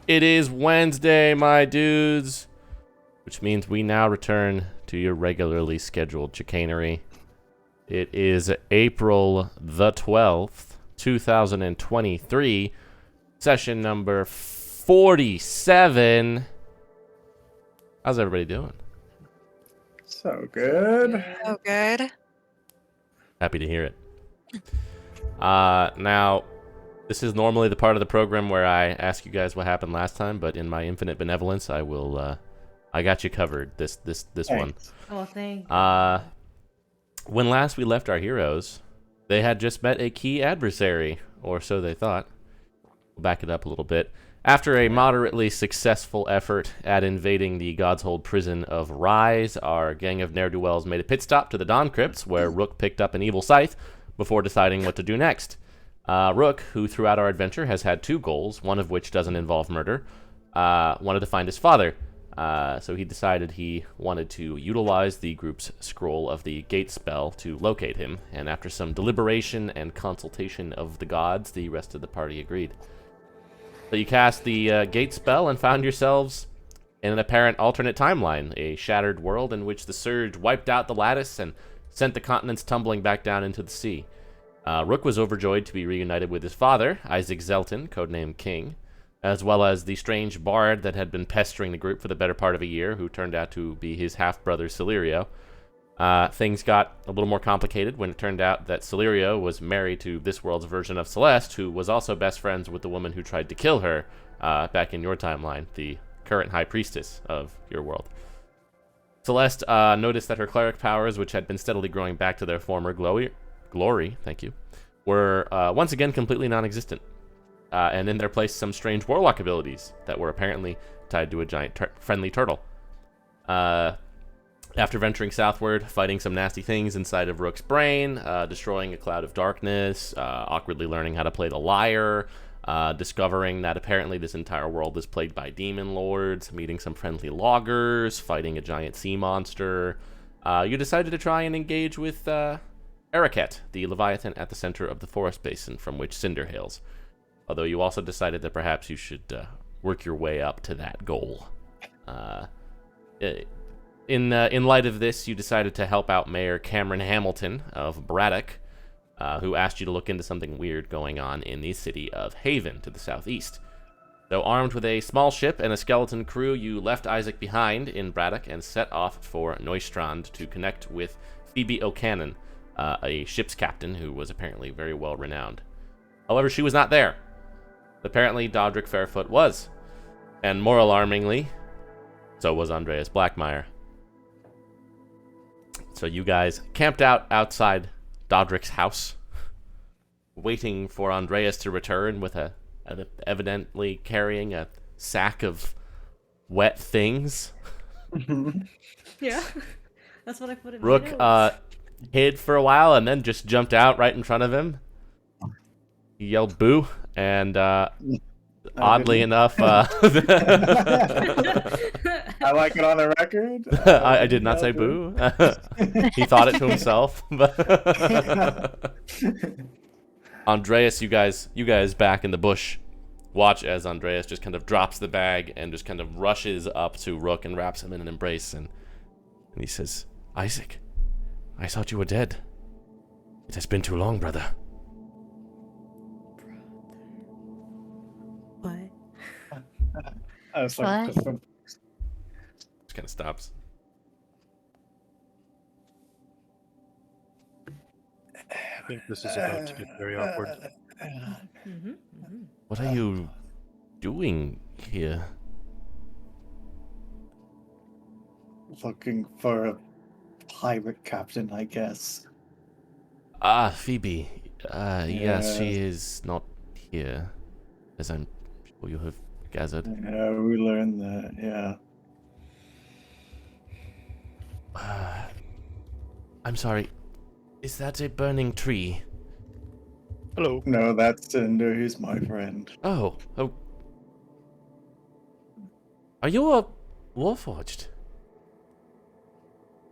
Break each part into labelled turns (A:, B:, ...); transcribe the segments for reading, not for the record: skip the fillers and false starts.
A: It is Wednesday, my dudes, which means we now return to your regularly scheduled chicanery. It is April the 12th, 2023, session number 47. How's everybody doing?
B: So good.
C: So good.
A: Happy to hear it. Now, this is normally the part of the program where I ask you guys what happened last time, but in my infinite benevolence, I will, I got you covered this one.
D: Oh, thank
A: When last we left our heroes, they had just met a key adversary, or so they thought. We'll back it up a little bit. After a moderately successful effort at invading the God's Hold prison of Rise, our gang of ne'er-do-wells made a pit stop to the Dawn Crypts, where Rook picked up an evil scythe before deciding what to do next. Rook, who throughout our adventure has had two goals, one of which doesn't involve murder, wanted to find his father. So he decided he wanted to utilize the group's scroll of the gate spell to locate him, and after some deliberation and consultation of the gods, the rest of the party agreed. So you cast the gate spell and found yourselves in an apparent alternate timeline, a shattered world in which the surge wiped out the lattice and sent the continents tumbling back down into the sea. Rook was overjoyed to be reunited with his father, Isaac Zelton, codenamed King, as well as the strange bard that had been pestering the group for the better part of a year, who turned out to be his half-brother Celerio. Things got a little more complicated when it turned out that Celerio was married to this world's version of Celeste, who was also best friends with the woman who tried to kill her back in your timeline, the current high priestess of your world. Celeste noticed that her cleric powers, which had been steadily growing back to their former glory, were once again completely non-existent. And in their place, some strange warlock abilities that were apparently tied to a giant friendly turtle. After venturing southward, fighting some nasty things inside of Rook's brain, destroying a cloud of darkness, awkwardly learning how to play the lyre, discovering that apparently this entire world is plagued by demon lords, meeting some friendly loggers, fighting a giant sea monster, you decided to try and engage with Araket, the Leviathan at the center of the forest basin from which Cinder hails. Although you also decided that perhaps you should work your way up to that goal. In light of this, you decided to help out Mayor Cameron Hamilton of Braddock, who asked you to look into something weird going on in the city of Haven to the southeast. So armed with a small ship and a skeleton crew, you left Isaac behind in Braddock and set off for Neustrand to connect with Phoebe O'Cannon, a ship's captain who was apparently very well renowned. However, she was not there. Apparently, Dodric Fairfoot was. And more alarmingly, so was Andreas Blackmire. So you guys camped out outside Dodric's house, waiting for Andreas to return with evidently carrying a sack of wet things.
D: Yeah, that's what I put in my
A: Rook
D: notes.
A: hid for a while and then just jumped out right in front of him. He yelled boo, and oddly enough,
B: I like it on the record.
A: I did not say boo. He thought it to himself. But Andreas, you guys back in the bush, watch as Andreas just kind of drops the bag and just kind of rushes up to Rook and wraps him in an embrace, and he says, "Isaac, I thought you were dead. It has been too long, brother."
D: What?
B: I was like,
C: What?
A: Just kind of stops.
E: I think this is about to get very awkward.
A: What are you doing here?
B: looking for a pirate captain, I guess.
A: Ah, Phoebe. Yes, she
B: Yes.
A: is not here, as I'm sure you have gathered.
B: Yeah, we learned that, yeah.
A: I'm sorry. Is that a burning tree?
E: Hello.
B: No, that's Cinder, he's my friend.
A: Oh. Are you a Warforged?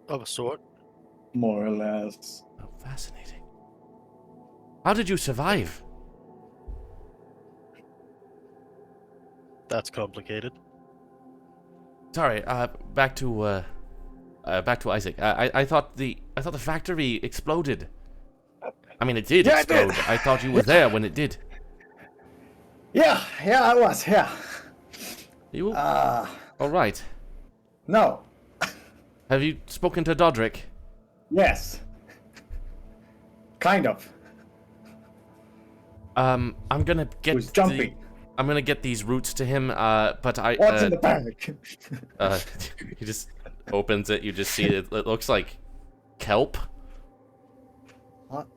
E: Of a sort.
B: More or less.
A: Oh, fascinating. How did you survive?
E: That's complicated.
A: Sorry. Back to Isaac. I thought the factory exploded. I mean, it did
B: Yeah, it did.
A: explode. I thought you were there when it did.
B: Yeah, I was. Yeah.
A: You all right?
B: No.
A: Have you spoken to Dodrick?
B: Yes. Kind of.
A: I'm gonna get
B: Who's jumping?
A: I'm gonna get these roots to him. But I.
B: What's in the bag?
A: He just opens it. You just see it. It looks like kelp.
B: What?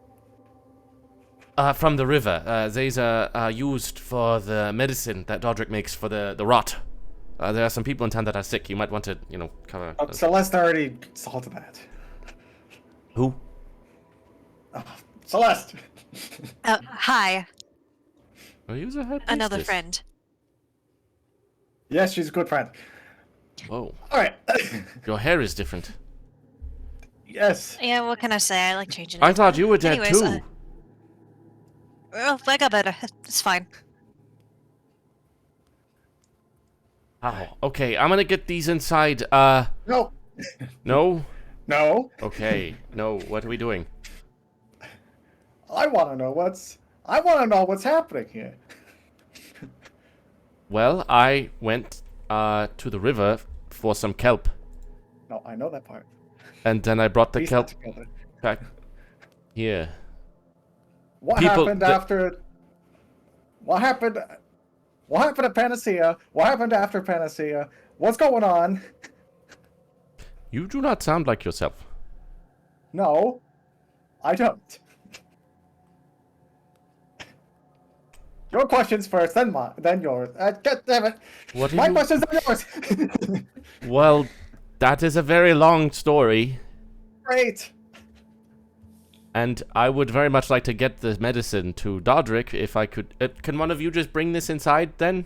A: From the river. These are used for the medicine that Dodrick makes for the rot. There are some people in town that are sick. You might want to, cover.
B: Celeste already saw to that.
A: Who?
B: Celeste.
C: Hi,
A: Oh, he was a head
C: another
A: priestess.
C: friend.
B: Yes, she's a good friend.
A: Whoa.
B: All right.
A: Your hair is different.
B: Yes.
C: Yeah, what can I say? I like changing it.
A: I thought you were dead
C: Anyways,
A: too.
C: Well, I got better. It's fine.
A: Oh, okay. I'm gonna get these inside.
B: No.
A: No?
B: No.
A: Okay. No, what are we doing?
B: I want to know what's happening here.
A: Well, I went to the river for some kelp,
B: No, I know that part.
A: and then I brought the
B: Piece
A: kelp
B: that together.
A: back here.
B: What
A: People-
B: happened
A: the-
B: after? What happened? What happened at Panacea? What happened after Panacea? What's going on?
A: You do not sound like yourself.
B: No, I don't. Your questions first, then mine, then yours. God damn it!
A: What are
B: My
A: you...
B: questions, then yours.
A: Well, that is a very long story,
B: Great.
A: and I would very much like to get the medicine to Dodrick if I could. Can one of you just bring this inside then?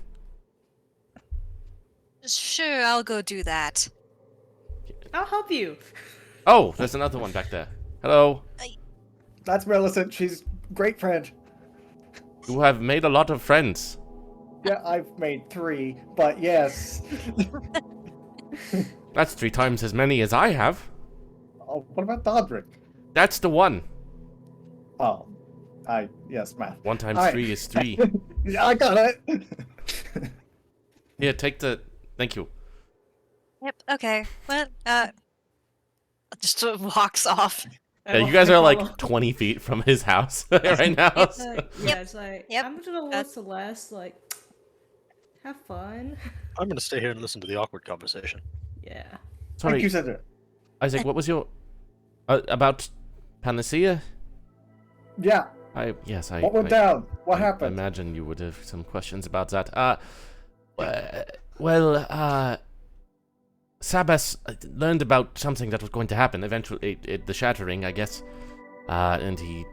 C: Sure, I'll go do that.
D: I'll help you.
A: Oh, there's another one back there. Hello.
B: That's Millicent. She's a great friend.
A: You have made a lot of friends.
B: Yeah, I've made 3, but yes.
A: That's 3 times as many as I have.
B: Oh, what about Dodrick?
A: That's the one.
B: Oh, yes, math.
A: 1 times
B: All right.
A: 3 is 3.
B: Yeah, I got it.
A: Here, take the... Thank you.
C: Yep. Okay. Well, just sort of walks off.
A: Yeah, you guys are like 20 feet from his house right now.
D: It's like,
C: Yep.
D: I'm gonna let Celeste, like, have fun.
E: I'm gonna stay here and listen to the awkward conversation.
D: Yeah.
B: Thank you,
A: Sorry,
B: Cinder.
A: Isaac, what was your... about Panacea?
B: Yeah,
A: Yes,
B: what went down? What
A: I
B: happened?
A: imagine you would have some questions about that. Well, Sabas learned about something that was going to happen. Eventually, the shattering, I guess. And he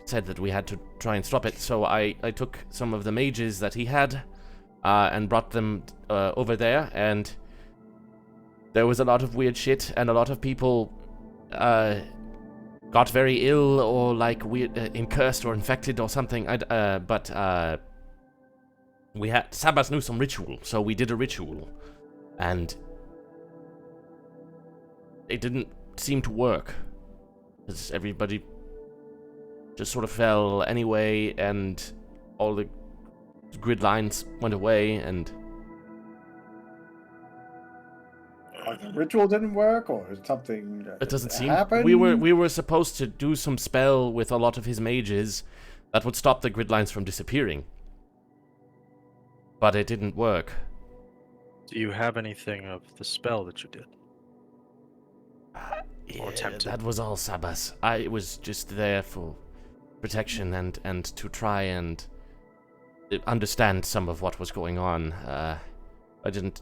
A: said that we had to try and stop it. So I took some of the mages that he had and brought them over there. And there was a lot of weird shit, and a lot of people got very ill or like weird, cursed or infected or something. But we had Sabas knew some ritual, so we did a ritual, and it didn't seem to work because everybody just sort of fell anyway, and all the grid lines went away, and
B: The ritual didn't work, or something
A: it doesn't seem.
B: happened?
A: We were supposed to do some spell with a lot of his mages that would stop the grid lines from disappearing, but it didn't work.
E: Do you have anything of the spell that you did?
A: Yeah,
E: attempted.
A: that was all Sabas. I was just there for protection and to try and understand some of what was going on. I didn't...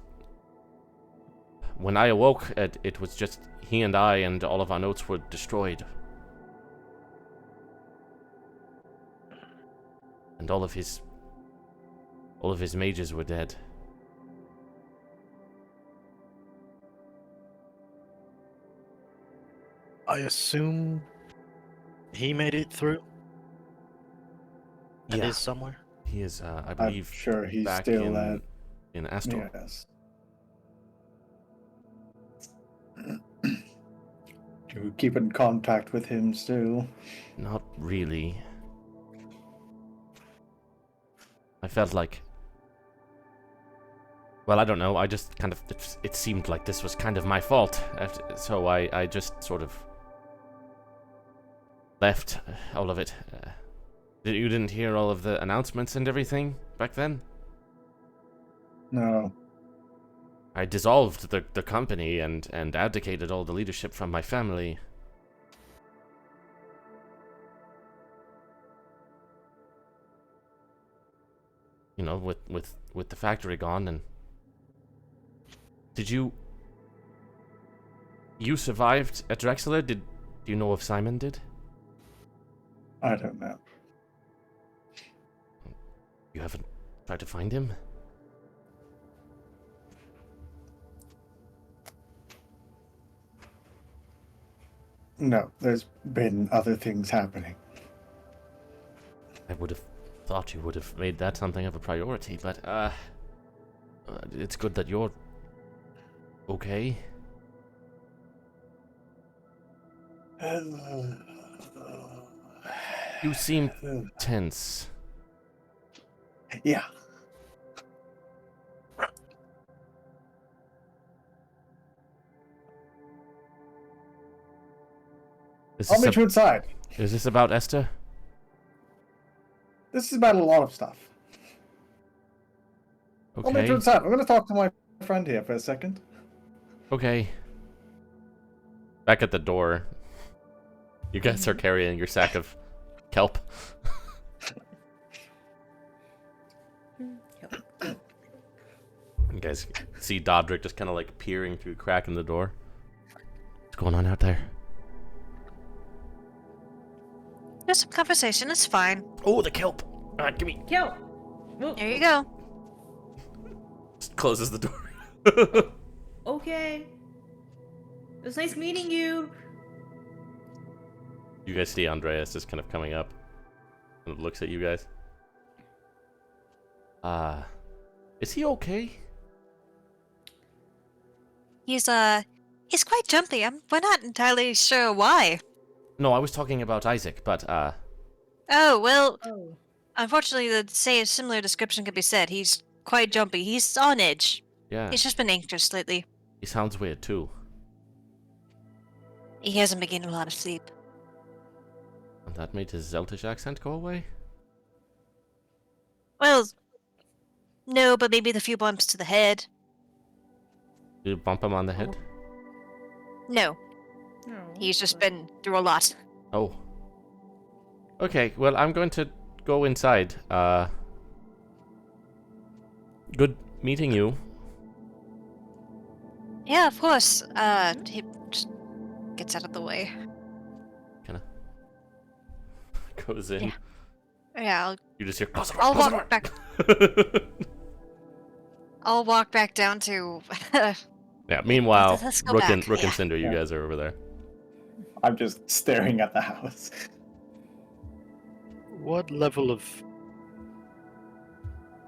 A: When I awoke, it was just he and I, and all of our notes were destroyed. And all of his mages were dead.
E: I assume he made it through and
A: Yeah.
E: is somewhere.
A: He is, I
B: I'm
A: believe,
B: sure he's
A: back
B: still
A: in
B: at
A: in Astor.
B: Yes. You keep in contact with him still?
A: Not really. I felt like... Well, I don't know. I just kind of... It seemed like this was kind of my fault. So I just sort of... left all of it. You didn't hear all of the announcements and everything back then?
B: No.
A: I dissolved the company and abdicated all the leadership from my family. You know, with the factory gone. And did you survived at Drexler? Do you know if Simon did?
B: I don't know.
A: You haven't tried to find him?
B: No, there's been other things happening.
A: I would have thought you would have made that something of a priority, but it's good that you're okay. You seem tense.
B: Yeah. I'll meet you inside.
A: Is this about Esther?
B: This is about a lot of stuff. I'll meet you
A: Okay.
B: inside. I'm going to talk to my friend here for a second.
A: Okay. Back at the door, you guys are carrying your sack of kelp. You guys see Dodrick just kind of like peering through a crack in the door. What's going on out there?
C: There's some conversation. It's fine.
A: Oh, the kelp! Give me.
D: Kill. Oh,
C: There you go.
A: Just closes the door.
D: okay. It was nice meeting you.
A: You guys see Andreas just kind of coming up, and looks at you guys. Is he okay?
C: He's quite jumpy. We're not entirely sure why.
A: No, I was talking about Isaac, but
C: Oh, well,
D: Oh.
C: unfortunately, the similar description could be said. He's quite jumpy. He's on edge.
A: yeah,
C: He's just been anxious lately.
A: he sounds weird too.
C: He hasn't been getting a lot of sleep.
A: And that made his Zeltish accent go away?
C: Well, no, but maybe the few bumps to the head.
A: Did you bump him on the head?
C: No,
D: No.
C: he's just been through a lot.
A: Oh. Okay, well, I'm going to go inside. Good meeting you.
C: Yeah, of course. He just gets out of the way.
A: Kinda goes in.
C: Yeah. Yeah,
A: You just hear, close the door,
C: I'll
A: close the
C: walk back.
A: door."
C: I'll walk back down to.
A: Yeah, meanwhile,
C: Let's go
A: Rook
C: back,
A: and
C: yeah.
A: Cinder, you
B: Yeah.
A: guys are over there.
B: I'm just staring at the house.
E: What level of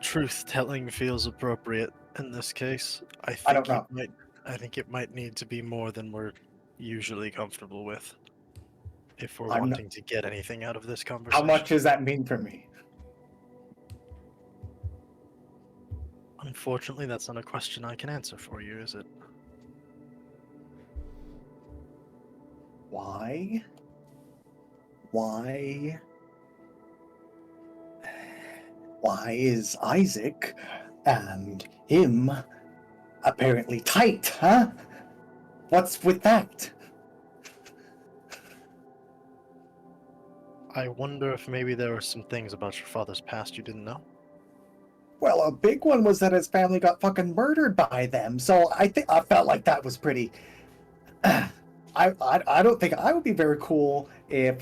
E: truth-telling feels appropriate in this case?
B: I don't know.
E: I think it might need to be more than we're usually comfortable with, if we're
B: I'm not-
E: wanting to get anything out of this conversation.
B: How much does that mean for me?
E: Unfortunately, that's not a question I can answer for you, is it?
B: Why? Why? Why is Isaac and him apparently tight, huh? What's with that?
E: I wonder if maybe there were some things about your father's past you didn't know.
B: Well, a big one was that his family got fucking murdered by them. So I felt like that was pretty. I don't think I would be very cool if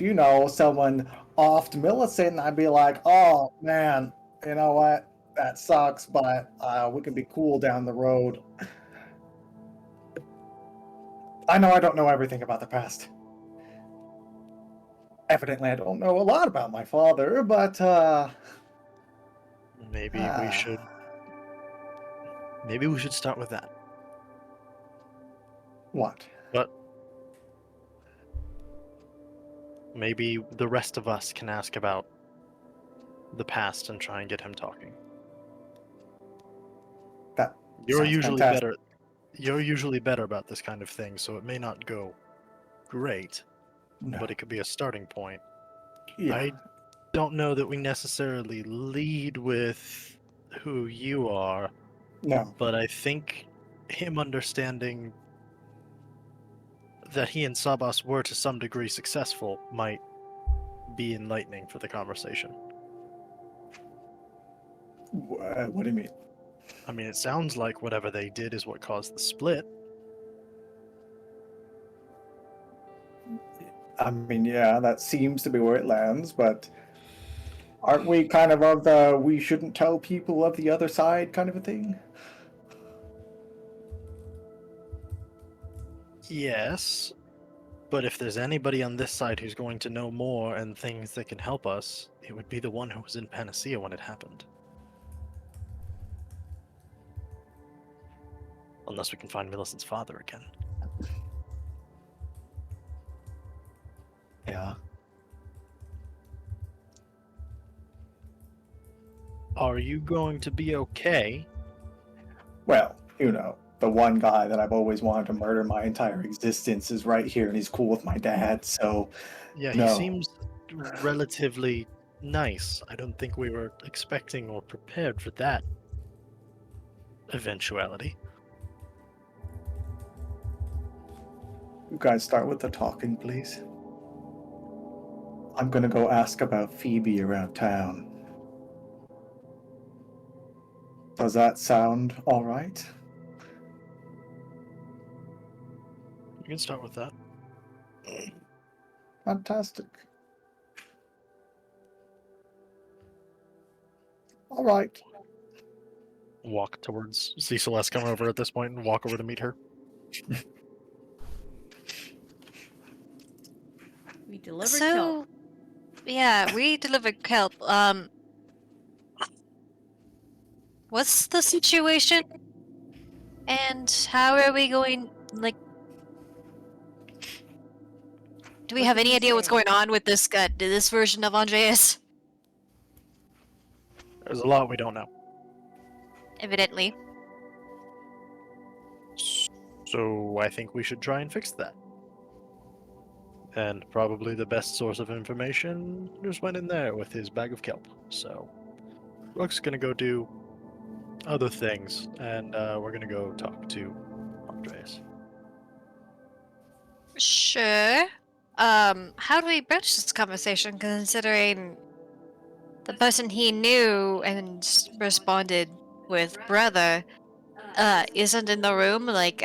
B: someone offed Millicent. I'd be like, oh man, you know what? That sucks, but we can be cool down the road. I know I don't know everything about the past. Evidently, I don't know a lot about my father, but
E: Maybe we should Maybe we should start with that.
B: What?
E: But maybe the rest of us can ask about the past and try and get him talking.
B: That
E: You're
B: sounds
E: usually
B: fantastic.
E: better. You're usually better about this kind of thing, so it may not go great,
B: No.
E: but it could be a starting point.
B: Yeah.
E: I don't know that we necessarily lead with who you are,
B: No.
E: but I think him understanding that he and Sabas were to some degree successful might be enlightening for the conversation.
B: What do you mean?
E: I mean, it sounds like whatever they did is what caused the split.
B: I mean, yeah, that seems to be where it lands, but aren't we kind of the we shouldn't tell people of the other side kind of a thing?
E: Yes, but if there's anybody on this side who's going to know more and things that can help us, it would be the one who was in Panacea when it happened. Unless we can find Millicent's father again.
B: Yeah.
E: Are you going to be okay?
B: Well, the one guy that I've always wanted to murder my entire existence is right here, and he's cool with my dad, so
E: Yeah,
B: no.
E: he seems relatively nice. I don't think we were expecting or prepared for that eventuality.
B: You guys start with the talking, please. I'm gonna go ask about Phoebe around town. Does that sound all right?
E: You can start with that.
B: Fantastic. All right.
E: Walk towards Cecil S. Come over at this point and walk over to meet her.
D: We delivered
C: So,
D: kelp.
C: yeah, we delivered kelp. What's the situation? And how are we going, like, do we
D: What
C: have
D: did
C: any
D: he
C: idea what's
D: say?
C: going on with this version of Andreas?
E: There's a lot we don't know.
C: Evidently.
E: So I think we should try and fix that. And probably the best source of information just went in there with his bag of kelp. So Rook's gonna go do other things, and we're gonna go talk to Andreas.
C: Sure. How do we broach this conversation, considering the person he knew and responded with brother, isn't in the room? Like,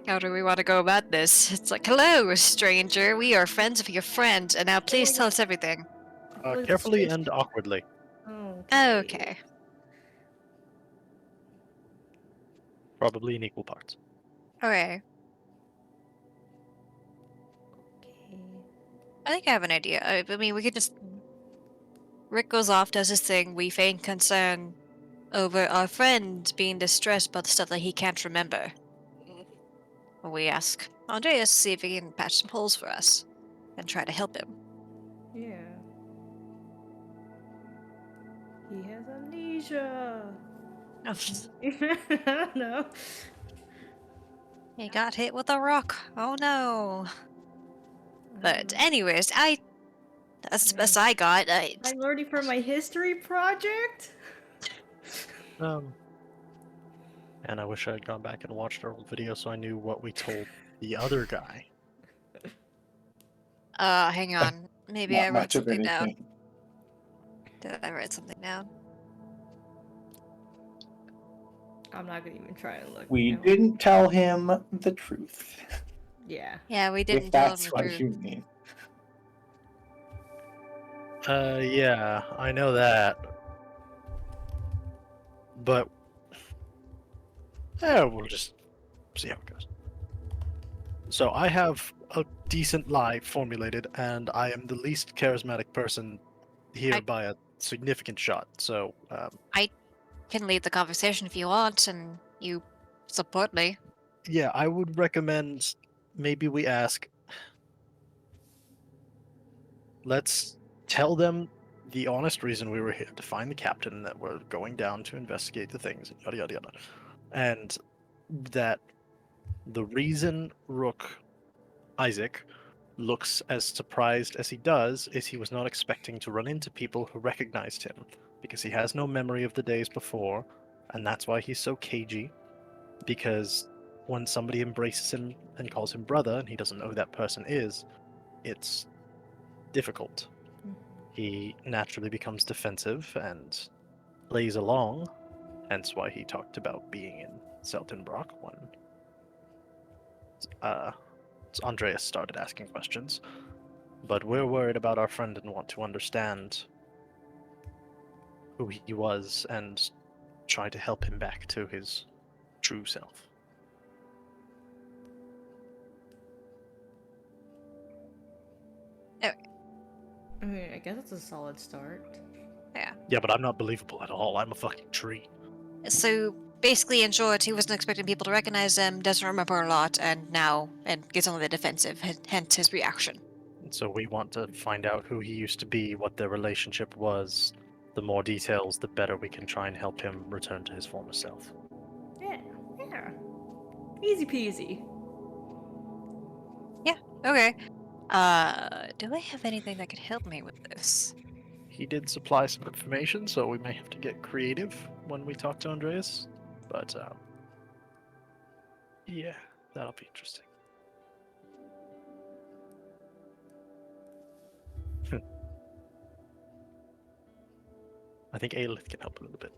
C: how do we want to go about this? It's like, hello, stranger, we are friends of your friend, and now please tell us everything.
D: Well,
E: Carefully
D: it's-
E: and awkwardly.
C: Okay.
E: Probably in equal parts.
C: Okay.
D: Okay.
C: I think I have an idea. I mean, we could just... Rick goes off, does his thing, we feign concern over our friend being distressed about the stuff that he can't remember. We ask Andreas to see if he can patch some holes for us and try to help him.
D: Yeah. He has amnesia. I don't know.
C: He got hit with a rock. Oh no. But anyways, that's the best I got.
D: I'm learning for my history project.
E: And I wish I had gone back and watched our old video so I knew what we told the other guy.
C: Hang on. Maybe
B: Not
C: I wrote
B: much of
C: something down.
B: anything.
C: Did I write something down?
D: I'm not gonna even try to look.
B: We
D: now.
B: didn't tell him the truth.
D: Yeah.
C: Yeah, we
B: If
C: didn't tell him
B: that's
C: the
B: what
C: truth.
B: you mean.
E: Yeah, I know that. But we'll just see how it goes. So I have a decent lie formulated, and I am the least charismatic person here by a significant shot. So
C: can lead the conversation if you want, and you support me.
E: Yeah, I would recommend maybe we ask. Let's tell them the honest reason we were here to find the captain, and that we're going down to investigate the things, and yada yada yada. And that the reason Isaac looks as surprised as he does is he was not expecting to run into people who recognized him, because he has no memory of the days before, and that's why he's so cagey. Because when somebody embraces him and calls him brother, and he doesn't know who that person is, it's difficult. He naturally becomes defensive and plays along, hence why he talked about being in Seltenbrock when Andreas started asking questions. But we're worried about our friend and want to understand who he was and try to help him back to his true self.
D: I mean, I guess it's a solid start.
E: Yeah, but I'm not believable at all. I'm a fucking tree.
C: So basically, in short, he wasn't expecting people to recognize him, doesn't remember a lot, and gets on the defensive, hence his reaction.
E: And so we want to find out who he used to be, what their relationship was. The more details, the better we can try and help him return to his former self.
D: Yeah. Easy peasy.
C: Okay. Do I have anything that could help me with this?
E: He did supply some information, so we may have to get creative when we talk to Andreas. But, yeah, that'll be interesting. I think Aelith can help a little bit.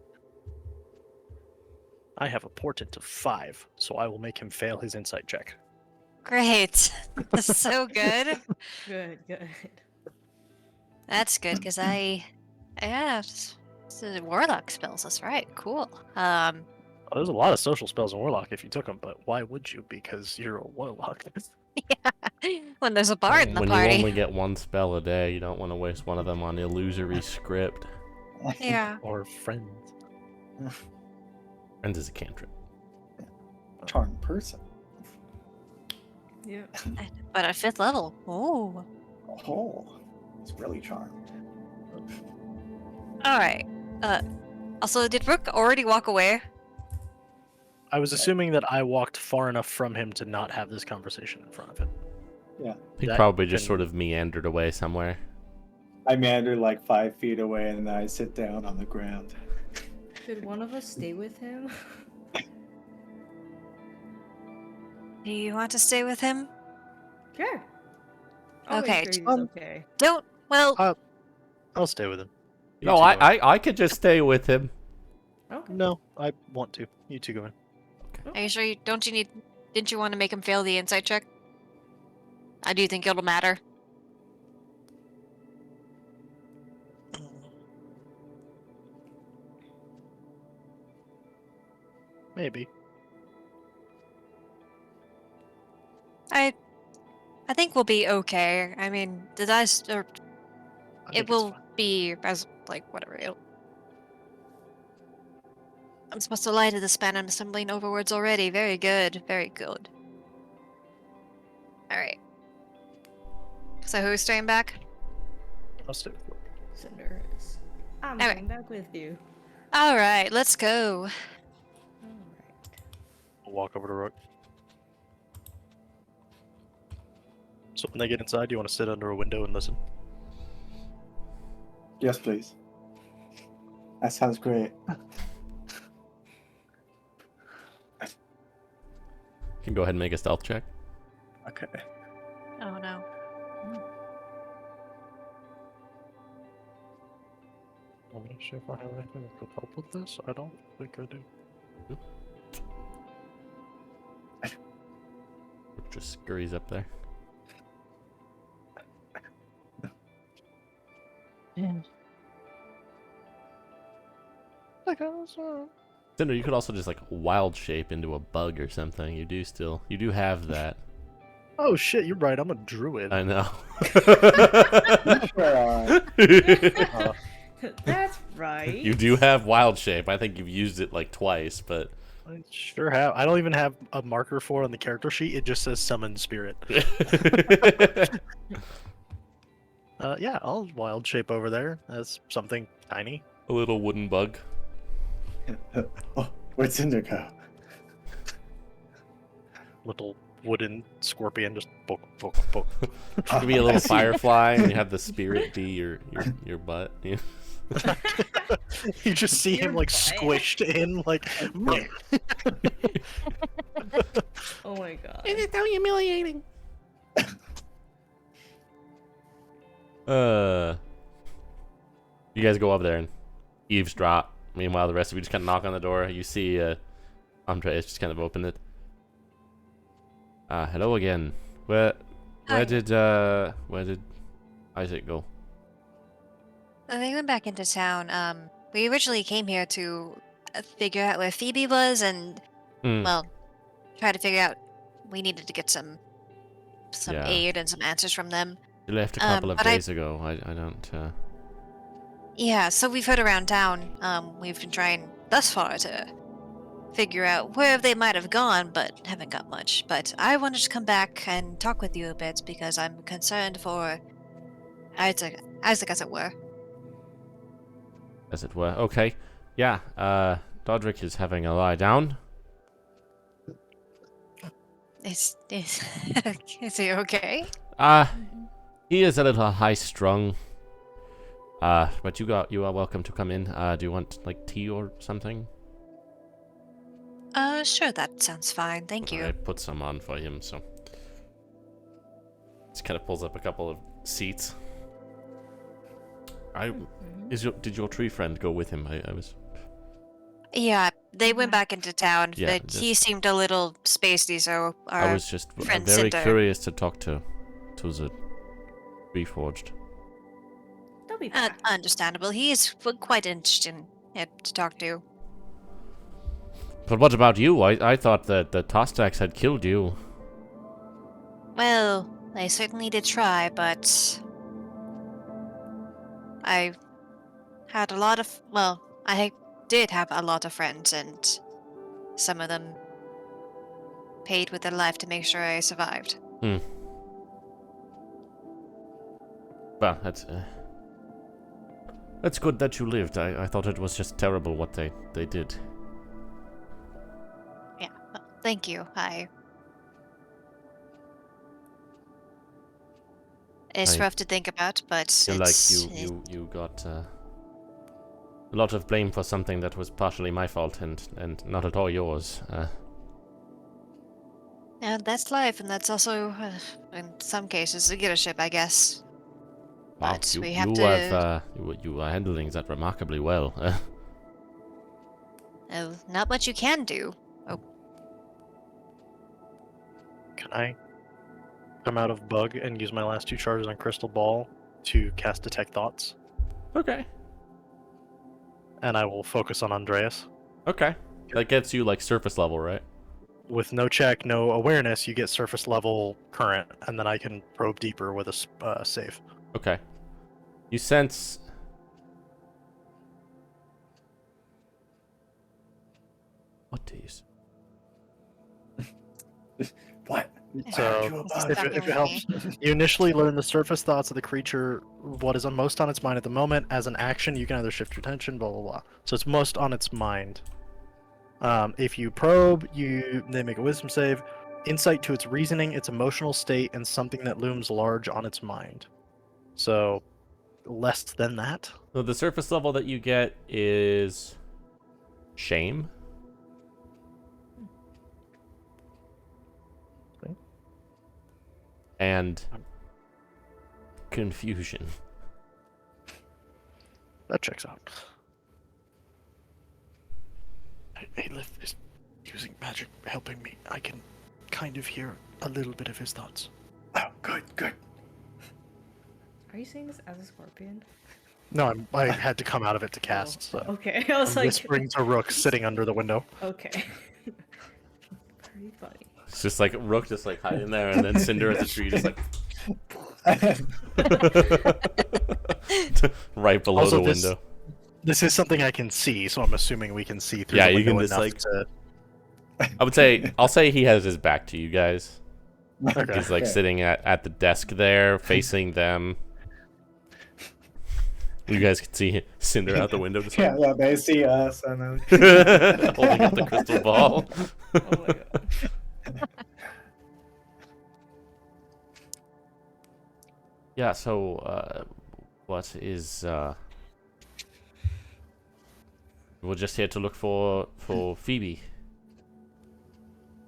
E: I have a portent of 5, so I will make him fail his insight check.
C: Great. That's so good.
D: Good.
C: That's good, because it's warlock spells, that's right. Cool.
E: There's a lot of social spells in Warlock if you took them, but why would you? Because you're a Warlock.
C: When there's a bard in the
A: when
C: party.
A: you only get one spell a day, you don't want to waste one of them on illusory script.
C: Yeah.
E: Or friends.
A: Friends is a cantrip.
B: Charm person.
D: Yeah.
C: But at 5th level. Oh.
B: Oh, it's really charmed.
C: Alright. Also, did Rook already walk away?
E: I was assuming that I walked far enough from him to not have this conversation in front of him.
B: Yeah.
A: He
E: That
A: probably just
E: can-
A: sort of meandered away somewhere.
B: I meander like 5 feet away and then I sit down on the ground.
D: Should one of us stay with him?
C: Do you want to stay with him?
D: Sure. I'll
C: Okay,
D: make sure he's
B: John.
D: okay.
C: Don't. Well,
E: I'll stay with him. You
A: No,
E: two go in.
A: I could just stay with him.
D: Okay.
E: No, I want to. You two go in.
C: are you sure you didn't you want to make him fail the insight check? I do think it'll matter.
E: Maybe.
C: I think we'll be okay. I mean, the dice
E: I
C: are.
E: think
C: It
E: it's
C: will
E: fine.
C: be as whatever. I'm supposed to lie to the span. I'm stumbling over words already. Very good. Very good. All right. So who's staying back?
E: I'll stay with Rook.
D: Cinder is. I'm
C: Okay.
D: going back with you.
C: All right. Let's go.
D: Alright.
E: I'll walk over to Rook. So when they get inside, do you want to sit under a window and listen?
B: Yes, please. That sounds great.
A: You can go ahead and make a stealth check.
B: Okay.
C: Oh no.
E: Let me see if I have anything that could help with this. I don't think I do.
A: Just scurries up there.
E: Yeah.
A: Cinder, you could also just wild shape into a bug or something. You do have that.
E: Oh shit, you're right. I'm a druid.
A: I know.
B: Sure are.
E: Uh,
D: That's right.
A: You do have wild shape. I think you've used it like twice, but
E: I sure have. I don't even have a marker for it on the character sheet. It just says summon spirit. Yeah, I'll wild shape over there as something tiny.
A: a little wooden bug.
B: Oh, where'd Cinder go?
E: Little wooden scorpion, just poke, poke, poke.
A: Could be a little firefly, and you have the spirit be your butt. Yeah.
E: You just see him
D: Your
E: like
D: butt.
E: squished in, like.
D: Oh my god.
A: It is so humiliating. You guys go up there and eavesdrop. Meanwhile, the rest of you just kind of knock on the door. You see, Andreas just kind of open it. Hello again. Where
C: Hi.
A: did Isaac go?
C: They went back into town. We originally came here to figure out where Phoebe was, and
A: Hmm.
C: well, try to figure out. We needed to get some
A: Yeah.
C: aid and some answers from them.
A: You left a couple of
C: but I-
A: days ago. I don't.
C: Yeah, so we've heard around town. We've been trying thus far to figure out where they might have gone, but haven't got much. But I wanted to come back and talk with you a bit because I'm concerned for Isaac, as it were.
A: As it were. Okay. Yeah. Dodrick is having a lie down.
C: Is is he okay?
A: He is a little high strung. But you are welcome to come in. Do you want like tea or something?
C: Sure, that sounds fine. Thank you.
A: I put some on for him, so just kind of pulls up a couple of seats. Did your tree friend go with him? I was.
C: Yeah, they went back into town,
A: Yeah,
C: but he seemed a little spacey, so
A: I was just
C: friend
A: very
C: Cinder.
A: curious to talk to the Reforged.
D: They'll be back.
C: understandable. He is quite interesting to talk to.
A: But what about you? I thought that the Tostax had killed you.
C: Well, they certainly did try, but I had a lot of, well, I did have a lot of friends, and some of them paid with their life to make sure I survived.
A: Well, that's good that you lived. I thought it was just terrible what they did.
C: Yeah, well, thank you. It's
A: I
C: rough to think about, but
A: feel like
C: it's
A: you got a lot of blame for something that was partially my fault and not at all yours.
C: yeah, that's life, and that's also, in some cases, leadership, I guess.
A: Wow,
C: But
A: you
C: we have
A: you
C: to.
A: have you are handling that remarkably well.
C: Not much you can do.
E: Can I come out of bug and use my last 2 charges on crystal ball to cast detect thoughts?
A: Okay.
E: And I will focus on Andreas.
A: Okay. That gets you like surface level, right?
E: With no check, no awareness, you get surface level current, and then I can probe deeper with a save.
A: Okay. You sense. What days?
B: What?
E: So,
C: Stuck
E: if
C: in
E: it
C: with
E: helps, you initially learn the surface thoughts of the creature, what is most on its mind at the moment. As an action, you can either shift your attention, blah, blah, blah. So it's most on its mind. If you probe, they make a wisdom save. Insight to its reasoning, its emotional state, and something that looms large on its mind. So, less than that.
A: So the surface level that you get is shame.
E: Okay.
A: And confusion.
E: That checks out. Aelith is using magic helping me. I can kind of hear a little bit of his thoughts.
B: Oh, good, good.
D: Are you saying this as a scorpion?
E: No, I had to come out of it to cast, so.
D: Okay, I was
E: I'm
D: like,
E: whispering to Rook sitting under the window.
D: okay. Pretty funny.
A: It's just like Rook just like hiding there, and then Cinder at the tree just like right below
E: Also,
A: the
E: this-
A: window.
E: This is something I can see, so I'm assuming we can see through
A: Yeah,
E: the
A: you
E: window
A: can just,
E: enough
A: like-
E: to...
A: I'll say he has his back to you guys.
E: Okay.
A: He's like
B: Okay.
A: sitting at the desk there, facing them. You guys can see Cinder out the window, just
B: Yeah,
A: like
B: yeah, they see us and then
A: holding up the crystal ball.
D: Oh my god.
A: Yeah. So, what is? We're just here to look for Phoebe.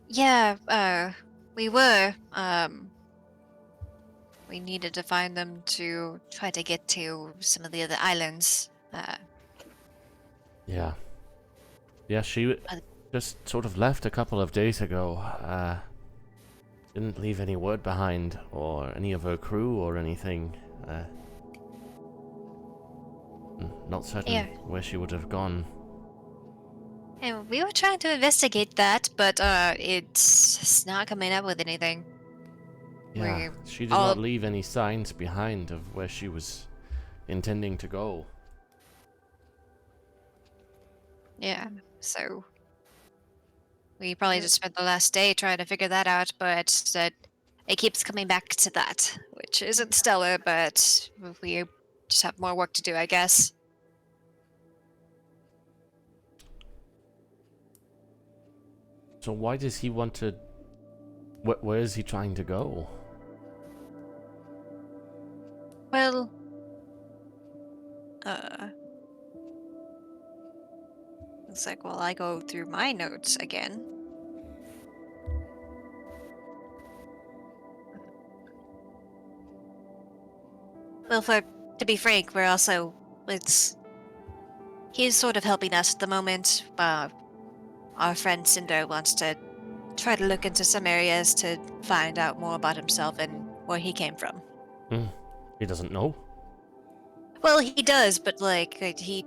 C: Yeah, we were. We needed to find them to try to get to some of the other islands.
A: Yeah. Yeah, she just sort of left a couple of days ago. Didn't leave any word behind, or any of her crew, or anything. Not certain
C: Yeah.
A: where she would have gone.
C: And we were trying to investigate that, but it's not coming up with anything.
A: Yeah, she did
C: all-
A: not leave any signs behind of where she was intending to go.
C: Yeah, so we probably just spent the last day trying to figure that out, but that it keeps coming back to that, which isn't stellar, but we just have more work to do, I guess.
A: So why does he want to... Where is he trying to go?
C: Well, it's like, well, I go through my notes again. Well, to be frank, we're also, he's sort of helping us at the moment. Our friend Cinder wants to try to look into some areas to find out more about himself and where he came from.
A: He doesn't know?
C: Well, he does, but he,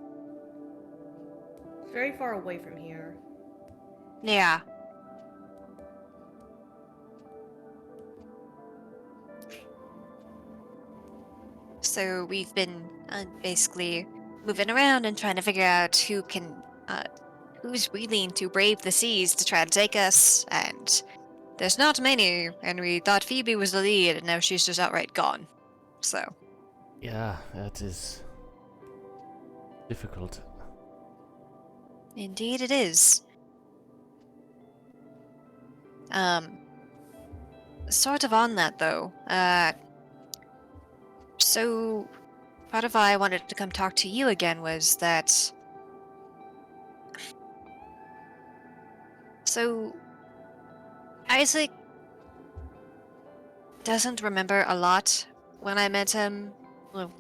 D: It's very far away from here.
C: yeah. So we've been basically moving around and trying to figure out who's willing to brave the seas to try to take us, and there's not many, and we thought Phoebe was the lead, and now she's just outright gone. So,
A: Yeah, that is... difficult.
C: indeed it is. Sort of on that though, so part of why I wanted to come talk to you again was that... So, Isaac doesn't remember a lot. When I met him, well,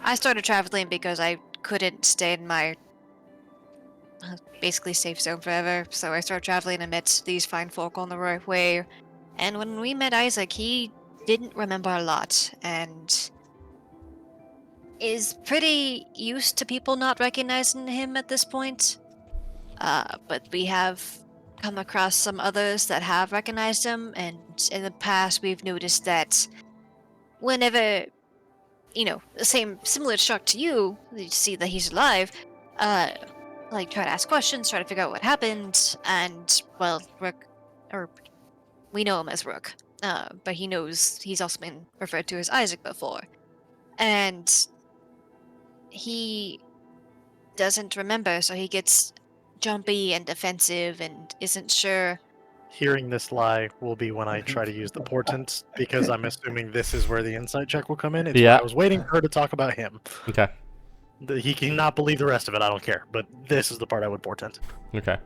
C: I started traveling because I couldn't stay in my basically safe zone forever. So I started traveling and met these fine folk on the right way. And when we met Isaac, he didn't remember a lot and is pretty used to people not recognizing him at this point. But we have come across some others that have recognized him, and in the past we've noticed that whenever, similar shock to you see that he's alive, try to ask questions, try to figure out what happened, and, well, Rook, or we know him as Rook, but he's also been referred to as Isaac before, and he doesn't remember, so he gets jumpy and defensive and isn't sure.
E: Hearing this lie will be when I try to use the portent, because I'm assuming this is where the insight check will come in. It's
A: Yeah.
E: why I was waiting for her to talk about him.
A: Okay.
E: He cannot believe the rest of it, I don't care. But this is the part I would portent.
A: Okay.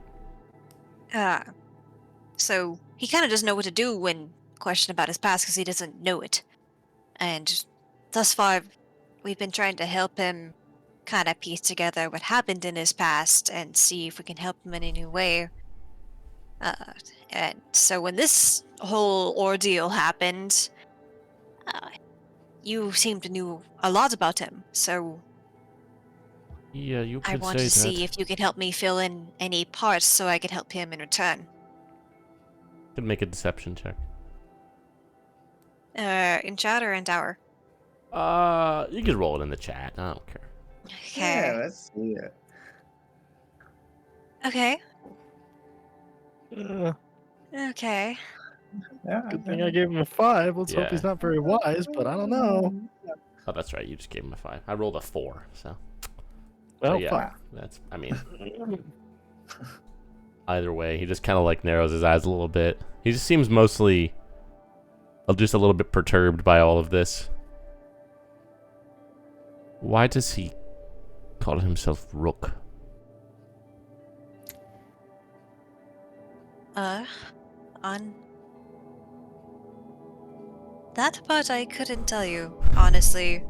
C: So he kind of doesn't know what to do when questioned about his past because he doesn't know it. And thus far, we've been trying to help him kind of piece together what happened in his past and see if we can help him in a new way. And so when this whole ordeal happened, you seemed to know a lot about him. So
A: Yeah, you
C: I
A: could
C: want
A: say
C: to see
A: that.
C: if you could help me fill in any parts so I could help him in return.
A: Could make a deception check.
C: In chat or in tower?
A: You could roll it in the chat. I don't care.
B: Yeah,
C: Okay.
B: let's see it.
C: Okay.
E: Uh,
C: Okay.
B: Yeah,
E: good thing I gave him a 5. Let's hope
A: Yeah.
E: he's not very wise, but I don't know.
A: Oh, that's right. You just gave him a 5. I rolled a 4, so.
E: Well,
A: But yeah,
E: fuck.
A: that's. I mean, either way, he just kind of like narrows his eyes a little bit. He just seems mostly just a little bit perturbed by all of this. Why does he call himself Rook?
C: On that part I couldn't tell you, honestly.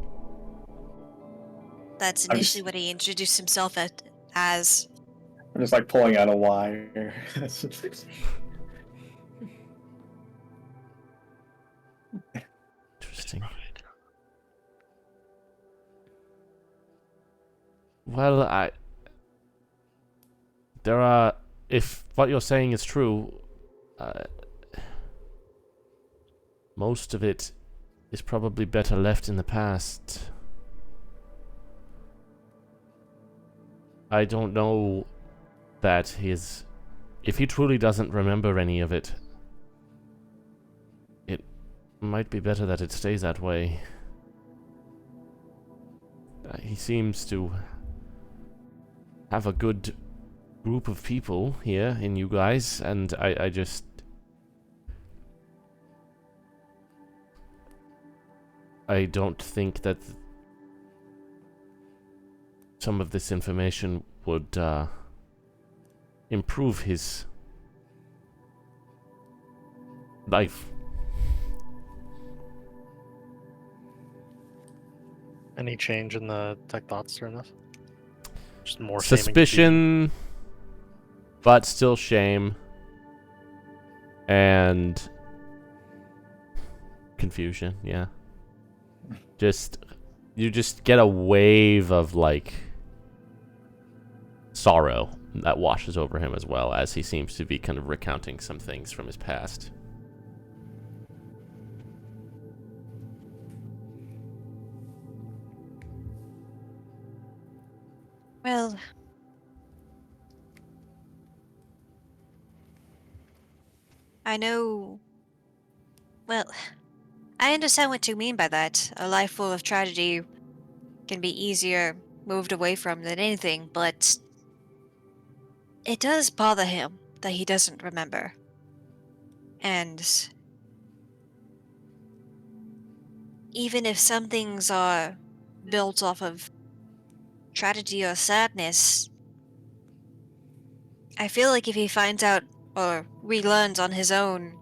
C: That's
B: I'm
C: initially
B: just,
C: what he introduced himself as.
B: I'm just like pulling out a wire.
A: Interesting. Well, there are. If what you're saying is true, most of it is probably better left in the past. I don't know that if he truly doesn't remember any of it, it might be better that it stays that way. He seems to have a good group of people here in you guys, and I just... I don't think that some of this information would improve his life.
E: Any change in the tech thoughts during this? Just more shame and
A: Suspicion, but still shame. And confusion, yeah. You just get a wave of, like, sorrow that washes over him as well, as he seems to be kind of recounting some things from his past.
C: Well, I know. Well, I understand what you mean by that. A life full of tragedy can be easier moved away from than anything, but it does bother him that he doesn't remember. And even if some things are built off of tragedy or sadness, I feel like if he finds out or relearns on his own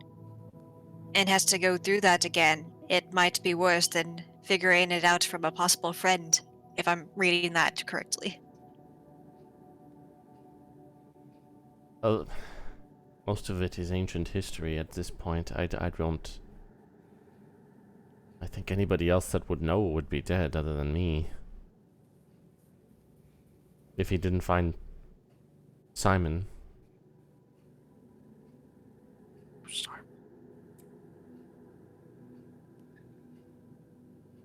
C: and has to go through that again, it might be worse than figuring it out from a possible friend, if I'm reading that correctly.
A: Most of it is ancient history at this point. I don't... I think anybody else that would know would be dead other than me. If he didn't find Simon.
E: Sorry.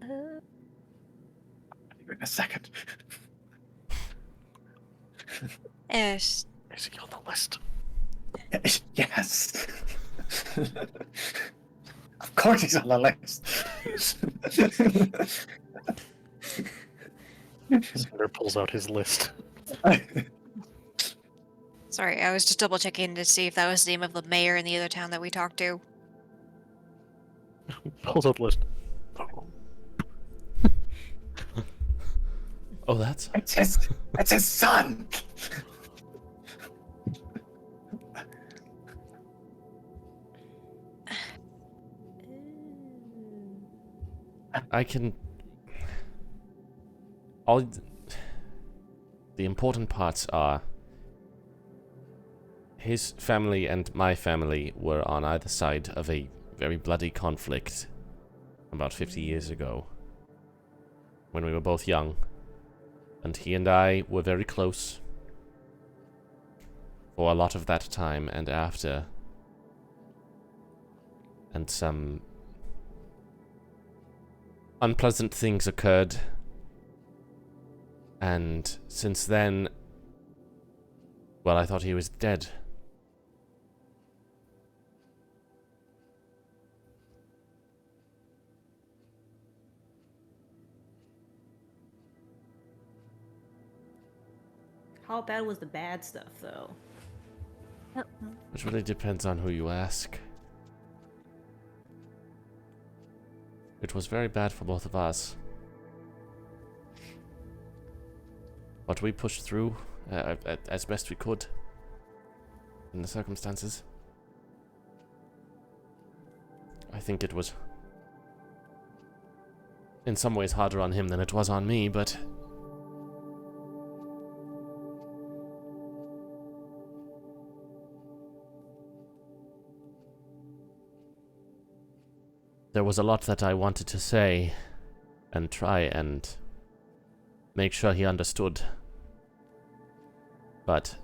B: In a second.
C: Yes.
E: Is he on the list?
B: Yes. Of course he's on the list.
E: Cinder pulls out his list.
C: Sorry, I was just double checking to see if that was the name of the mayor in the other town that we talked to.
E: Pulls out the list.
A: Oh, that's...
B: It's his son.
A: I can... All... The important parts are... His family and my family were on either side of a very bloody conflict about 50 years ago, when we were both young, and he and I were very close for a lot of that time and after, and some unpleasant things occurred And since then, well, I thought he was dead.
D: How bad was the bad stuff, though?
A: Which really depends on who you ask. It was very bad for both of us. But we pushed through as best we could in the circumstances. I think it was in some ways harder on him than it was on me, but there was a lot that I wanted to say and try and make sure he understood. But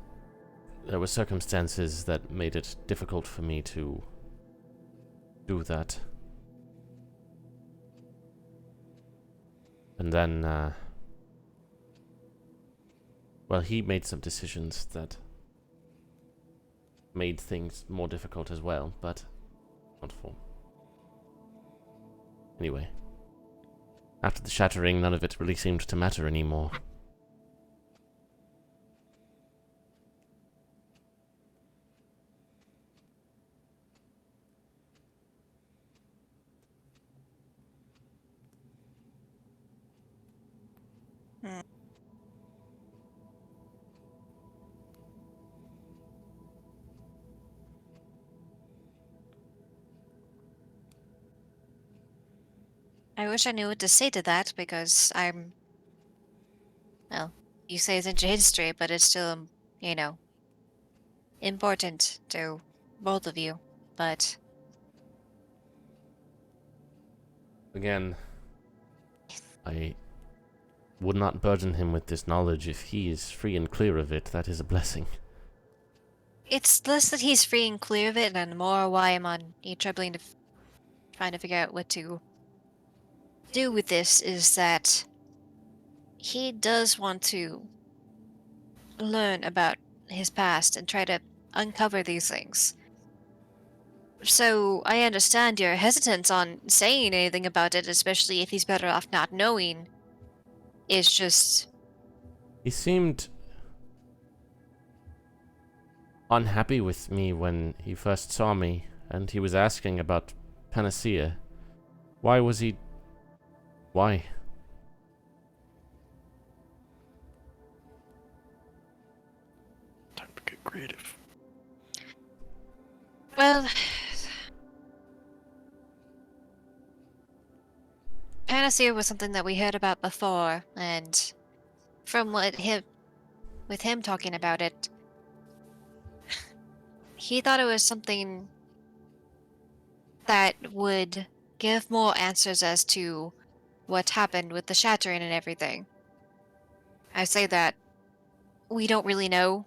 A: there were circumstances that made it difficult for me to do that. And then, well, he made some decisions that made things more difficult as well, but not for. Anyway, after the shattering, none of it really seemed to matter anymore.
C: I wish I knew what to say to that because well, you say it's into history, but it's still, you know, important to both of you. But
A: Again, I would not burden him with this knowledge. If he is free and clear of it, that is a blessing.
C: it's less that he's free and clear of it, and more why I'm on trying to figure out what to do with this is that he does want to learn about his past and try to uncover these things. So I understand your hesitance on saying anything about it, especially if he's better off not knowing. It's just
A: He seemed unhappy with me when he first saw me, and he was asking about Panacea. Why was he... Why?
E: Time to get creative.
C: well, Panacea was something that we heard about before, and from with him talking about it, he thought it was something that would give more answers as to what happened with the shattering and everything. I say that we don't really know.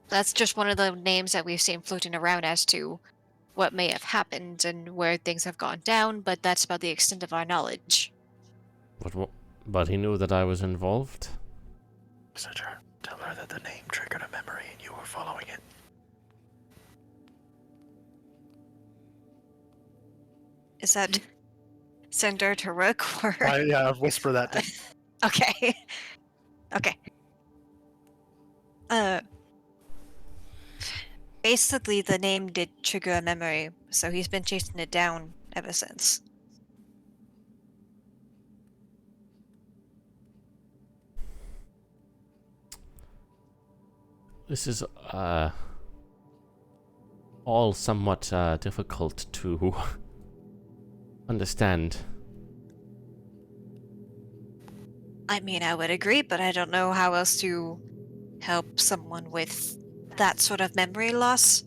C: That's just one of the names that we've seen floating around as to what may have happened and where things have gone down, but that's about the extent of our knowledge.
A: But he knew that I was involved?
E: Cinder, tell her that the name triggered a memory and you were following it.
C: Is that Cinder to Rook or
E: I whisper that to
C: okay. Okay. Basically the name did trigger a memory, so he's been chasing it down ever since.
A: This is, all somewhat, difficult to understand.
C: I mean, I would agree, but I don't know how else to help someone with that sort of memory loss.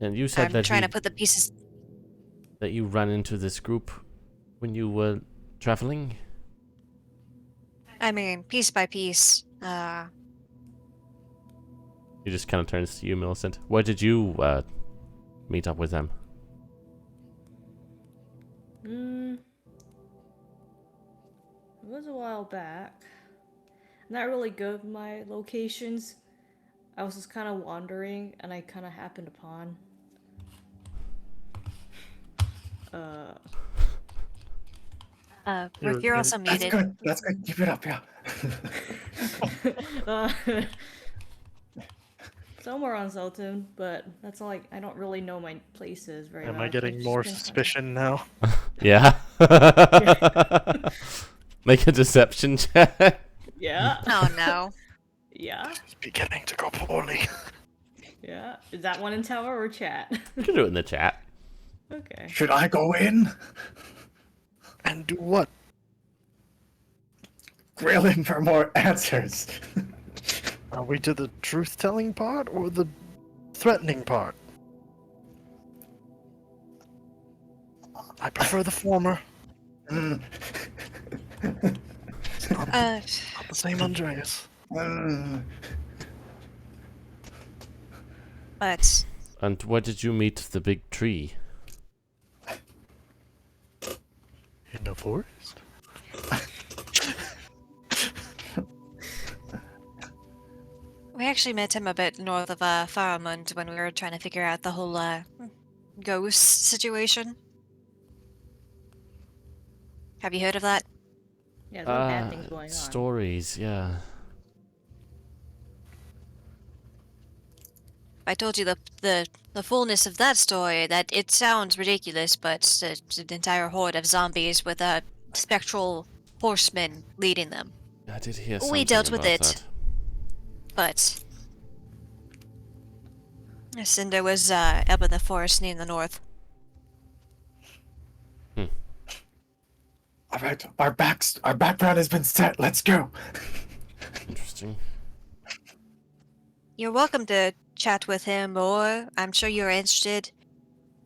A: And you said
C: I'm
A: that
C: trying to put the pieces.
A: that you ran into this group when you were traveling?
C: I mean, piece by piece.
A: He just kind of turns to you, Millicent. Where did you, meet up with them?
D: It was a while back. not really good with my locations. I was just kind of wandering, and I kind of happened upon.
C: Rick, you're also
B: That's
C: muted.
B: good. That's good. Keep it up, yeah.
D: uh, somewhere on Zoltan, but that's all. I don't really know my places very much.
E: Am I
D: I've
E: getting
D: just
E: more
D: been kinda-
E: suspicion now?
A: Yeah. Make a deception check.
D: Yeah.
C: Oh no.
D: Yeah.
E: It's beginning to go poorly.
D: Yeah. Is that one in tower or chat?
A: You can do it in the chat.
D: Okay.
B: Should I go in?
E: And do what?
B: Grill him for more answers.
E: Are we to the truth-telling part or the threatening part? I prefer the former.
B: Mm.
E: Not the same Andreas.
B: Mm.
C: But
A: And where did you meet the big tree?
E: In the forest?
C: we actually met him a bit north of Faramund when we were trying to figure out the whole ghost situation. Have you heard of that?
D: Yeah, there's bad things going on.
A: Stories, yeah.
C: I told you the fullness of that story, that it sounds ridiculous, but it's an entire horde of zombies with spectral horsemen leading them.
A: I did hear something
C: We dealt with
A: about
C: it.
A: that.
C: But Cinder was up in the forest near the north.
B: All right, our background has been set. Let's go.
A: Interesting.
C: You're welcome to chat with him, or I'm sure you're interested.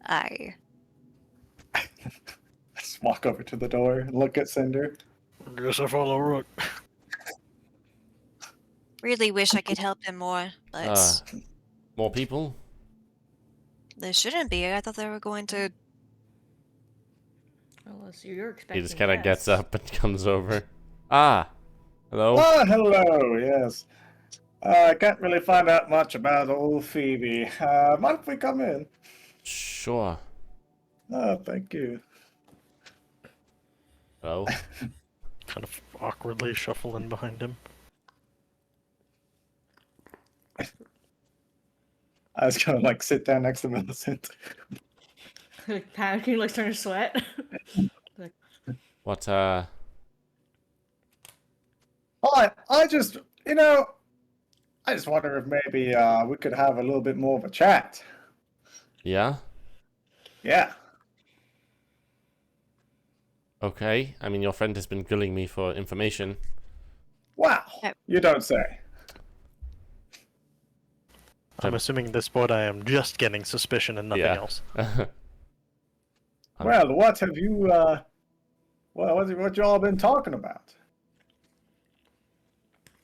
C: I
B: Just walk over to the door and look at Cinder.
E: Guess I follow Rook.
C: really wish I could help him more, but
A: More people?
C: there shouldn't be. I thought they were going to.
D: Unless you're expecting.
A: He just kind of gets
D: guests.
A: up and comes over. Ah, hello.
B: Oh, hello. Yes. I can't really find out much about old Phoebe. Mind if we come in?
A: Sure.
B: Oh, thank you.
A: Hello.
E: Kind of awkwardly shuffling behind him.
B: I was gonna like sit down next to Millicent.
D: Like panicking, like starting to sweat.
A: What,
B: Hi, I just, I just wonder if maybe we could have a little bit more of a chat.
A: yeah?
B: Yeah.
A: Okay. I mean, your friend has been grilling me for information.
B: Wow.
C: Yep.
B: You don't say.
E: I'm assuming at this point I am just getting suspicion and nothing
A: Yeah.
E: else.
B: Well, what have you, what you all been talking about?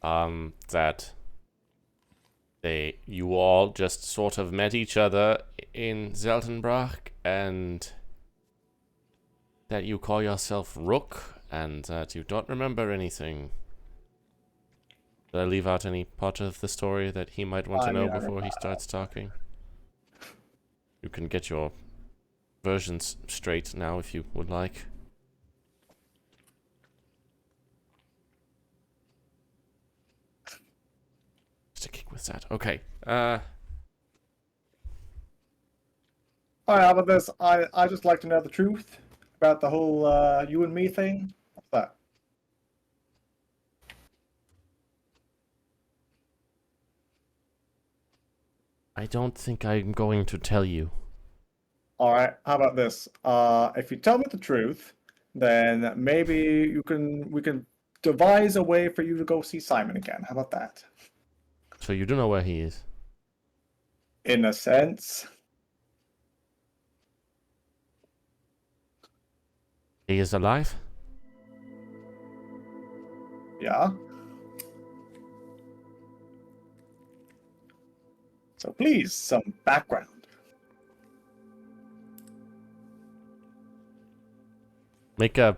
A: That you all just sort of met each other in Zeltenbach, and that you call yourself Rook, and that you don't remember anything. Did I leave out any part of the story that he might want to know before he starts talking? You can get your versions straight now if you would like. Sticking with that. Okay.
B: All right, how about this? I just like to know the truth about the whole you and me thing. What's that?
A: I don't think I'm going to tell you.
B: All right, how about this? If you tell me the truth, then maybe we can devise a way for you to go see Simon again. How about that?
A: So you do know where he is?
B: In a sense.
A: He is alive?
B: Yeah. So please, some background.
A: Make a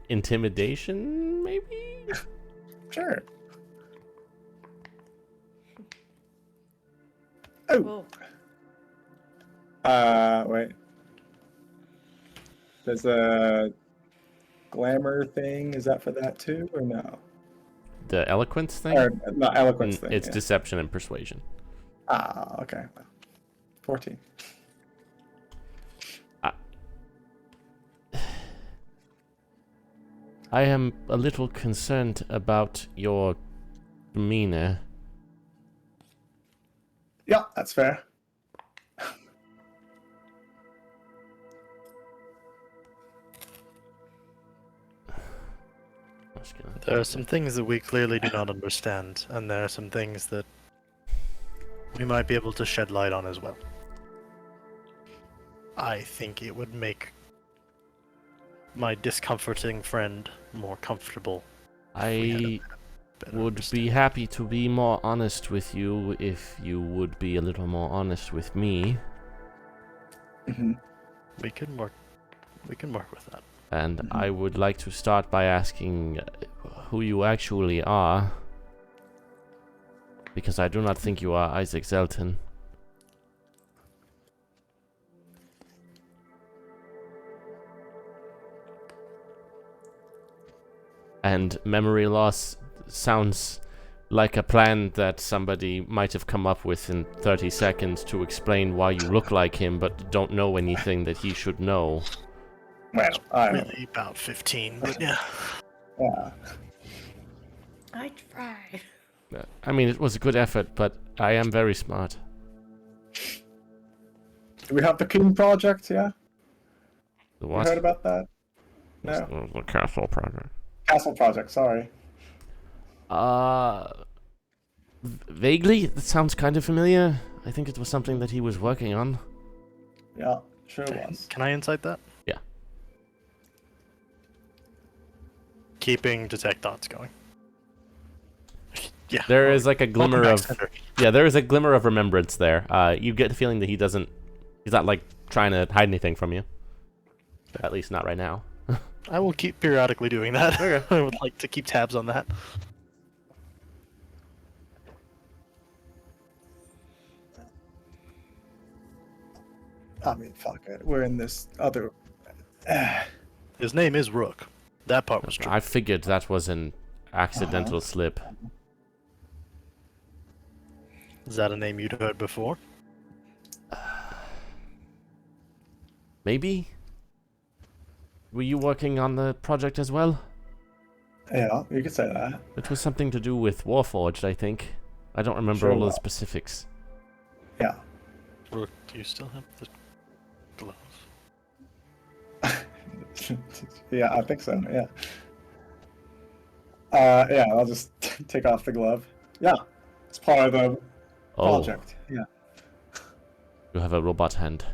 A: intimidation, maybe?
B: Sure. Oh.
D: Whoa.
B: Wait. There's a glamour thing. Is that for that too, or no?
A: The eloquence thing?
B: Or not eloquence thing.
A: It's
B: yeah.
A: deception and persuasion.
B: Ah, okay. 14.
A: I am a little concerned about your demeanor.
B: Yeah, that's fair.
E: There are some things that we clearly do not understand, and there are some things that we might be able to shed light on as well. I think it would make my discomforting friend more comfortable.
A: I would be happy to be more honest with you if you would be a little more honest with me.
B: Mhm.
E: We can work with that.
A: And I would like to start by asking who you actually are. Because I do not think you are Isaac Zelton. And memory loss sounds like a plan that somebody might have come up with in 30 seconds to explain why you look like him, but don't know anything that he should know.
B: Well,
E: Really about 15, but yeah.
B: yeah.
D: I tried.
A: I mean, it was a good effort, but I am very smart.
B: Do we have the Coon Project? Yeah.
A: The
B: You
A: what?
B: heard about that? No.
A: The castle project.
B: Castle Project. Sorry.
A: Vaguely, that sounds kind of familiar. I think it was something that he was working on.
B: Yeah, sure was.
E: Can I insight that?
A: Yeah.
E: Keeping detect thoughts going. Yeah.
A: There is like a glimmer
E: Welcome
A: of
E: back, Cinder.
A: yeah, there is a glimmer of remembrance there. You get the feeling that he's not like trying to hide anything from you. At least not right now.
E: I will keep periodically doing that.
A: Okay.
E: I would like to keep tabs on that.
B: I mean, fuck it. We're in this other.
E: His name is Rook. That part was true.
A: I figured that was an accidental slip.
E: Is that a name you'd heard before?
A: Maybe? Were you working on the project as well?
B: Yeah, you could say that.
A: It was something to do with Warforged, I think. I don't remember
B: Sure
A: all the
B: was.
A: specifics.
B: Yeah.
E: Rook, do you still have the glove?
B: Yeah, I think so. Yeah. Yeah, I'll just take off the glove. Yeah, it's part of the project. Yeah.
A: You have a robot hand.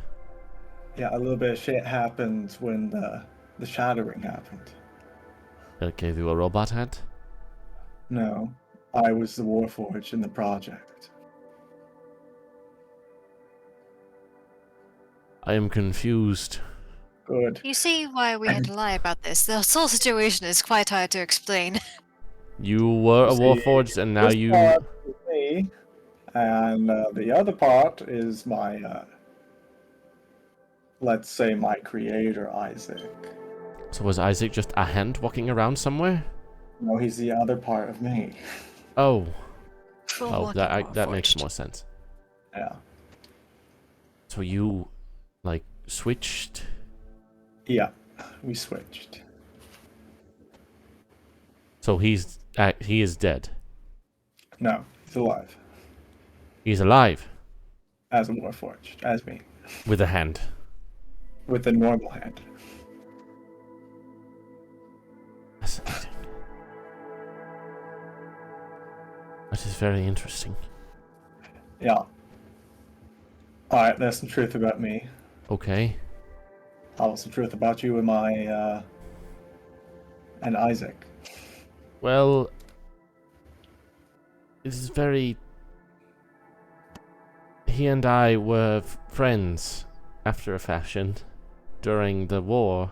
B: Yeah, a little bit of shit happened when the shattering happened.
A: That gave you a robot hand?
B: No, I was the Warforged in the project.
A: I am confused.
B: Good.
C: You see why we had to lie about this. The whole situation is quite hard to explain.
A: You were a
B: See,
A: Warforged and now
B: this
A: you...
B: part is me, and the other part is my, let's say, my creator, Isaac.
A: So was Isaac just a hand walking around somewhere?
B: No, he's the other part of me.
A: Oh.
C: Full
A: Oh,
C: walking
A: that makes
C: Warforged.
A: more sense.
B: Yeah.
A: So you, like, switched?
B: Yeah, we switched.
A: So he is dead.
B: No, he's alive.
A: He's alive.
B: As a Warforged, as me.
A: With a hand.
B: With a normal hand.
A: Fascinating. That is very interesting.
B: Yeah. Alright, there's some truth about me.
A: Okay.
B: How was the truth about you and my, and Isaac?
A: Well, this is very... He and I were friends, after a fashion, during the war.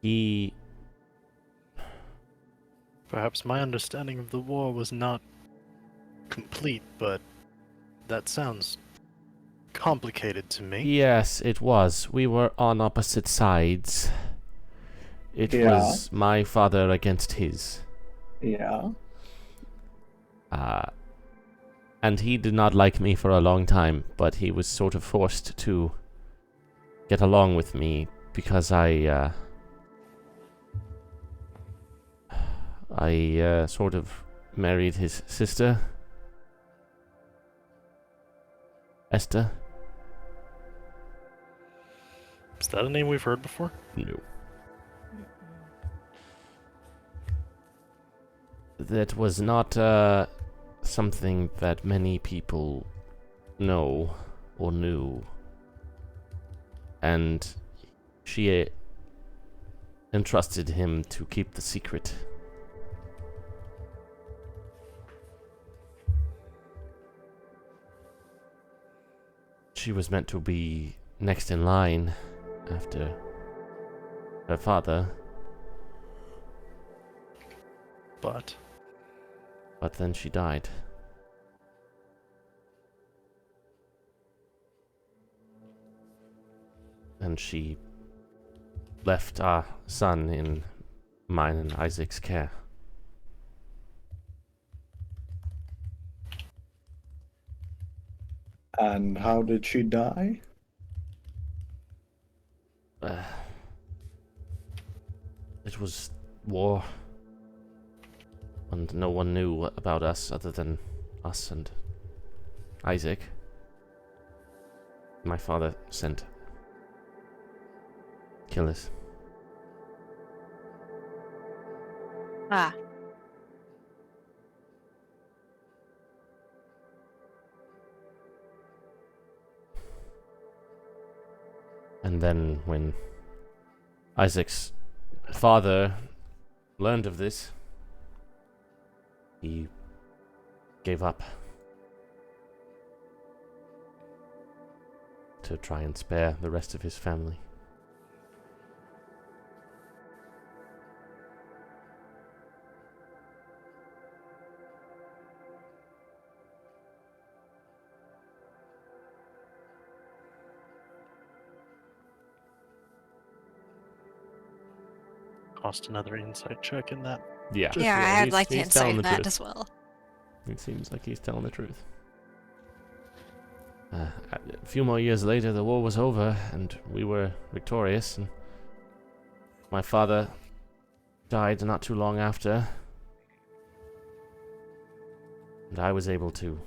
A: He...
E: Perhaps my understanding of the war was not complete, but that sounds complicated to me.
A: Yes, it was. We were on opposite sides. It
B: Yeah.
A: was my father against his.
B: Yeah.
A: And he did not like me for a long time, but he was sort of forced to get along with me because I sort of married his sister, Esther.
E: Is that a name we've heard before?
A: No. That was not something that many people know or knew. And she entrusted him to keep the secret. She was meant to be next in line after her father,
E: But
A: but then she died. And she left our son in mine and Isaac's care.
B: And how did she die?
A: It was war. And no one knew about us other than us and Isaac. My father sent killers.
C: Ah.
A: And then when Isaac's father learned of this, he gave up to try and spare the rest of his family.
E: cost another insight check in that.
A: Yeah.
E: Just-
C: Yeah, I'd
A: he's-
C: like to
A: he's telling
C: insight
A: the
C: that
A: truth.
C: as well.
A: It seems like he's telling the truth. A few more years later, the war was over, and we were victorious, and my father died not too long after, and I was able to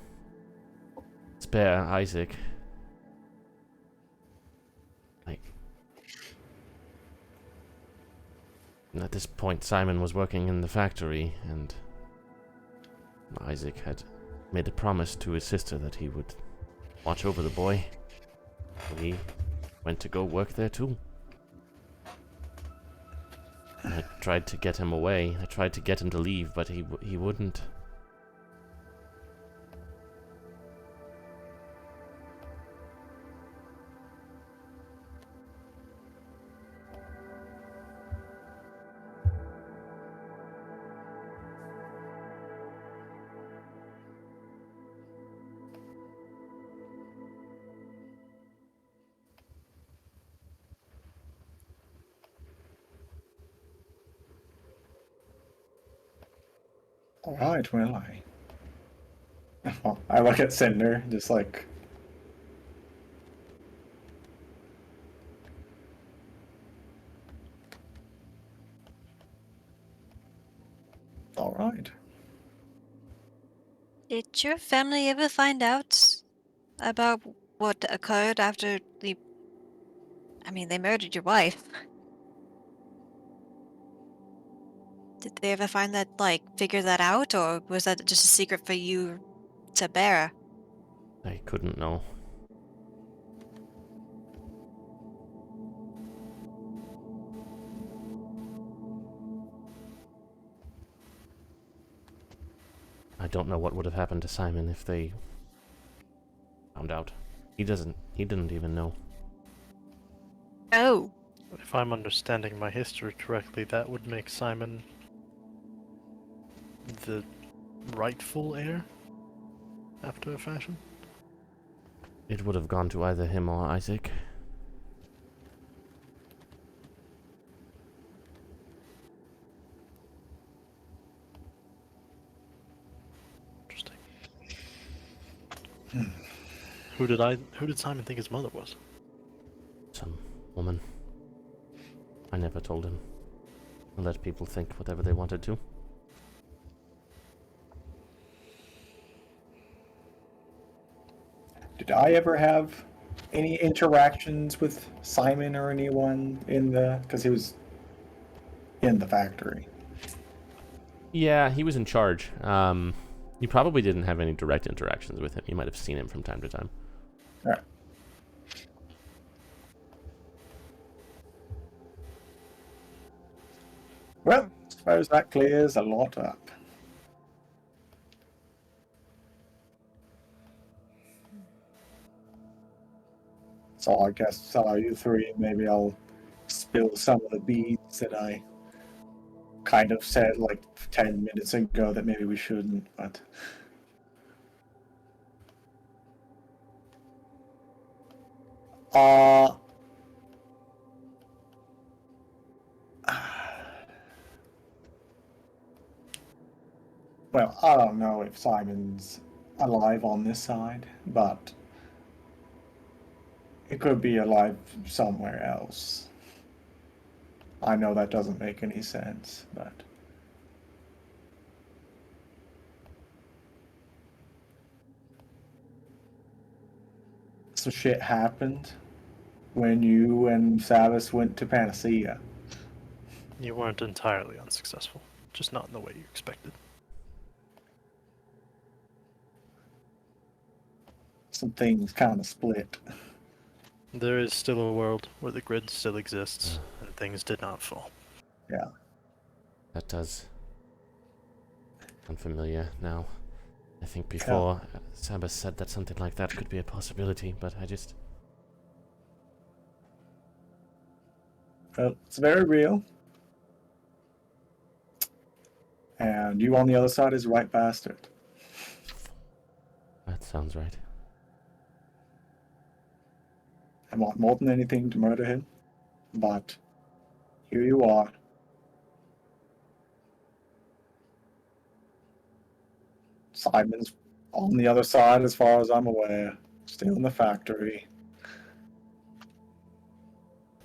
A: spare Isaac. And at this point, Simon was working in the factory, and Isaac had made a promise to his sister that he would watch over the boy. So he went to go work there too. And I tried to get him away. I tried to get him to leave, but he wouldn't.
B: All right, well, I look at Cinder, just like, all right.
C: Did your family ever find out about what occurred after the... I mean, they murdered your wife. Did they ever find that, like, figure that out, or was that just a secret for you to bear?
A: I couldn't know. I don't know what would have happened to Simon if they found out. He didn't even know.
C: Oh.
E: If I'm understanding my history correctly, that would make Simon the rightful heir, after a fashion.
A: It would have gone to either him or Isaac.
E: Interesting. Who did Simon think his mother was?
A: Some woman. I never told him. I let people think whatever they wanted to.
B: Did I ever have any interactions with Simon or anyone in the? Because he was in the factory.
A: Yeah, he was in charge. You probably didn't have any direct interactions with him. You might have seen him from time to time.
B: All right. Well, I suppose that clears a lot up. So I guess you three, maybe I'll spill some of the beads that I kind of said like 10 minutes ago that maybe we shouldn't, but... Well, I don't know if Simon's alive on this side, but it could be alive somewhere else. I know that doesn't make any sense, but... Some shit happened when you and Savas went to Panacea.
E: You weren't entirely unsuccessful, just not in the way you expected.
B: Some things kind of split.
E: There is still a world where the grid still exists, and things did not fall.
B: Yeah.
A: That does sound familiar now. I think before Sabas said that something like that could be a possibility, but I just...
B: Well, it's very real. And you on the other side is right past it.
A: That sounds right.
B: I want more than anything to murder him, but here you are. Simon's on the other side as far as I'm aware. Still in the factory.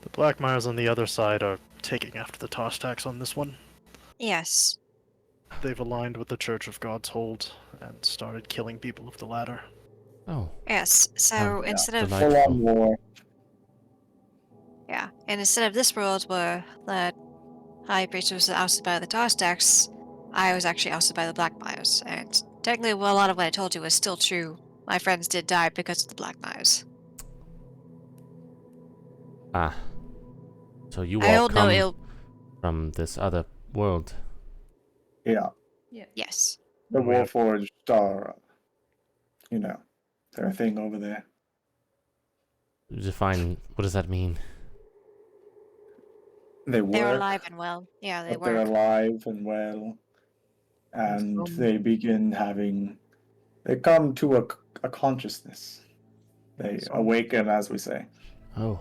E: The Blackmires on the other side are taking after the Tosh tax on this one.
C: Yes.
E: They've aligned with the Church of God's Hold and started killing people of the ladder.
A: Oh,
C: Yes. So
B: Yeah.
C: instead of
A: Delightful.
B: Full on war.
C: yeah, and instead of this world where the High Priest was ousted by the Tostax, I was actually ousted by the Blackmires. And technically, well, a lot of what I told you was still true. My friends did die because of the Blackmires.
A: ah. So you
C: I
A: all
C: hold no
A: come
C: ill.
A: from this other world.
B: Yeah.
C: Yes.
B: The
E: We have-
B: Warforged are, they're a thing over there.
A: Define, what does that mean?
B: They
C: They're
B: work,
C: alive and well. Yeah, they
B: but they're
C: work.
B: alive and well. And
E: Some-
B: they begin having... They come to a consciousness. They
E: Some-
B: awaken, as we say.
A: Oh,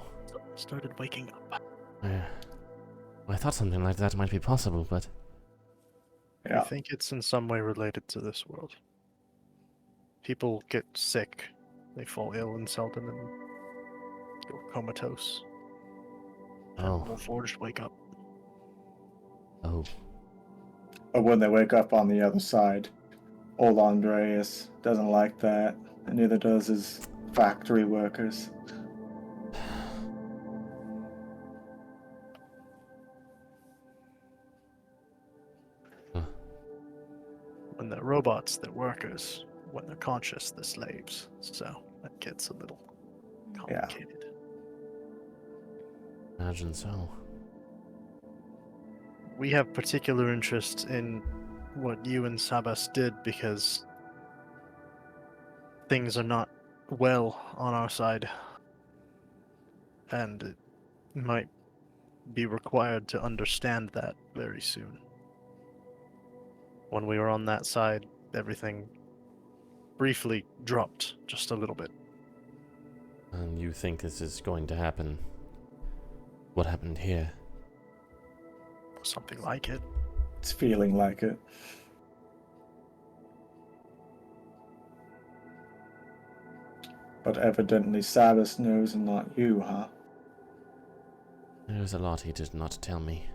E: started waking up.
A: I thought something like that might be possible, but...
B: Yeah.
E: I think it's in some way related to this world. People get sick, they fall ill and seldom and go comatose. And
A: Oh.
E: Warforged wake up.
A: Oh.
B: But when they wake up on the other side, old Andreas doesn't like that, and neither does his factory workers.
E: When they're robots, they're workers. When they're conscious, they're slaves. So that gets a little complicated.
A: Imagine so.
E: We have particular interest in what you and Sabas did because things are not well on our side. And it might be required to understand that very soon. when we were on that side, everything briefly dropped just a little bit.
A: And you think this is going to happen? What happened here?
E: Something like it.
B: It's feeling like it. But evidently Sabbath knows and not you, huh?
A: There's a lot he did not tell me.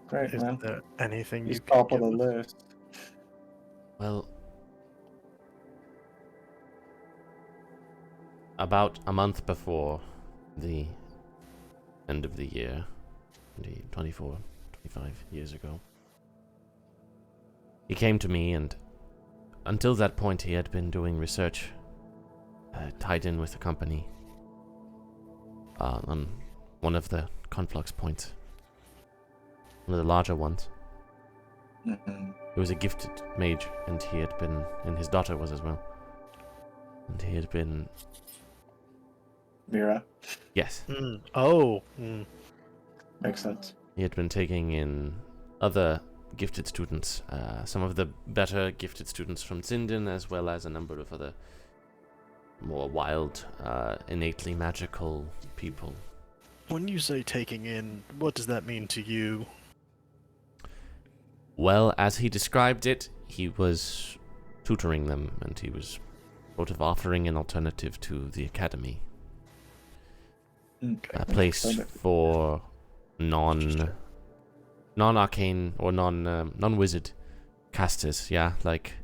B: Great,
E: Is
B: man.
E: there anything
B: He's
E: you can
B: top of
E: give
B: the
E: us?
B: list.
A: Well, about a month before the end of the year, 24, 25 years ago, he came to me, and until that point he had been doing research tied in with the company on one of the conflux points, one of the larger ones.
B: Mhm.
A: He was a gifted mage, and he had been, and his daughter was as well. And he had been,
B: Mira.
A: yes,
B: Makes sense.
A: he had been taking in other gifted students, some of the better gifted students from Cinder, as well as a number of other more wild, innately magical people.
E: When you say taking in, what does that mean to you?
A: Well, as he described it, he was tutoring them, and he was sort of offering an alternative to the academy. A place for non-arcane or non-wizard casters, yeah, like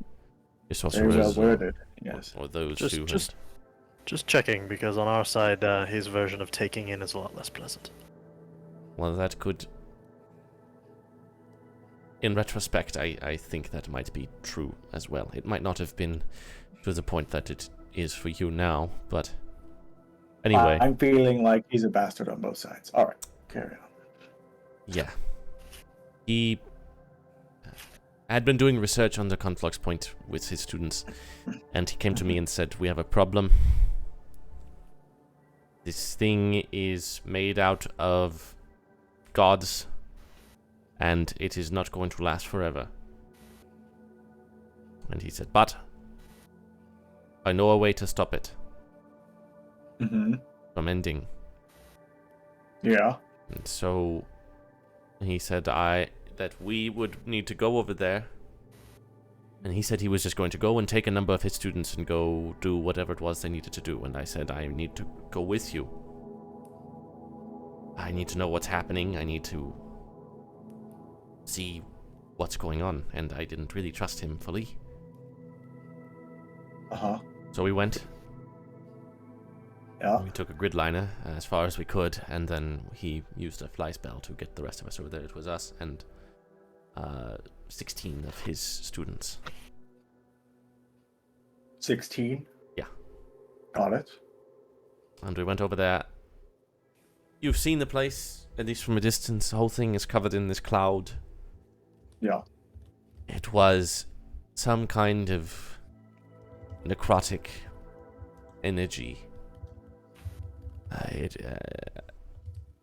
A: your
B: Very well
A: sorcerers
B: worded. Yes.
A: or those
E: Just-
A: who
E: just-
A: had...
E: Just checking, because on our side, his version of taking in is a lot less pleasant.
A: Well, that could... In retrospect, I think that might be true as well. It might not have been to the point that it is for you now, but... Anyway,
B: I'm feeling like he's a bastard on both sides. All right, carry on.
A: yeah. He had been doing research on the conflux point with his students, and he came to me and said, "We have a problem. This thing is made out of gods, and it is not going to last forever." And he said, "But I know a way to stop it
B: Mm-hmm.
A: from ending."
B: Yeah.
A: And so he said that we would need to go over there. And he said he was just going to go and take a number of his students and go do whatever it was they needed to do. And I said, I need to go with you. I need to know what's happening. I need to see what's going on. And I didn't really trust him fully.
B: Uh-huh.
A: So we went.
B: Yeah.
A: We took a grid liner as far as we could. And then he used a fly spell to get the rest of us over there. It was us and 16 of his students.
B: 16?
A: Yeah.
B: Got it.
A: And we went over there. You've seen the place, at least from a distance. The whole thing is covered in this cloud.
B: Yeah.
A: It was some kind of necrotic energy.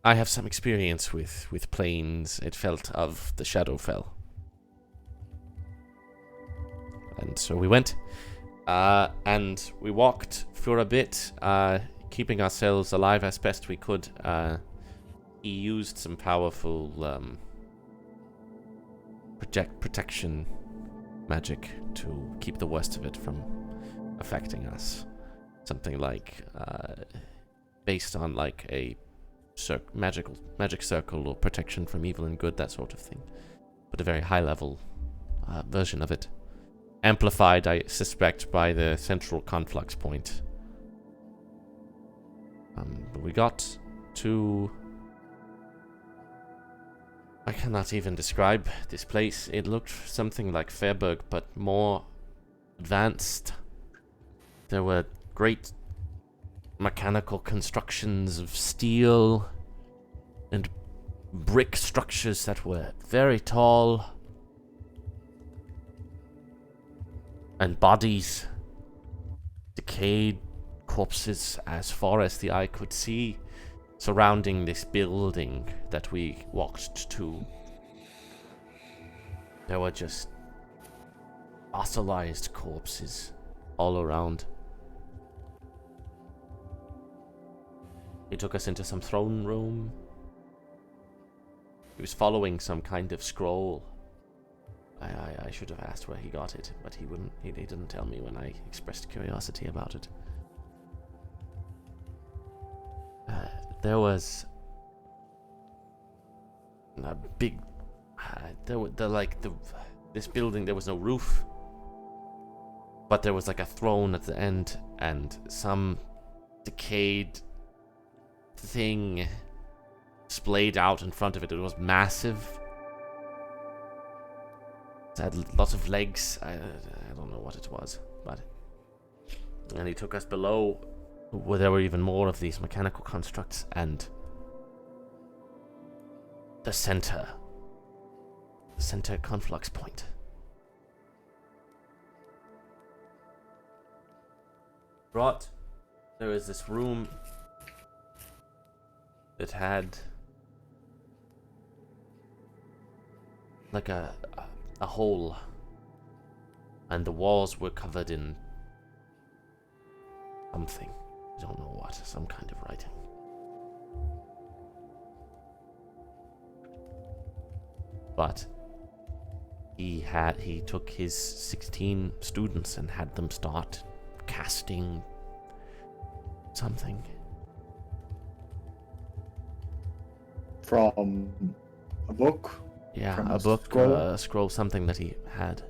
A: I have some experience with planes. It felt of the Shadowfell. And so we went, and we walked for a bit, keeping ourselves alive as best we could. He used some powerful protection magic to keep the worst of it from affecting us. Something like, based on like a magic circle or protection from evil and good, that sort of thing. But a very high level version of it. Amplified, I suspect, by the central conflux point. We got to... I cannot even describe this place. It looked something like Fairburg, but more advanced. There were great mechanical constructions of steel and brick structures that were very tall. And bodies, decayed corpses as far as the eye could see, surrounding this building that we walked to. There were just fossilized corpses all around. He took us into some throne room. He was following some kind of scroll. I should have asked where he got it, but he wouldn't. He didn't tell me when I expressed curiosity about it. There was a big. This building. There was no roof, but there was like a throne at the end, and some decayed thing splayed out in front of it. It was massive. It had lots of legs. I don't know what it was, but. And he took us below, where there were even more of these mechanical constructs, and the center conflux point. There was this room that had like a hole, and the walls were covered in something. I don't know what, some kind of writing. But he took his 16 students and had them start casting something.
B: From a book?
A: Yeah,
B: From
A: a book,
B: scroll?
A: a scroll, something that he had.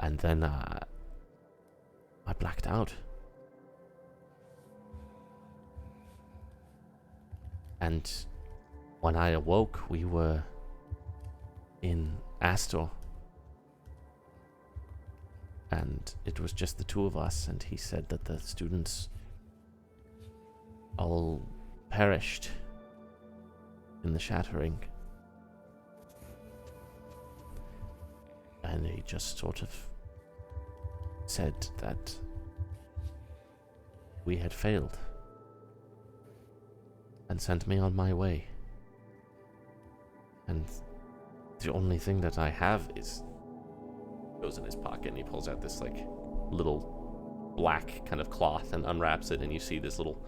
A: And then I blacked out. And when I awoke, we were in Astor. And it was just the two of us, and he said that the students all perished in the shattering. And he just sort of said that we had failed and sent me on my way. And the only thing that I have is goes in his pocket, and he pulls out this like little black kind of cloth and unwraps it, and you see this little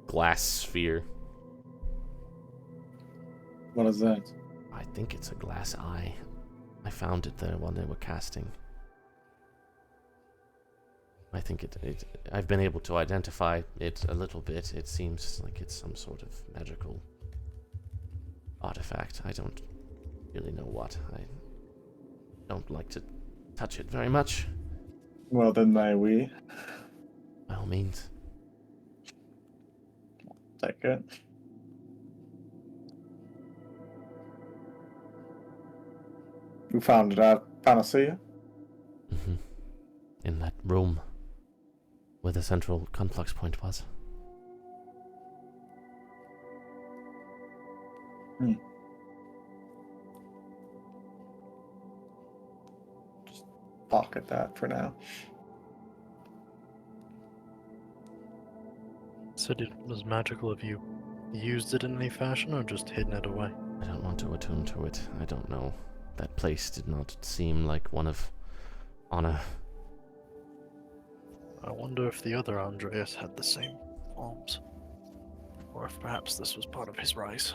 A: glass sphere.
B: What is that?
A: I think it's a glass eye. I found it there while they were casting. I think I've been able to identify it a little bit. It seems like it's some sort of magical artifact. I don't really know what. I don't like to touch it very much.
B: Well, then may we
A: By all means.
B: take it? You found it at Panacea?
A: Hmm. In that room where the central conflux point was.
B: Just pocket that for now.
E: Said it was magical. Have you used it in any fashion or just hidden it away?
A: I don't want to attune to it. I don't know. That place did not seem like one of honor.
E: I wonder if the other Andreas had the same qualms. Or if perhaps this was part of his rise.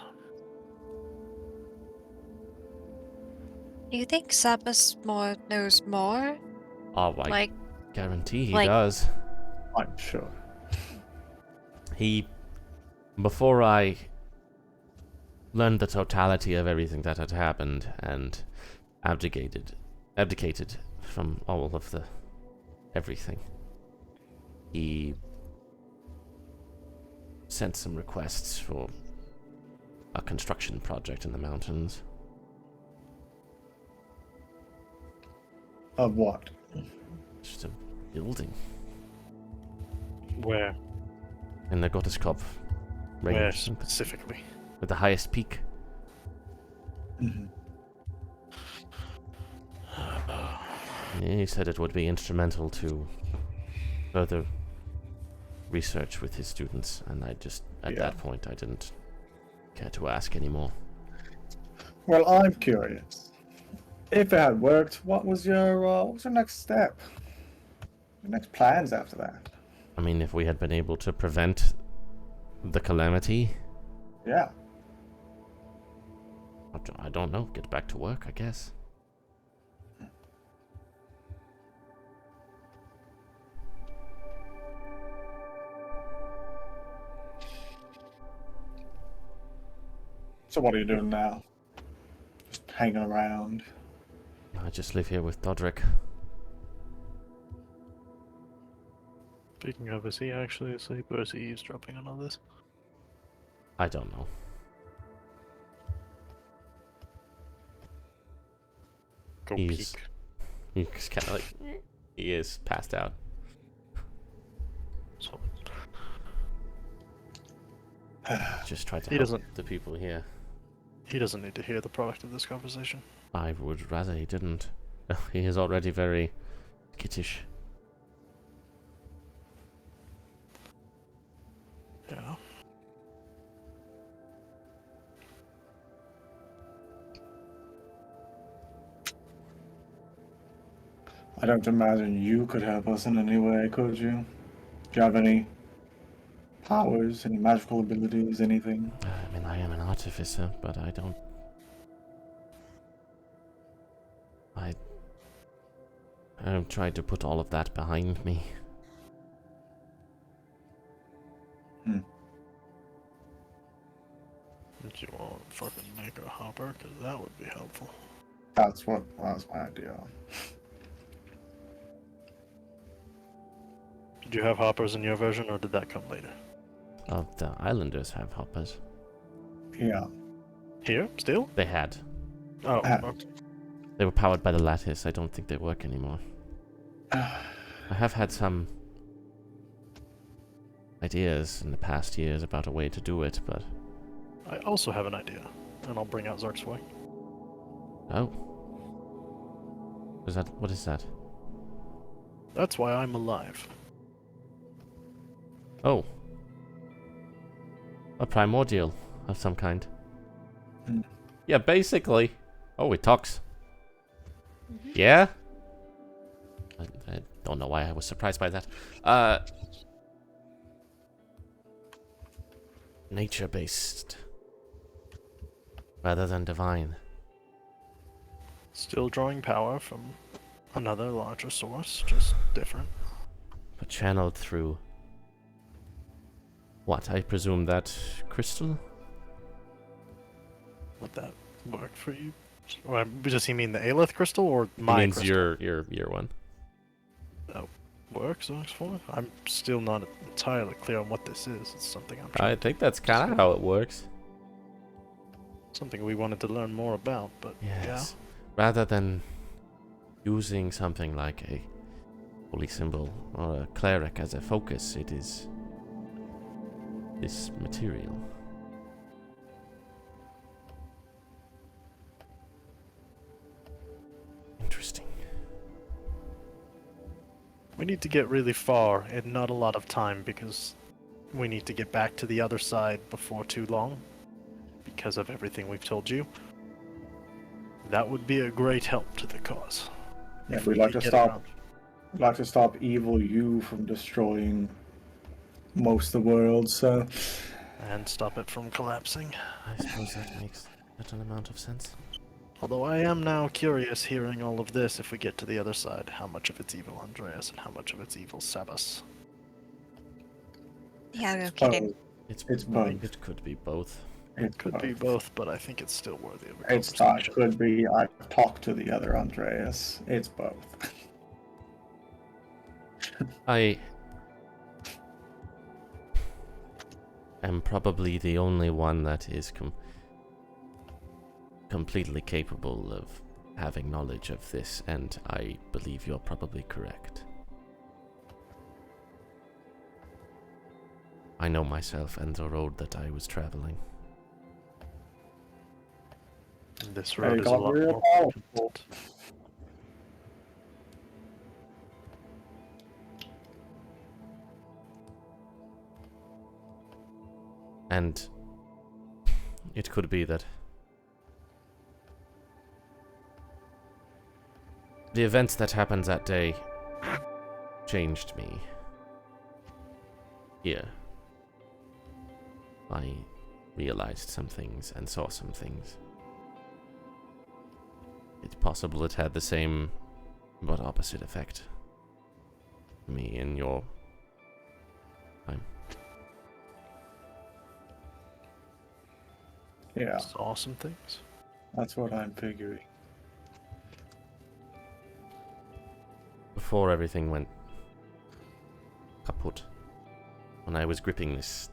C: Do you think Sabas knows more?
A: Oh, I
C: Like,
A: guarantee he
C: like-
A: does.
B: I'm sure.
A: Before I learned the totality of everything that had happened and abdicated from all of the everything, he sent some requests for a construction project in the mountains.
B: Of what?
A: Just a building
E: Where?
A: in the Gotteskopf
E: Where
A: range
E: specifically?
A: with the highest peak.
B: Mm-hmm.
A: He said it would be instrumental to further research with his students, and I just, at
B: Yeah.
A: that point, I didn't care to ask anymore.
B: Well, I'm curious. If it had worked, what was your next step? Your next plans after that?
A: I mean, if we had been able to prevent the calamity,
B: Yeah.
A: I don't know. Get back to work, I guess.
B: So what are you doing now? Just hanging around.
A: I just live here with Dodrick.
E: Speaking of, is he actually asleep or is he eavesdropping on all this?
A: I don't know.
E: Go
A: He's-
E: peek.
A: He's kind of like... He is passed out.
E: So,
A: Just try to
E: He
A: help
E: doesn't-
A: the people here.
E: he doesn't need to hear the product of this conversation.
A: I would rather he didn't. He is already very skittish.
E: Yeah.
B: I don't imagine you could help us in any way, could you? Do you have any powers, any magical abilities, anything?
A: I mean, I am an artificer, but I don't... I've tried to put all of that behind me.
E: Did you want to fucking make a hopper? Because that would be helpful.
B: That was my idea.
E: Did you have hoppers in your version, or did that come later?
A: Oh, the islanders have hoppers.
B: Yeah.
E: Here? Still?
A: They had.
E: Oh,
B: Ah.
E: okay.
A: They were powered by the lattice. I don't think they work anymore. I have had some ideas in the past years about a way to do it, but...
E: I also have an idea, and I'll bring out Zark's way.
A: Oh. What is that?
E: That's why I'm alive.
A: Oh. A primordial of some kind.
B: Hmm.
A: Yeah, basically. Oh, it talks. Yeah? I don't know why I was surprised by that. Nature-based. Rather than divine.
E: Still drawing power from another larger source, just different.
A: But channeled through... What? I presume that crystal?
E: Would that work for you? Or, does he mean the Aelith crystal or
A: He
E: my
A: means
E: crystal?
A: your one.
E: Works for? I'm still not entirely clear on what this is. It's something I'm
A: I
E: trying
A: think that's kind of how it works.
E: something we wanted to learn more about, but
A: Yes. Rather than using something like a holy symbol or a cleric as a focus, it is this material. Interesting.
E: we need to get really far in not a lot of time because we need to get back to the other side before too long because of everything we've told you. That would be a great help to the cause.
B: Yeah,
E: If
B: we'd
E: we
B: like
E: could
B: to
E: get
B: stop.
E: around-
B: We'd like to stop evil you from destroying most of the world. So
E: and stop it from collapsing.
A: I suppose that makes a certain amount of sense.
E: Although I am now curious, hearing all of this, if we get to the other side, how much of it's evil Andreas and how much of it's evil Sabas.
C: Yeah, no
B: oh,
C: kidding.
B: it's both.
A: It could be both.
B: It
E: Could be both, but I think it's still worthy of a
B: It's not.
E: conversation.
B: Could be. I talked to the other Andreas. It's both.
A: I am probably the only one that is completely capable of having knowledge of this, and I believe you're probably correct. I know myself and the road that I was traveling.
E: This
B: They
E: road is a
B: got
E: lot
B: real
E: more
B: powerful.
A: And it could be that The events that happened that day changed me. Here. I realized some things and saw some things. It's possible it had the same but opposite effect. Me in your time.
B: Yeah,
E: Saw some things.
B: that's what I'm figuring.
A: Before everything went kaput, when I was gripping this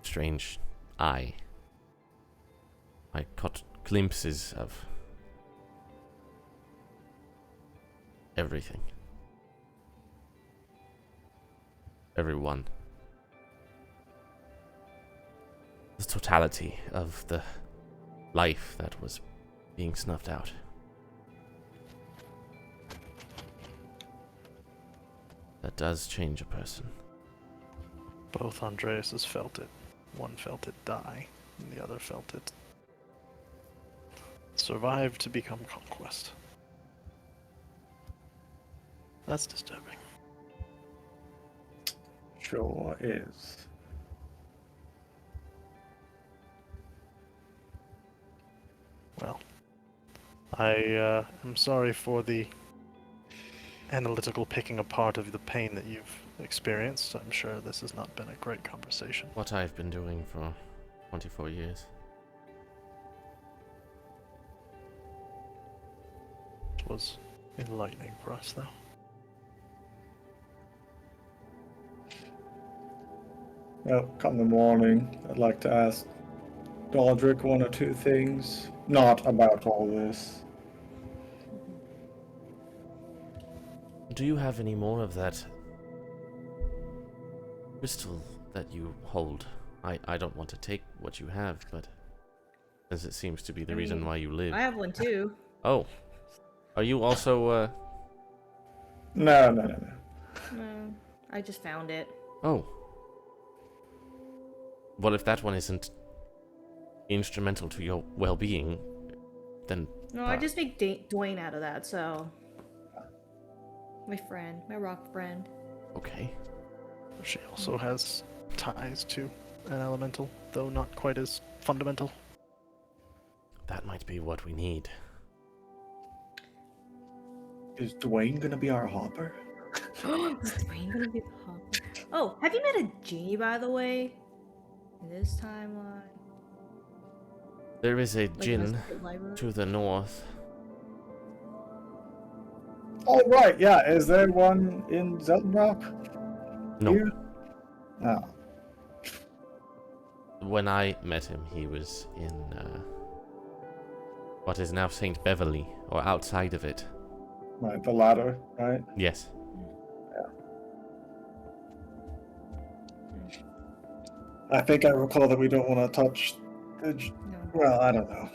A: strange eye, I caught glimpses of everything. Everyone. The totality of the life that was being snuffed out. That does change a person.
E: Both Andreases felt it. One felt it die, and the other felt it survive to become conquest. That's disturbing.
B: Sure is.
E: Well, I am sorry for the analytical picking apart of the pain that you've experienced. I'm sure this has not been a great conversation.
A: What I've been doing for 24 years.
E: It was enlightening for us, though.
B: Well, come the morning, I'd like to ask Daldrick one or two things. Not about all this.
A: Do you have any more of that crystal that you hold? I don't want to take what you have, but as it seems to be the reason why you live.
D: I have one too.
A: Oh. Are you also,
B: No.
D: No, I just found it.
A: Oh. What if that one isn't instrumental to your well-being? Then...
D: No, I just make Dwayne out of that, so... My friend, my rock friend.
A: Okay.
E: She also has ties to an elemental, though not quite as fundamental.
A: That might be what we need.
B: Is Dwayne gonna be our hopper?
D: Is Dwayne gonna be the hopper? Oh, have you met a genie, by the way? In this timeline?
A: There is a
D: Like
A: djinn
D: the library?
A: to the north.
B: Oh, right, yeah. Is there one in Zeltenrock?
A: No.
B: Here? No.
A: When I met him, he was in, what is now St. Beverly, or outside of it.
B: Right, the ladder, right?
A: Yes.
B: I think I recall that we don't want to touch the...
D: No.
B: Well, I don't know.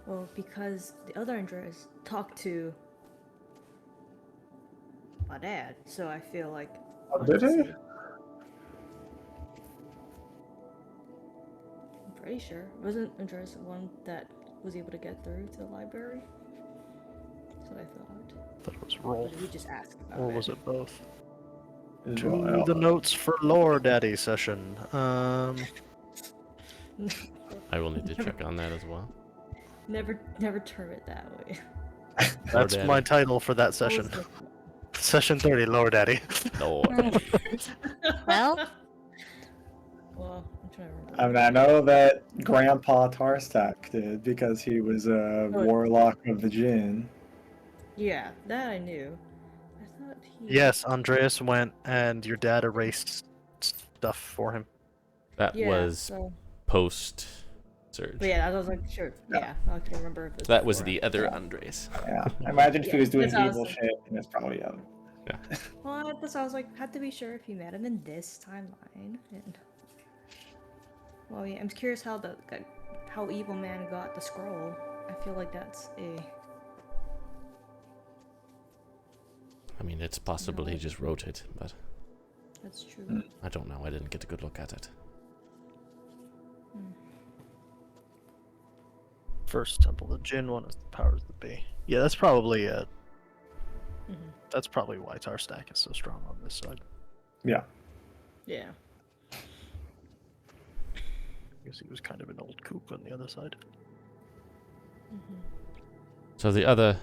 D: Well, because the other Andreas talked to my dad, so I feel like.
B: Oh, did he?
D: I'm pretty sure. Wasn't Andreas the one that was able to get through to the library? That's what I thought.
E: That was Rolf.
D: But we just asked about
E: Or
D: it.
E: was it both?
B: Is
E: To
B: Royal-
E: the notes for Lore Daddy session.
A: I will need to check on that as well.
D: Never term it that way.
E: That's
A: Daddy.
E: my title for that
D: What was
E: session. Session 30, Lore Daddy.
A: No.
C: Well,
D: Well, I'm trying to remember.
B: I mean, I know that Grandpa Tarstak did because he was a
D: Oh.
B: warlock of the Jinn.
D: Yeah, that I knew. I thought he.
E: Yes, Andreas went and your dad erased stuff for him.
A: That
D: Yeah,
A: was
D: So,
A: post-surge.
D: but yeah, I was like, sure. Yeah, I can remember if it was
A: That was
D: before.
A: the other Andres.
B: Yeah, I imagine if he was doing
D: that's
B: evil
D: awesome.
B: shit, and it's probably other.
D: Well, that's why I was like, had to be sure if you met him in this timeline. And well, yeah, I'm curious how how Evil Man got the scroll. I feel like that's a.
A: I mean, it's possible he just wrote it, but
D: That's true.
A: I don't know. I didn't get a good look at it.
E: First temple, the Jin one is the powers that be. Yeah, that's probably that's probably why Tar Stack is so strong on this side.
B: Yeah.
D: Yeah.
E: Because he was kind of an old kook on the other side.
A: So the other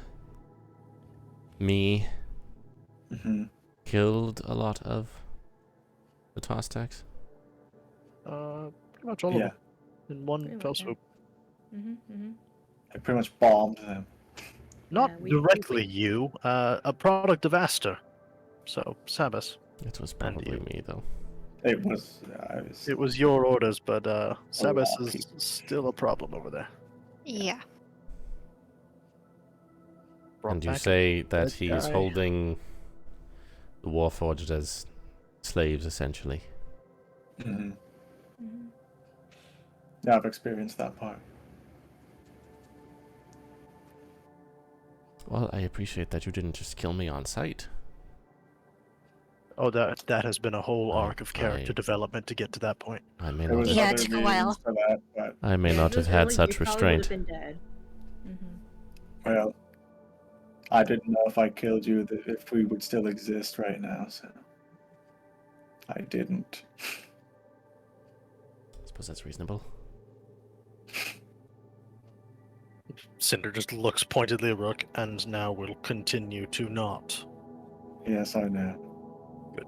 A: me
B: Mm-hmm.
A: killed a lot of the Tostax.
E: Pretty much all of
B: Yeah.
E: them in one
D: Pretty
E: fell
D: much, yeah.
E: swoop.
B: I pretty much bombed them.
E: Not
D: Yeah, we-
E: directly you, a product of Aster. So, Sabas.
A: It was
E: And
A: probably
E: you.
A: me, though.
B: It was.
E: It was your orders, but Sabas
B: lot of
E: is
B: people.
E: still a problem over there.
C: Yeah.
E: Brought
A: And you
E: back
A: say
E: a
A: that
E: dead
A: he's
E: guy.
A: holding the Warforged as slaves, essentially.
B: Mm-hmm. Yeah, I've experienced that part.
A: Well, I appreciate that you didn't just kill me on sight.
E: Oh, that has been a whole
A: I-
E: arc of character
A: I-
E: development to get to that point.
A: I may
B: There
A: not
B: was
A: have,
C: Yeah, it
B: other
C: took a while.
B: reasons for that, but
A: I may
D: Yeah,
A: not
D: if it
A: have
D: was
A: had
D: really, you
A: such
D: probably
A: restraint.
D: would've been dead.
B: well, I didn't know if I killed you if we would still exist right now, so I didn't.
A: I suppose that's reasonable.
E: Cinder just looks pointedly at Rook, and now will continue to not.
B: Yes, I know.
E: Good.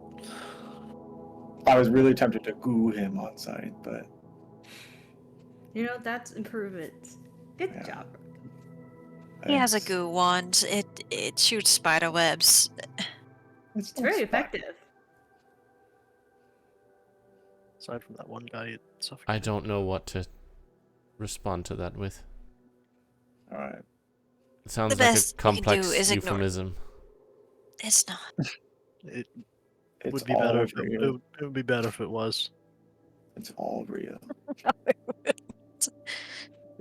B: I was really tempted to goo him on sight, but
D: You know, that's improvement. Good
B: Yeah.
D: job.
C: He has a
B: thanks.
C: goo wand. It shoots spider webs.
B: It's
D: It's very effective.
E: Aside from that one guy, it suffocated.
A: I don't know what to respond to that with.
B: All right.
A: It sounds
C: The
A: like a
C: best you can do
A: complex
C: is ignore it.
A: euphemism.
C: It's not.
E: It
B: It's
E: would be
B: all
E: better if it,
B: real.
E: it would be better if it was.
B: It's all real.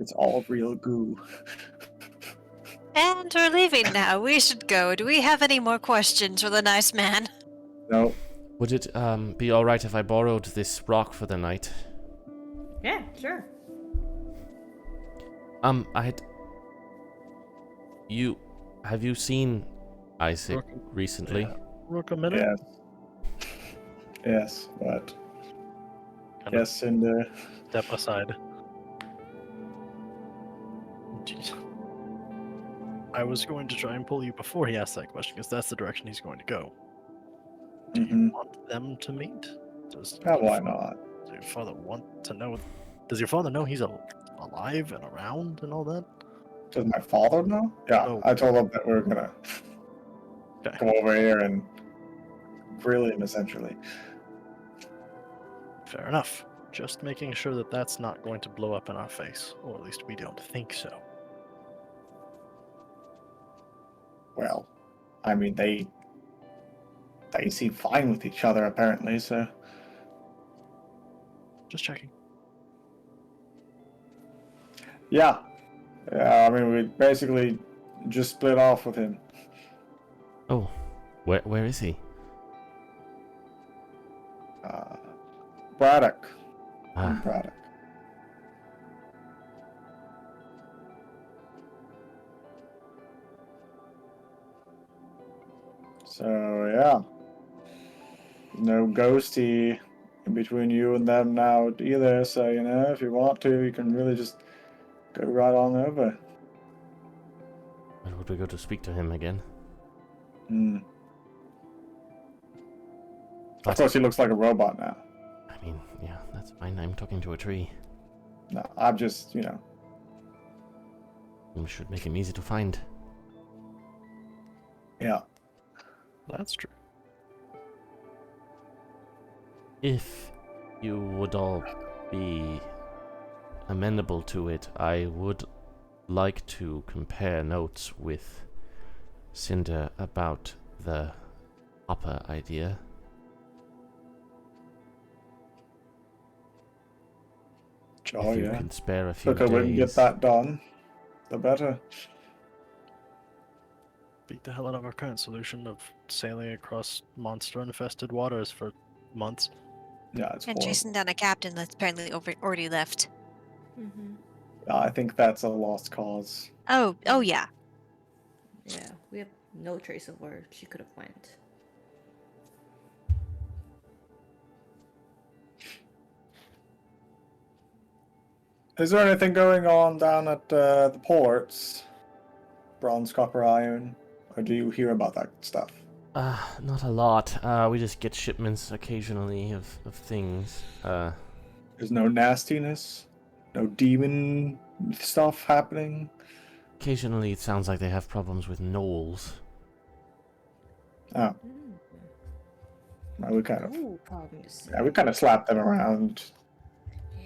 B: It's all real goo.
C: And we're leaving now. We should go. Do we have any more questions for the nice man?
B: Nope.
A: Would it be alright if I borrowed this rock for the night?
D: Yeah, sure.
A: Have you seen Isaac
E: Rook-
A: recently?
E: Yeah. Rook a minute?
B: Yes. Yes, but
E: Kind of
B: yes, Cinder.
E: step aside. Jeez. I was going to try and pull you before he asked that question, because that's the direction he's going to go. Do
B: Mhm.
E: you want them to meet? Does
B: Yeah,
E: your
B: why
E: fa-
B: not?
E: Does your father want to know? Does your father know he's alive and around and all that?
B: Does my father know? Yeah,
E: Oh.
B: I told him that we were gonna
E: Okay.
B: come over here and grill him, essentially.
E: Fair enough. Just making sure that that's not going to blow up in our face, or at least we don't think so.
B: Well, I mean, they seem fine with each other, apparently, so...
E: Just checking.
B: Yeah. Yeah, I mean, we basically just split off with him.
A: Oh, where is he?
B: Braddock.
A: Ah,
B: Braddock. So, yeah. No ghosty in between you and them now either, so, you know, if you want to, you can really just go right on over.
A: where would we go to speak to him again?
B: Hmm. Of
A: But-
B: course, he looks like a robot now.
A: I mean, yeah, that's fine. I'm talking to a tree.
B: No, I'm just, you know...
A: We should make him easy to find.
B: Yeah.
E: That's true.
A: If you would all be amenable to it, I would like to compare notes with Cinder about the hopper idea.
B: Oh,
A: if you
B: yeah.
A: can spare a few
B: Quicker we can get
A: days.
B: that done, the better.
E: Beat the hell out of our current solution of sailing across monster-infested waters for months.
B: Yeah, it's
C: And
B: horrible.
C: chasing down a captain that's apparently already left.
B: I think that's a lost cause.
C: Oh yeah.
D: Yeah, we have no trace of where she could have went.
B: Is there anything going on down at the ports? Bronze, copper, iron? Or do you hear about that stuff?
A: Not a lot. We just get shipments occasionally of things.
B: There's no nastiness? No demon stuff happening?
A: Occasionally it sounds like they have problems with gnolls.
B: Oh,
D: Mm.
B: well, we kind of...
D: Ooh, problem to say.
B: Yeah, we kind of slapped them around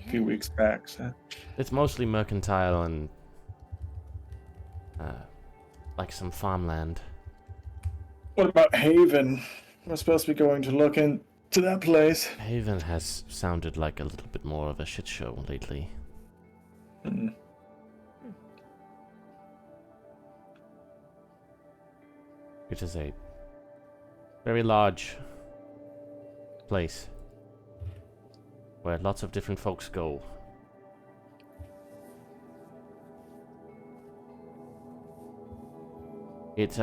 B: a few
D: Yeah.
B: weeks back, so...
A: It's mostly mercantile and like some farmland.
B: What about Haven? We're supposed to be going to look into that place.
A: Haven has sounded like a little bit more of a shit show lately.
B: Hmm.
A: It is a very large place where lots of different folks go. It,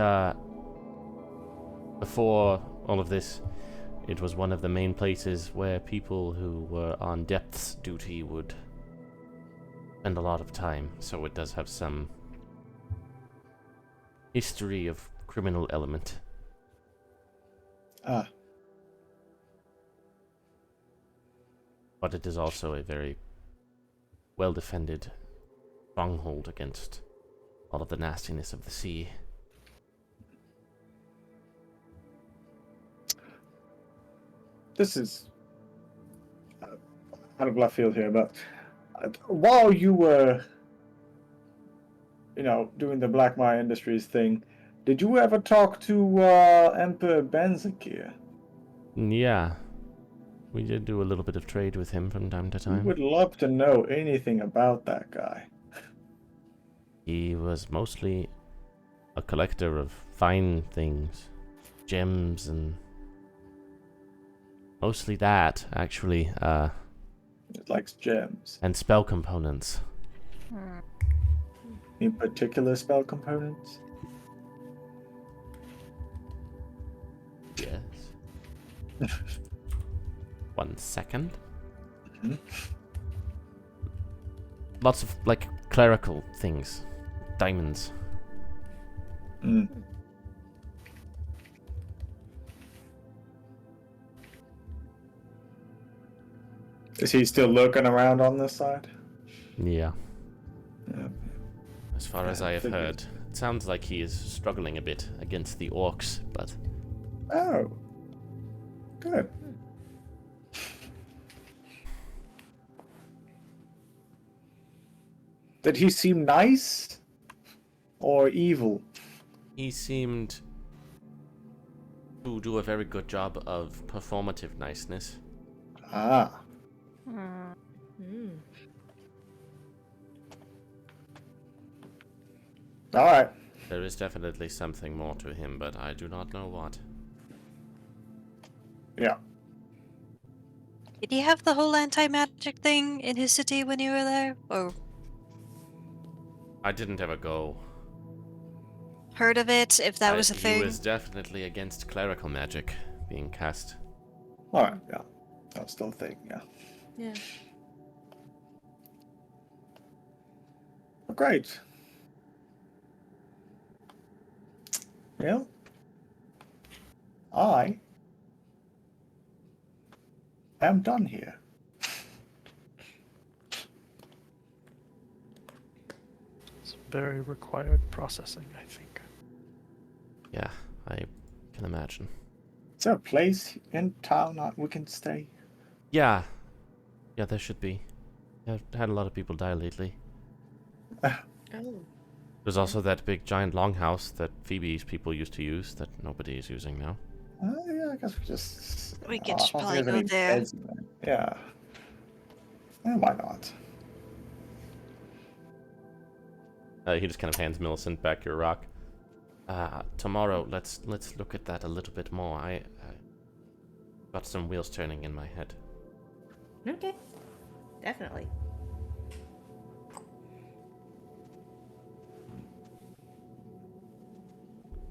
A: before all of this, it was one of the main places where people who were on depths duty would spend a lot of time, so it does have some history of criminal element.
B: Ah,
A: But it is also a very well-defended stronghold against all of the nastiness of the sea.
B: this is out of left field here, but while you were, doing the Black Mire Industries thing, did you ever talk to Emperor Benzakir?
A: Yeah, we did do a little bit of trade with him from time to
B: We
A: time.
B: would love to know anything about that guy.
A: He was mostly a collector of fine things, gems and mostly that, actually,
B: He likes gems.
A: and spell components.
B: In particular spell components?
A: Yes. 1 second.
B: Mhm.
A: Lots of, like, clerical things. Diamonds.
B: Mm. Is he still lurking around on this side?
A: Yeah.
B: Yeah.
A: As far as I have
B: figured.
A: heard. It sounds like he is struggling a bit against the orcs, but
B: Oh. Good. Did he seem nice? Or evil?
A: he seemed to do a very good job of performative niceness.
B: Ah.
D: Mm.
B: Alright.
A: There is definitely something more to him, but I do not know what.
B: Yeah.
C: Did he have the whole anti-magic thing in his city when you were there? Or
A: I didn't ever go.
C: heard of it, if that was a
A: He
C: thing?
A: was definitely against clerical magic being cast.
B: Alright, yeah. That's still a thing, yeah.
D: Yeah.
B: Well, great. Well, I am done here.
E: It's very required processing, I think.
A: Yeah, I can imagine.
B: Is there a place in town that we can stay?
A: Yeah. Yeah, there should be. I've had a lot of people die lately.
D: Oh.
A: There's also that big giant longhouse that Phoebe's people used to use that nobody is using now.
B: Yeah, I guess we just...
C: We could
B: I
C: just
B: don't think
C: probably
B: there's
C: go
B: any
C: there.
B: beds in there. Yeah. Yeah, why not?
A: He just kind of hands Millicent back your rock. Tomorrow, let's look at that a little bit more. I got some wheels turning in my head.
D: Okay. Definitely.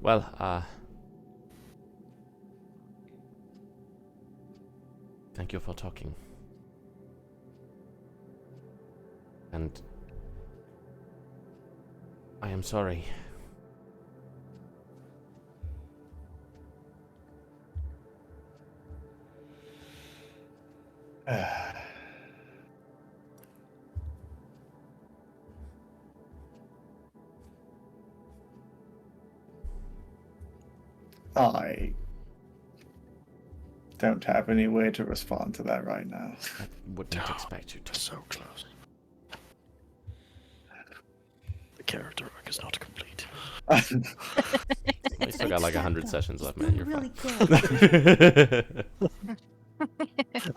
A: Well, thank you for talking. And I am sorry.
B: I don't have any way to respond to that right now.
A: I wouldn't expect you to.
E: So close. The character arc is not complete.
A: We still got like 100 sessions left, man. You're
D: really
A: fine.
D: good.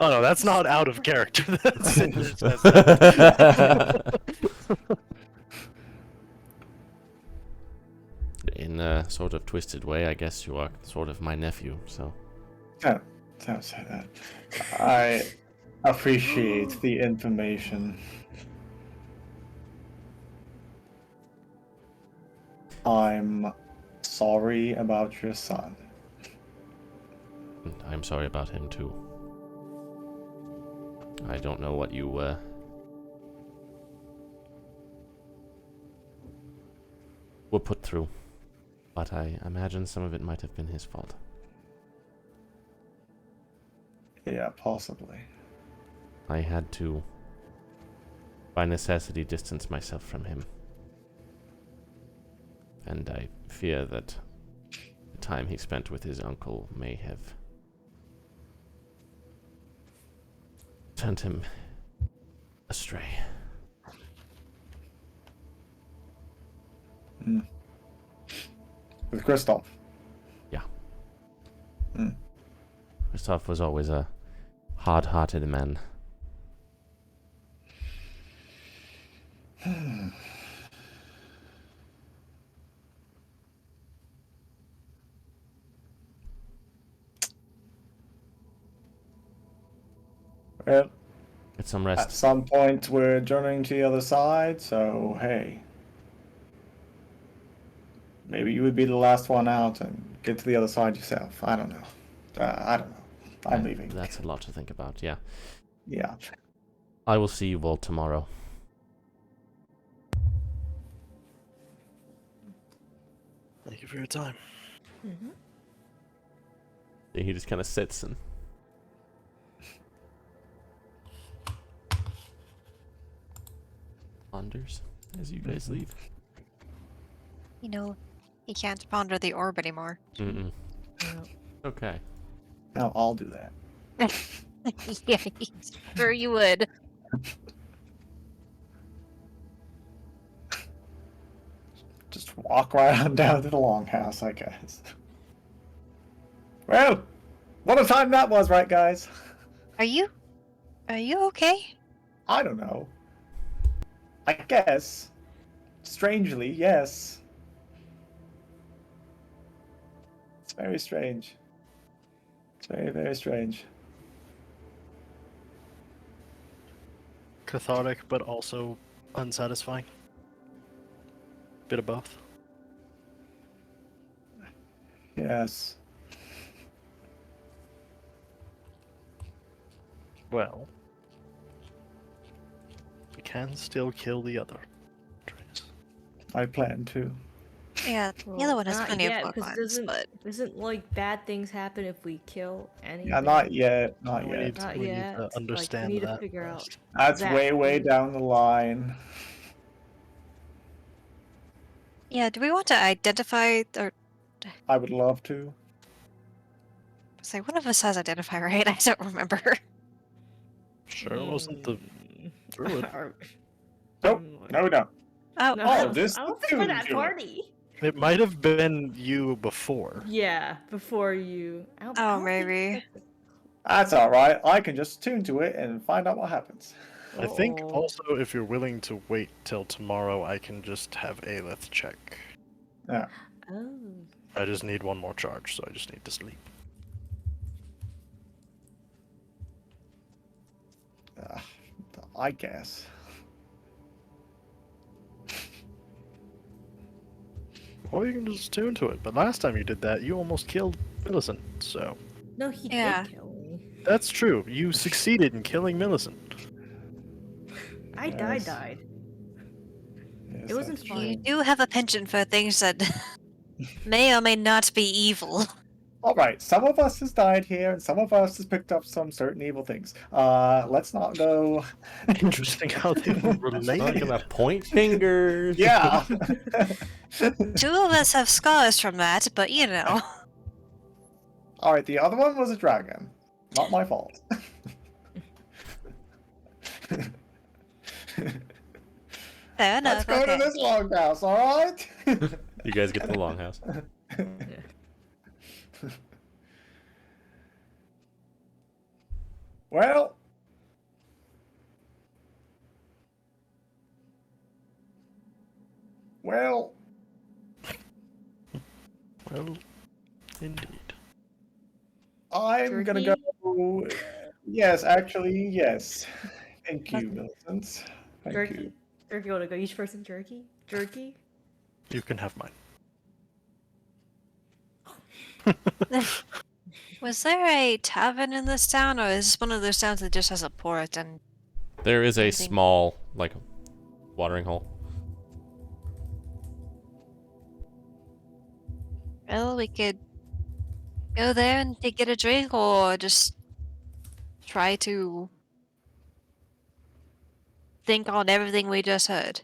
E: Oh no, that's not out of character. That's Cinder says
A: In a sort of twisted way, I guess you are sort of my nephew, so.
B: Don't say that. I appreciate the information. I'm sorry about your son.
A: And I'm sorry about him too. I don't know what you were put through, but I imagine some of it might have been his fault.
B: Yeah, possibly.
A: I had to, by necessity, distance myself from him. And I fear that the time he spent with his uncle may have turned him astray.
B: Mm. With Kristoff.
A: Yeah.
B: Mm.
A: Christoph was always a hard-hearted man.
B: Well,
A: Get some
B: at
A: rest.
B: some point we're journeying to the other side, so hey. Maybe you would be the last one out and get to the other side yourself. I don't know. I don't know. I'm leaving.
A: That's a lot to think about, yeah.
B: Yeah.
A: I will see you all tomorrow.
E: Thank you for your time.
D: Mm-hmm.
A: He just kind of sits and ponders as you guys leave.
C: You know, he can't ponder the orb anymore.
A: Mm-mm. Okay.
B: Now I'll do that.
C: Yeah, sure you would.
B: Just walk right on down to the longhouse, I guess. Well, what a time that was, right, guys?
C: Are you okay?
B: I don't know. I guess. Strangely, yes. It's very strange. It's very, very strange.
E: Cathartic, but also unsatisfying. Bit of both.
B: Yes.
E: Well, we can still kill the other.
B: I plan to.
C: Yeah, the other one has
D: Not
C: plenty of
D: yet,
C: blood
D: because
C: lines, but
D: doesn't like bad things happen if we kill anything?
B: Yeah, not yet. Not
E: We
B: yet.
E: need,
D: Not
E: we
D: yet.
E: need to
D: Like,
E: understand
D: we need
E: that
D: to figure out.
E: first.
B: That's
D: that
B: way, way
D: first.
B: down the line.
C: yeah, do we want to identify or
B: I would love to.
C: say one of us has identify, right? I don't remember.
E: Sure, it wasn't the druid.
B: Nope. No, we don't.
C: Oh,
D: No,
B: Oh, this
D: I
B: is
D: don't think we're
B: the
D: that
B: druid.
D: party.
E: It might have been you before.
D: Yeah, before you. I
C: oh,
D: don't think
C: maybe.
B: That's alright. I can just tune to it and find out what happens.
E: I think
D: Uh-oh.
E: also if you're willing to wait till tomorrow, I can just have Aelith check.
B: Yeah.
D: Oh.
E: I just need one more charge, so I just need to sleep.
B: I guess.
E: Or you can just tune to it. But last time you did that, you almost killed Millicent. So
D: No, he
C: Yeah.
D: did kill me.
E: that's true. You succeeded in killing Millicent.
D: I
B: Yes.
D: died.
B: Yes,
D: It wasn't
B: that's
C: You
D: fun.
C: do have a penchant for things that may or may not be evil.
B: All right, some of us has died here, and some of us has picked up some certain evil things. Let's not go.
E: Interesting how they were
A: Not
E: related.
A: gonna point fingers.
B: Yeah.
C: Two of us have scars from that, but you know.
B: All right, the other one was a dragon. Not my fault.
C: Fair
B: Let's
C: enough.
B: go
C: Okay.
B: to this longhouse, all right?
A: You guys get to the longhouse.
B: Well, well,
E: Well, indeed.
B: I'm gonna
D: Turkey?
B: go. Yes, actually, yes. Thank you, Millicent. Thank
D: Jerky?
B: you.
D: Jerky, wanna go each person jerky? Jerky?
E: You can have mine.
C: Was there a tavern in this town, or is this one of those towns that just has a port and
A: There is a
C: Something.
A: small, like, watering hole.
C: well, we could go there and get a drink, or just try to think on everything we just heard.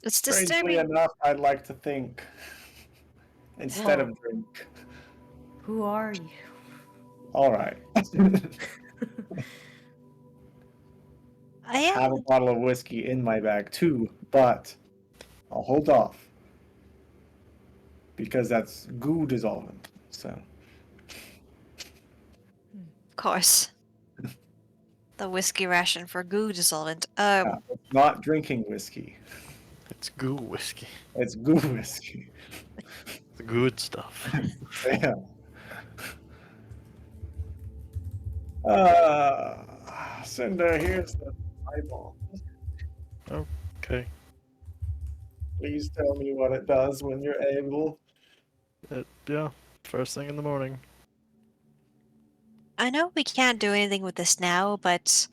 C: It's
B: Strangely
C: disturbing.
B: enough, I'd like to think instead of drink.
D: Who are you?
B: All right.
C: I
B: Have a
C: am.
B: bottle of whiskey in my bag too, but I'll hold off because that's goo dissolvent. So
C: Of course. The whiskey ration for goo dissolvent.
B: it's not drinking whiskey.
E: It's goo whiskey.
B: It's goo whiskey.
E: The good stuff.
B: Yeah. Cinder, here's the eyeball.
E: Okay.
B: Please tell me what it does when you're able.
E: Yeah. First thing in the morning.
C: I know we can't do anything with this now, but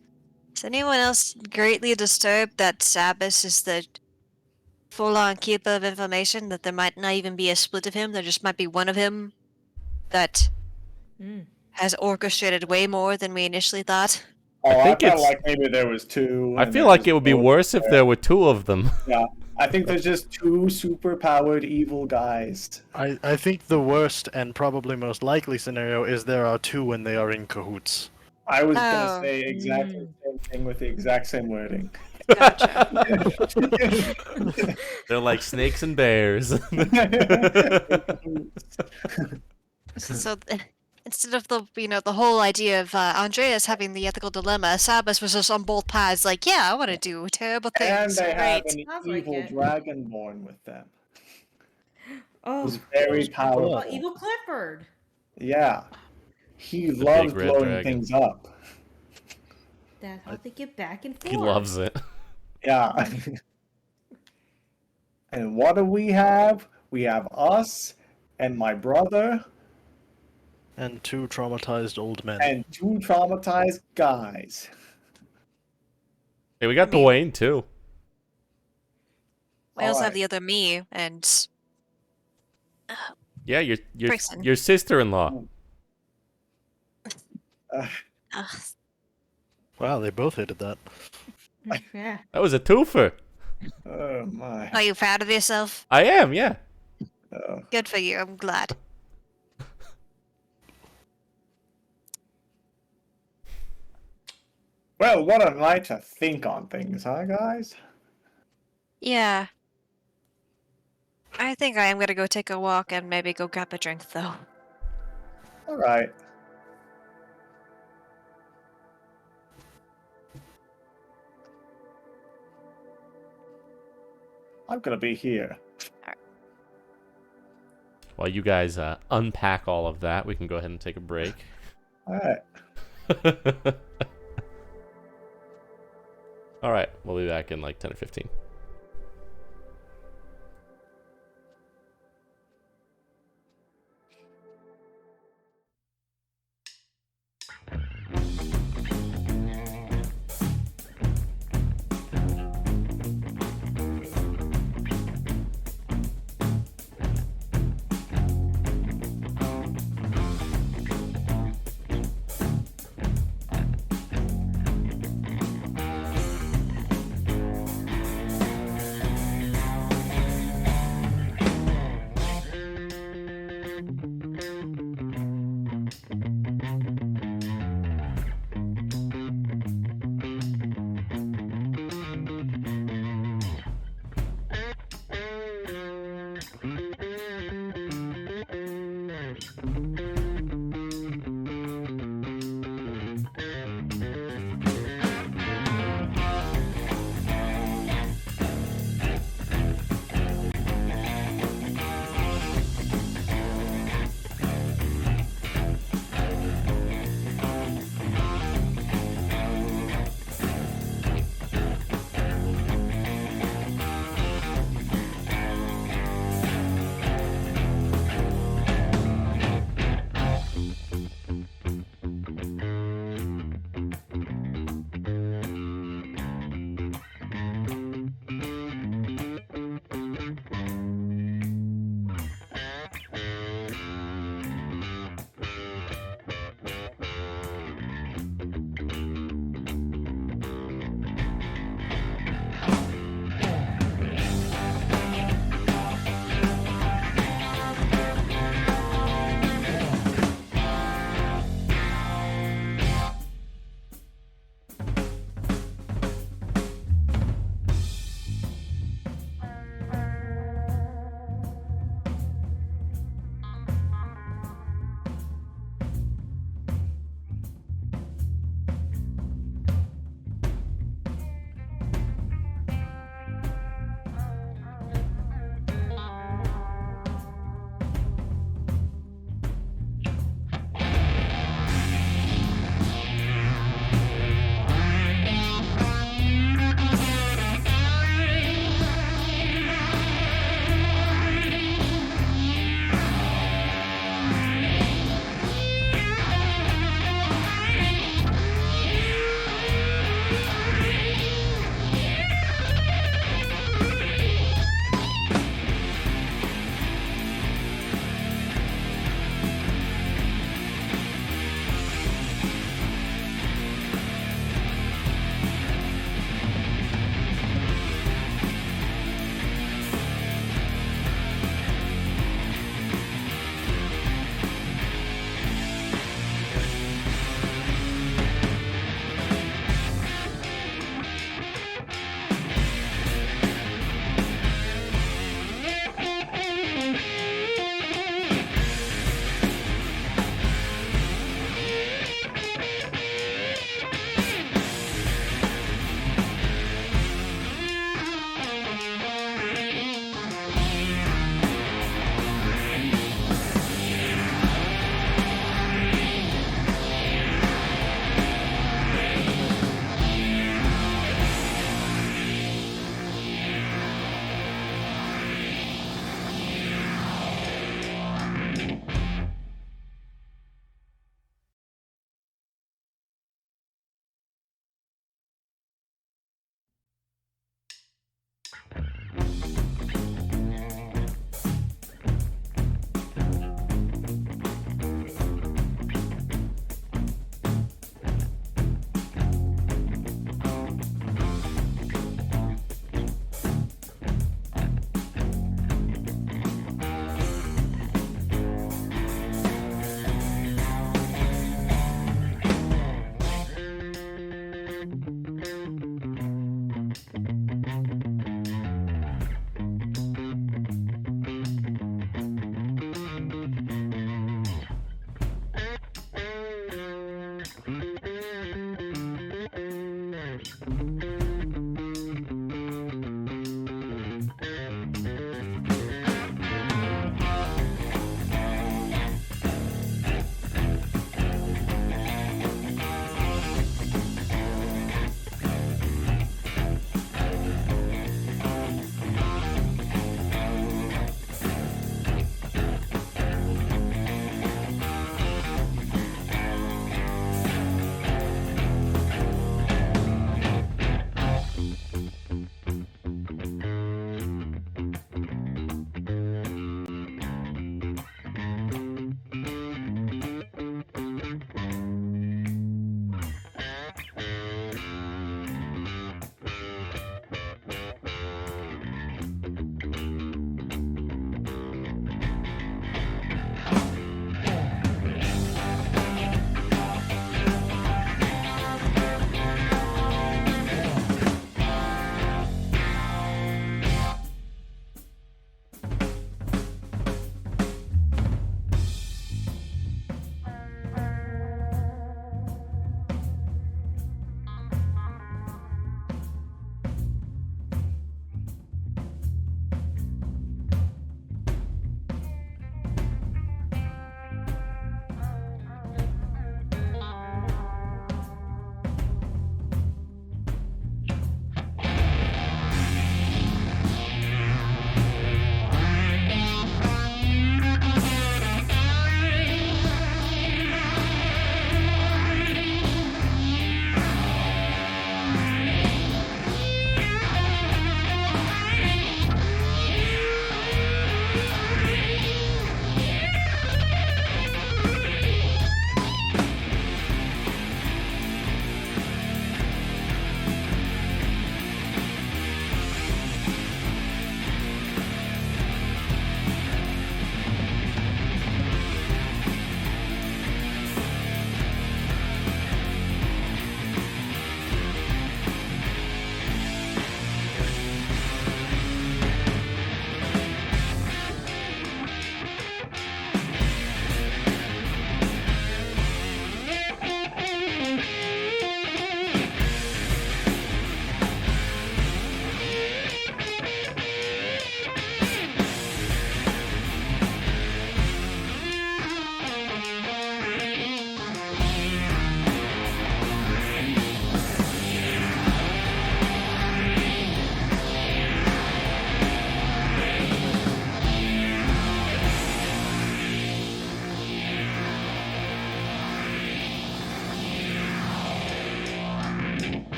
C: is anyone else greatly disturbed that Sabas is the full-on keeper of information, that there might not even be a split of him, there just might be one of him that
D: Mm.
C: has orchestrated way more than we initially thought?
B: Oh, I,
A: think
B: felt
A: it's-
B: like maybe there was two.
A: I
B: and
A: feel
B: there
A: like
B: was
A: it would be
B: both
A: worse if there were two of them.
B: Yeah, I think there's just two super-powered evil guys.
E: I think the worst and probably most likely scenario is there are two and they are in cahoots.
B: I was
C: Oh.
B: gonna say exactly the same thing with the exact same wording.
C: Gotcha.
A: They're like snakes and bears.
C: So instead of the whole idea of Andreas having the ethical dilemma, Sabas was just on both paths, like, yeah, I want to do terrible
B: And
C: things.
B: they have
C: Great.
B: an
D: Sounds like
B: evil
D: it.
B: dragonborn with them.
D: Oh,
B: Who's very
D: oh,
B: powerful.
D: Evil Clifford.
B: Yeah. He loves
A: big red
B: blowing
A: dragon.
B: things up.
D: That's how they get back and forth.
A: He loves it.
B: Yeah. And what do we have? We have us and my brother
E: And two traumatized old men.
B: and two traumatized guys.
A: Hey, we got
C: I mean-
A: Dwayne too.
C: We also have
B: Alright.
C: the other me, and
A: Yeah, your
C: Brixton.
A: your sister-in-law.
B: Uh,
C: ugh,
E: Wow, they both hated that.
D: Yeah.
A: That was a twofer.
B: oh my.
C: are you proud of yourself?
A: I am, yeah.
C: Good for you. I'm glad.
B: Well, what a night to think on things, huh, guys?
C: Yeah. I think I am gonna go take a walk and maybe go grab a drink, though.
B: All right. I'm gonna be here.
A: While you guys unpack all of that, we can go ahead and take a break.
B: All right.
A: All right, we'll be back in like 10 or 15.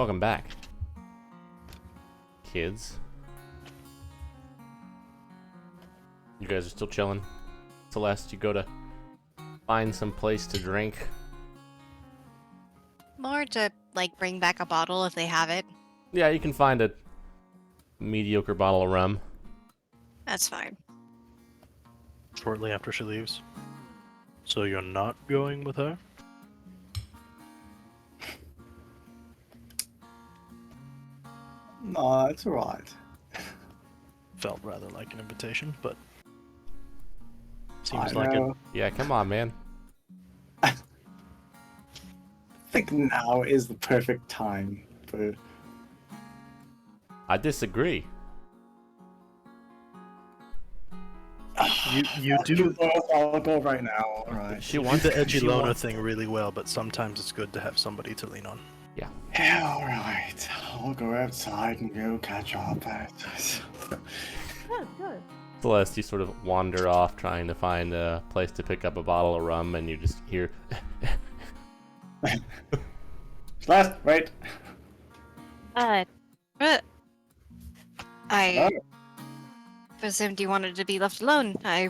A: Welcome back, kids. You guys are still chilling. Celeste, you go to find some place to drink.
C: More to, like, bring back a bottle if they have it.
A: Yeah, you can find a mediocre bottle of rum.
C: That's fine.
E: Shortly after she leaves. So you're not going with her?
B: No, it's alright.
E: Felt rather like an invitation, but
B: I
E: seems like it.
B: know.
A: Yeah, come on, man.
B: I think now is the perfect time for.
A: I disagree.
E: You do
B: I'll go right now. All right.
A: She
E: do
A: wants
E: the edgy
A: she
E: loner
A: wants-
E: thing really well, but sometimes it's good to have somebody to lean on.
B: Yeah, all right. I'll go outside and go catch up.
D: Good, good.
A: Celeste, you sort of wander off trying to find a place to pick up a bottle of rum, and you just hear.
B: Celeste, wait.
C: I
B: Oh.
C: presumed you wanted to be left alone.
B: Yeah,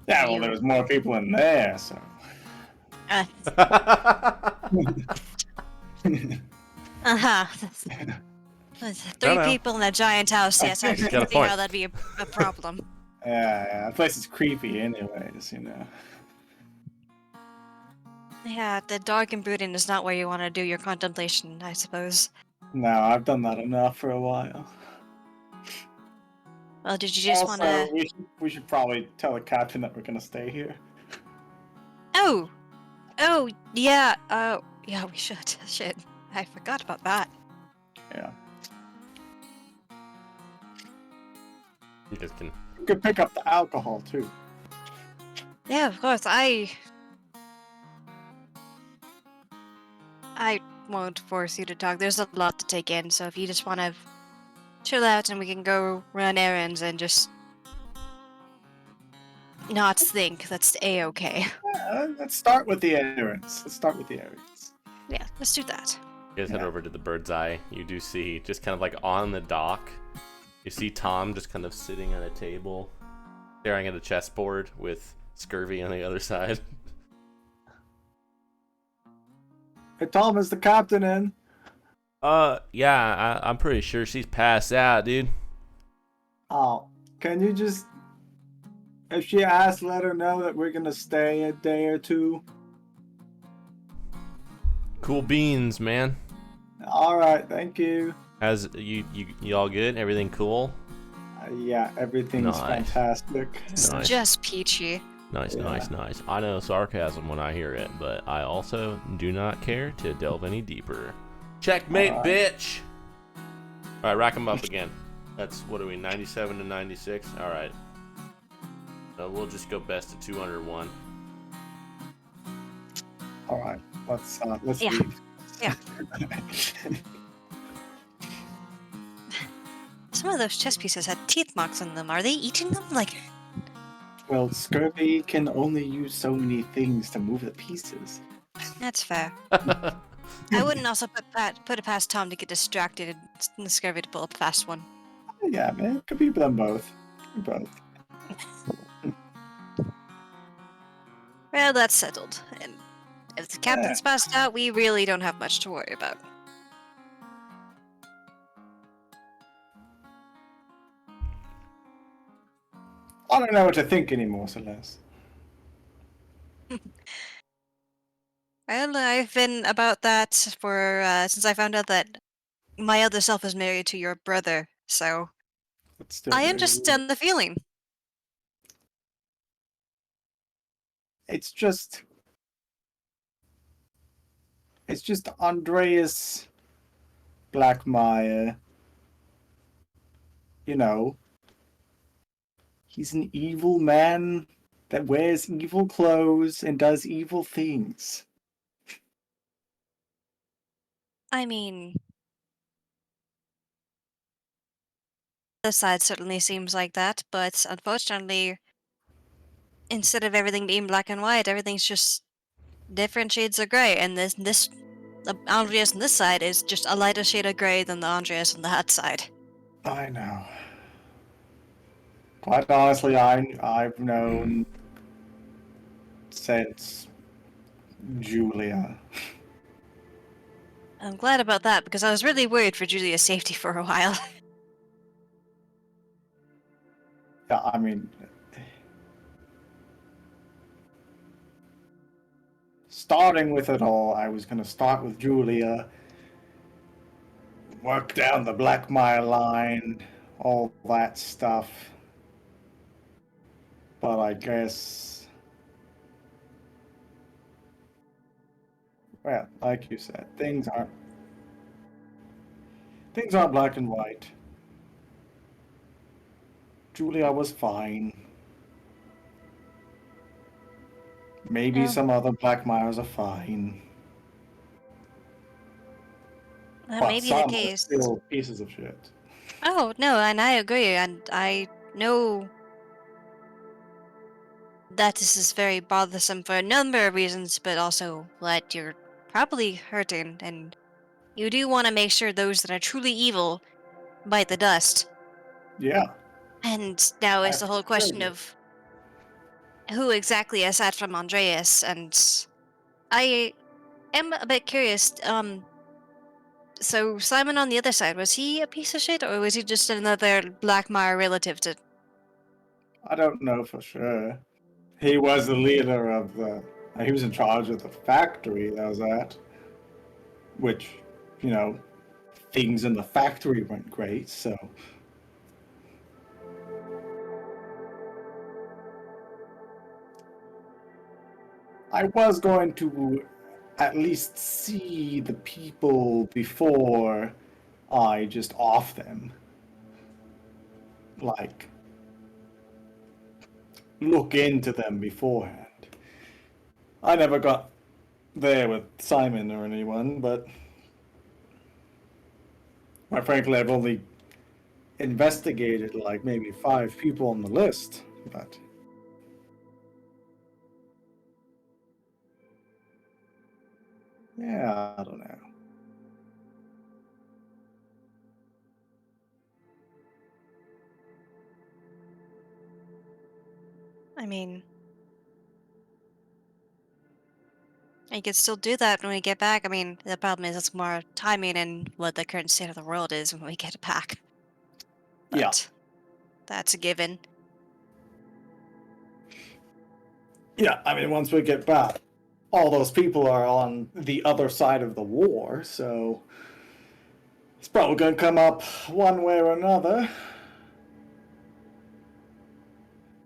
B: well, there was more people in there, so.
C: Uh, Three
A: no.
C: people in a giant house. Yes, I
A: Got a
C: can see
A: point.
C: how that'd be a problem.
B: Yeah, the place is creepy, anyways. You know.
C: Yeah, the dark and brooding is not where you want to do your contemplation, I suppose.
B: No, I've done that enough for a while.
C: Well, did you just want
B: Also,
C: to?
B: we should probably tell the captain that we're gonna stay here.
C: Oh, yeah. Yeah, we should. Shit, I forgot about that.
B: Yeah.
A: You just can.
B: We could pick up the alcohol too.
C: Yeah, of course. I won't force you to talk. There's a lot to take in, so if you just want to chill out and we can go run errands and just not think, that's a-okay.
B: Let's start with the errands.
C: Yeah, let's do that.
A: You guys head
B: Yeah.
A: over to the bird's eye. You do see, just kind of like on the dock, you see Tom just kind of sitting at a table, staring at a chessboard with Scurvy on the other side.
B: Hey, Tom, is the captain in?
A: Yeah, I'm pretty sure she's passed out, dude.
B: Oh, can you just, if she asks, let her know that we're gonna stay a day or two?
A: Cool beans, man.
B: All right, thank you.
A: As you all good? Everything cool?
B: Yeah, everything's
A: Nice.
B: fantastic.
C: It's
A: Nice.
C: just peachy.
A: Nice,
B: Yeah.
A: nice. I know sarcasm when I hear it, but I also do not care to delve any deeper. Checkmate,
B: Alright.
A: bitch! Alright, rack them up again. That's, what are we, 97 to 96? Alright. So we'll just go best of 201.
B: All right, let's
C: Yeah.
B: leave.
C: Yeah. Some of those chess pieces had teeth marks on them. Are they eating them? Like,
B: Well, Scurvy can only use so many things to move the pieces.
C: that's fair. I wouldn't also put it past Tom to get distracted and Scurvy to pull up a fast one.
B: Yeah, man, could be them both. Both.
C: Well, that's settled. And if the captain's passed out, we really don't have much to worry about.
B: I don't know what to think anymore, Celeste.
C: Well, I've been about that for since I found out that my other self is married to your brother, so
B: It's still
C: I
B: very
C: understand the feeling.
B: It's just Andreas Blackmire. You know, he's an evil man that wears evil clothes and does evil things.
C: I mean, the side certainly seems like that, but unfortunately, instead of everything being black and white, everything's just different shades of gray, and this the Andreas on this side is just a lighter shade of grey than the Andreas on that side.
B: I know. Quite honestly, I've known since Julia.
C: I'm glad about that because I was really worried for Julia's safety for a while.
B: Yeah, I mean, starting with it all, I was gonna start with Julia, work down the Blackmire line, all that stuff. But I guess, well, like you said, things aren't black and white. Julia was fine. Maybe
C: Yeah.
B: some other Blackmires are fine.
C: That
B: But
C: may be the
B: some are
C: case.
B: still pieces of shit.
C: Oh, no, and I agree, and I know that this is very bothersome for a number of reasons, but also that you're probably hurting, and you do want to make sure those that are truly evil bite the dust.
B: Yeah.
C: And now
B: I
C: is the whole
B: feel
C: question
B: you.
C: of who exactly aside from Andreas, and I am a bit curious. So Simon on the other side, was he a piece of shit, or was he just another Blackmire relative to?
B: I don't know for sure. He was the leader of the. He was in charge of the factory that was at. Which, you know, things in the factory went great, so. I was going to at least see the people before I just off them. Like, look into them beforehand. I never got there with Simon or anyone, but quite frankly, I've only investigated like maybe 5 people on the list, but yeah, I don't know.
C: I mean, I could still do that when we get back. I mean, the problem is it's more timing and what the current state of the world is when we get back.
B: Yeah.
C: But that's a given.
B: Yeah, I mean, once we get back, all those people are on the other side of the war, so it's probably going to come up one way or another.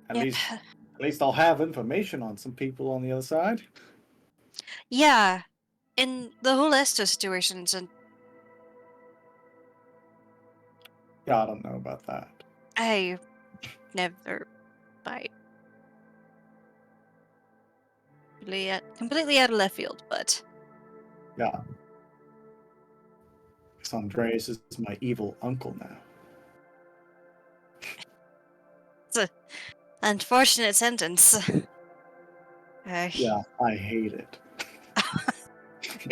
B: At
C: Yep.
B: least I'll have information on some people on the other side.
C: Yeah. In the whole Esther situations, and
B: Yeah, I don't know about that.
C: I never bite. Completely out of left field, but
B: Yeah. Because Andreas is my evil uncle now.
C: it's a unfortunate sentence.
B: Yeah, I hate it.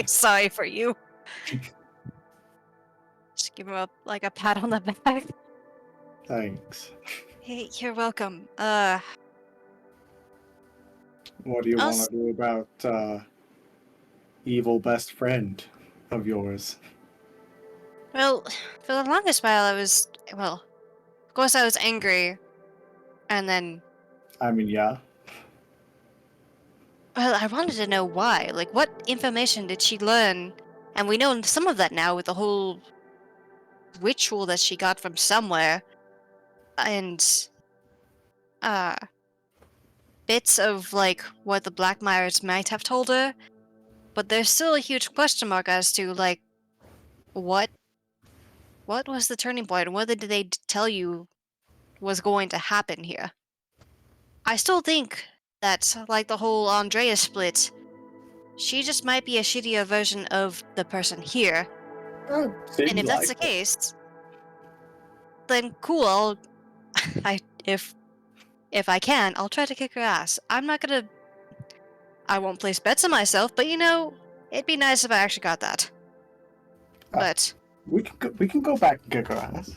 C: Sorry for you. Just give him a pat on the back.
B: Thanks.
C: Hey, you're welcome.
B: What do you
C: I'll
B: want
C: s-
B: to do about evil best friend of yours?
C: well, for the longest while I was, well, of course I was angry, and then,
B: I mean, yeah.
C: well, I wanted to know why. Like, what information did she learn? And we know some of that now with the whole ritual that she got from somewhere, and, uh, bits of, like, what the Blackmires might have told her, but there's still a huge question mark as to, like, what was the turning point? What did they tell you was going to happen here? I still think that, like the whole Andrea split, she just might be a shittier version of the person here. And
B: Seems
C: if that's
B: like
C: the
B: it.
C: case, then cool. I if I can, I'll try to kick her ass. I'm not gonna. I won't place bets on myself, but It'd be nice if I actually got that.
B: Oh.
C: But
B: We can go back and kick her ass.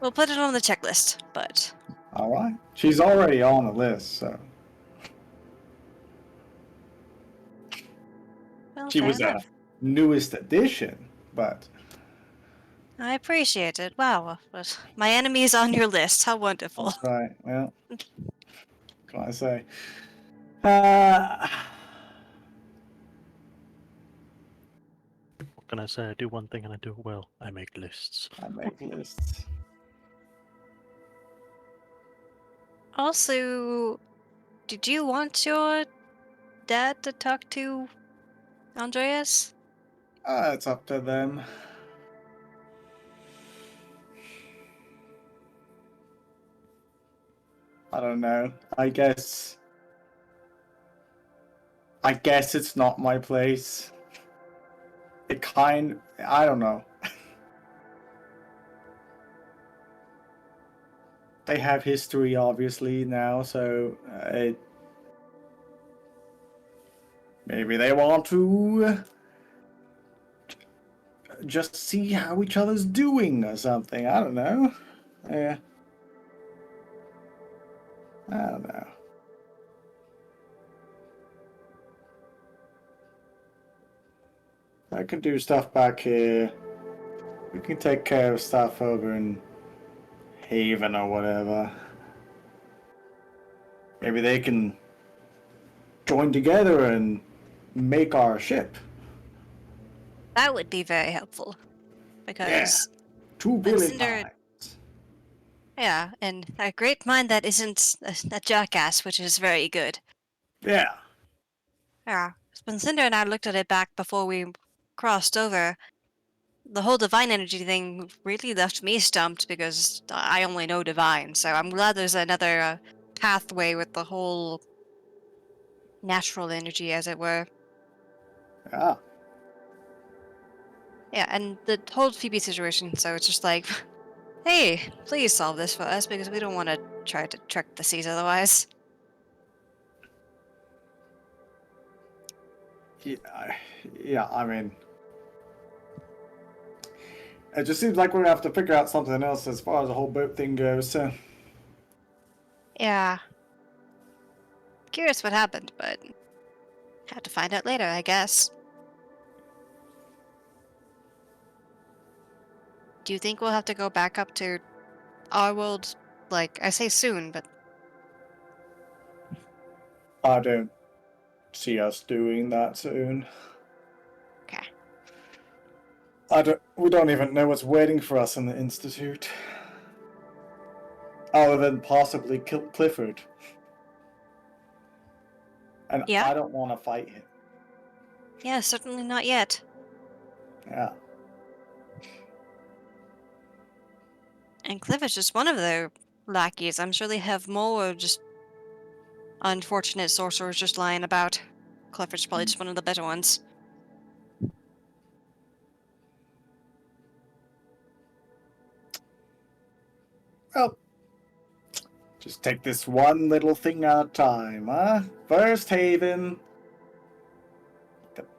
C: we'll put it on the checklist. But
B: All right. She's already on the list, so
C: well,
B: she
C: fair
B: was
C: enough.
B: a newest addition, but
C: I appreciate it. Wow, but my enemy is on your list. How wonderful.
B: that's right. Well, what can I say? Uh,
E: What can I say? I do one thing and I do it well. I make lists.
B: I make lists.
C: Also, did you want your dad to talk to Andreas?
B: It's up to them. I don't know. I guess it's not my place. I don't know. They have history, obviously, now, so maybe they want to just see how each other's doing or something. I don't know. Yeah. I don't know. I can do stuff back here. We can take care of stuff over in Haven or whatever. Maybe they can join together and make our ship.
C: That would be very helpful. Because,
B: 2 billion
C: Cinder-
B: times.
C: yeah, and a great mind that isn't a jackass, which is very good.
B: Yeah.
C: Yeah, when Cinder and I looked at it back before we crossed over, the whole divine energy thing really left me stumped because I only know divine. So I'm glad there's another pathway with the whole natural energy, as it were.
B: Yeah.
C: Yeah, and the whole Phoebe situation. So it's just like, hey, please solve this for us because we don't want to try to trick the seas otherwise.
B: Yeah, I mean, it just seems like we're gonna have to figure out something else as far as the whole boat thing goes. So,
C: Yeah. Curious what happened, but have to find out later, I guess. Do you think we'll have to go back up to our world? Like, I say soon, but
B: I don't see us doing that soon.
C: okay.
B: We don't even know what's waiting for us in the Institute. Other than possibly Clifford. And
C: Yeah?
B: I don't want to fight him.
C: Yeah, certainly not yet.
B: Yeah.
C: And Cliff is just one of their lackeys. I'm sure they have more just unfortunate sorcerers just lying about. Clifford's probably just one of the better ones.
B: Well, just take this one little thing at a time, huh? First Haven.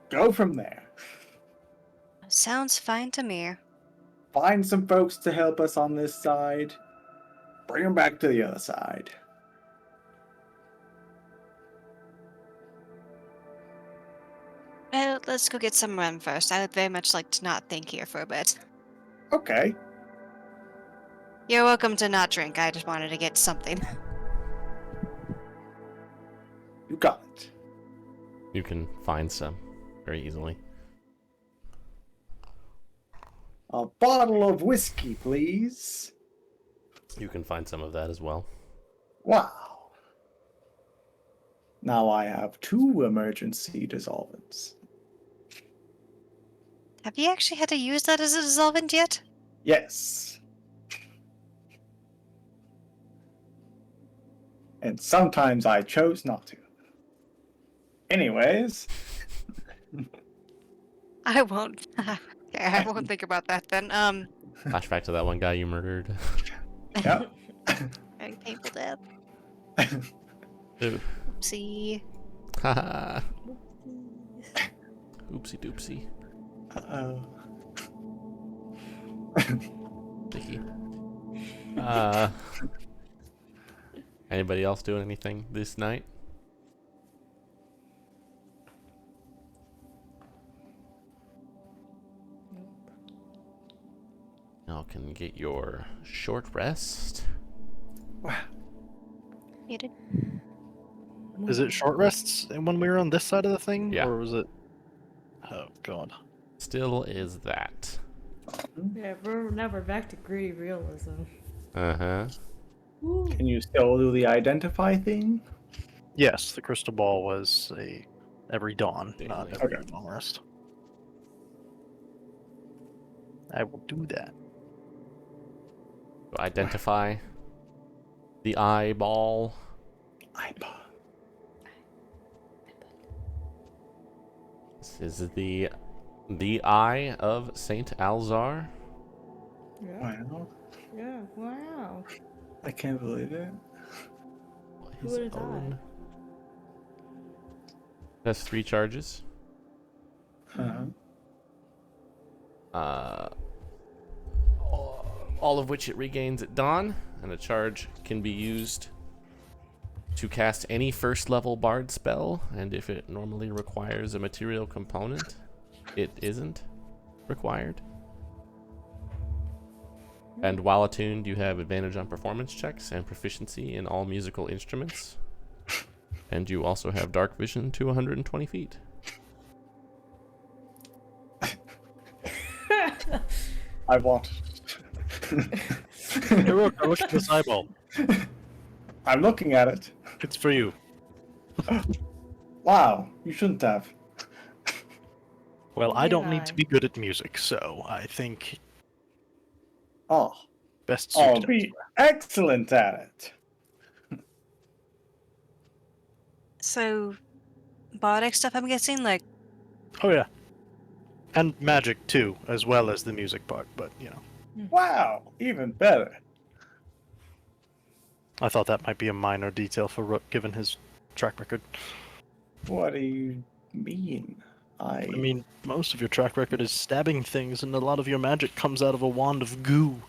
B: Go from there.
C: Sounds fine to me.
B: Find some folks to help us on this side. Bring them back to the other side.
C: Well, let's go get some rum first. I would very much like to not think here for a bit.
B: Okay.
C: You're welcome to not drink. I just wanted to get something.
B: You got it.
A: You can find some very easily.
B: A bottle of whiskey, please.
A: You can find some of that as well.
B: Wow. Now I have 2 emergency dissolvents.
C: Have you actually had to use that as a dissolvent yet?
B: Yes. And sometimes I chose not to. Anyways.
C: I won't. Okay, I won't think about that then.
A: Flashback to that one guy you murdered.
B: Yep.
C: Very painful death.
A: Ooh.
C: Oopsie.
A: Haha. Oopsie doopsie.
B: Uh-oh.
A: Sticky. Anybody else doing anything this night? Y'all can get your short rest.
C: Muted.
E: Is it short rests when we were on this side of the thing?
A: Yeah.
E: Or was it... Oh, God.
A: Still is that.
D: Yeah, now we're back to gritty realism.
A: Uh-huh.
B: Can you still do the identify thing?
E: Yes, the crystal ball was every dawn, not every
B: Okay.
E: long rest. I will do that.
A: Identify the eyeball.
B: Eyeball.
A: This is the eye of Saint Alzar.
D: Yeah.
B: Wow.
D: Yeah. Wow.
B: I can't believe it.
D: Who would've thought?
A: Has 3 charges.
B: Uh-huh.
A: All of which it regains at dawn, and a charge can be used to cast any first level bard spell, and if it normally requires a material component, it isn't required. And while attuned, you have advantage on performance checks and proficiency in all musical instruments. And you also have dark vision to 120 feet.
B: I want.
E: Hey, Rook, look at this eyeball.
B: I'm looking at it.
E: It's for you.
B: Wow, you shouldn't have.
E: Well, I
D: Why
E: don't
D: not?
E: need to be good at music, so I think
B: Oh,
E: best
B: I'll
E: suited.
B: be excellent at it.
C: So, bardic stuff, I'm guessing? Like,
E: Oh, yeah. And magic, too, as well as the music part, but, you know.
B: Wow, even better.
E: I thought that might be a minor detail for Rook, given his track record.
B: What do you mean?
E: I mean, most of your track record is stabbing things, and a lot of your magic comes out of a wand of goo.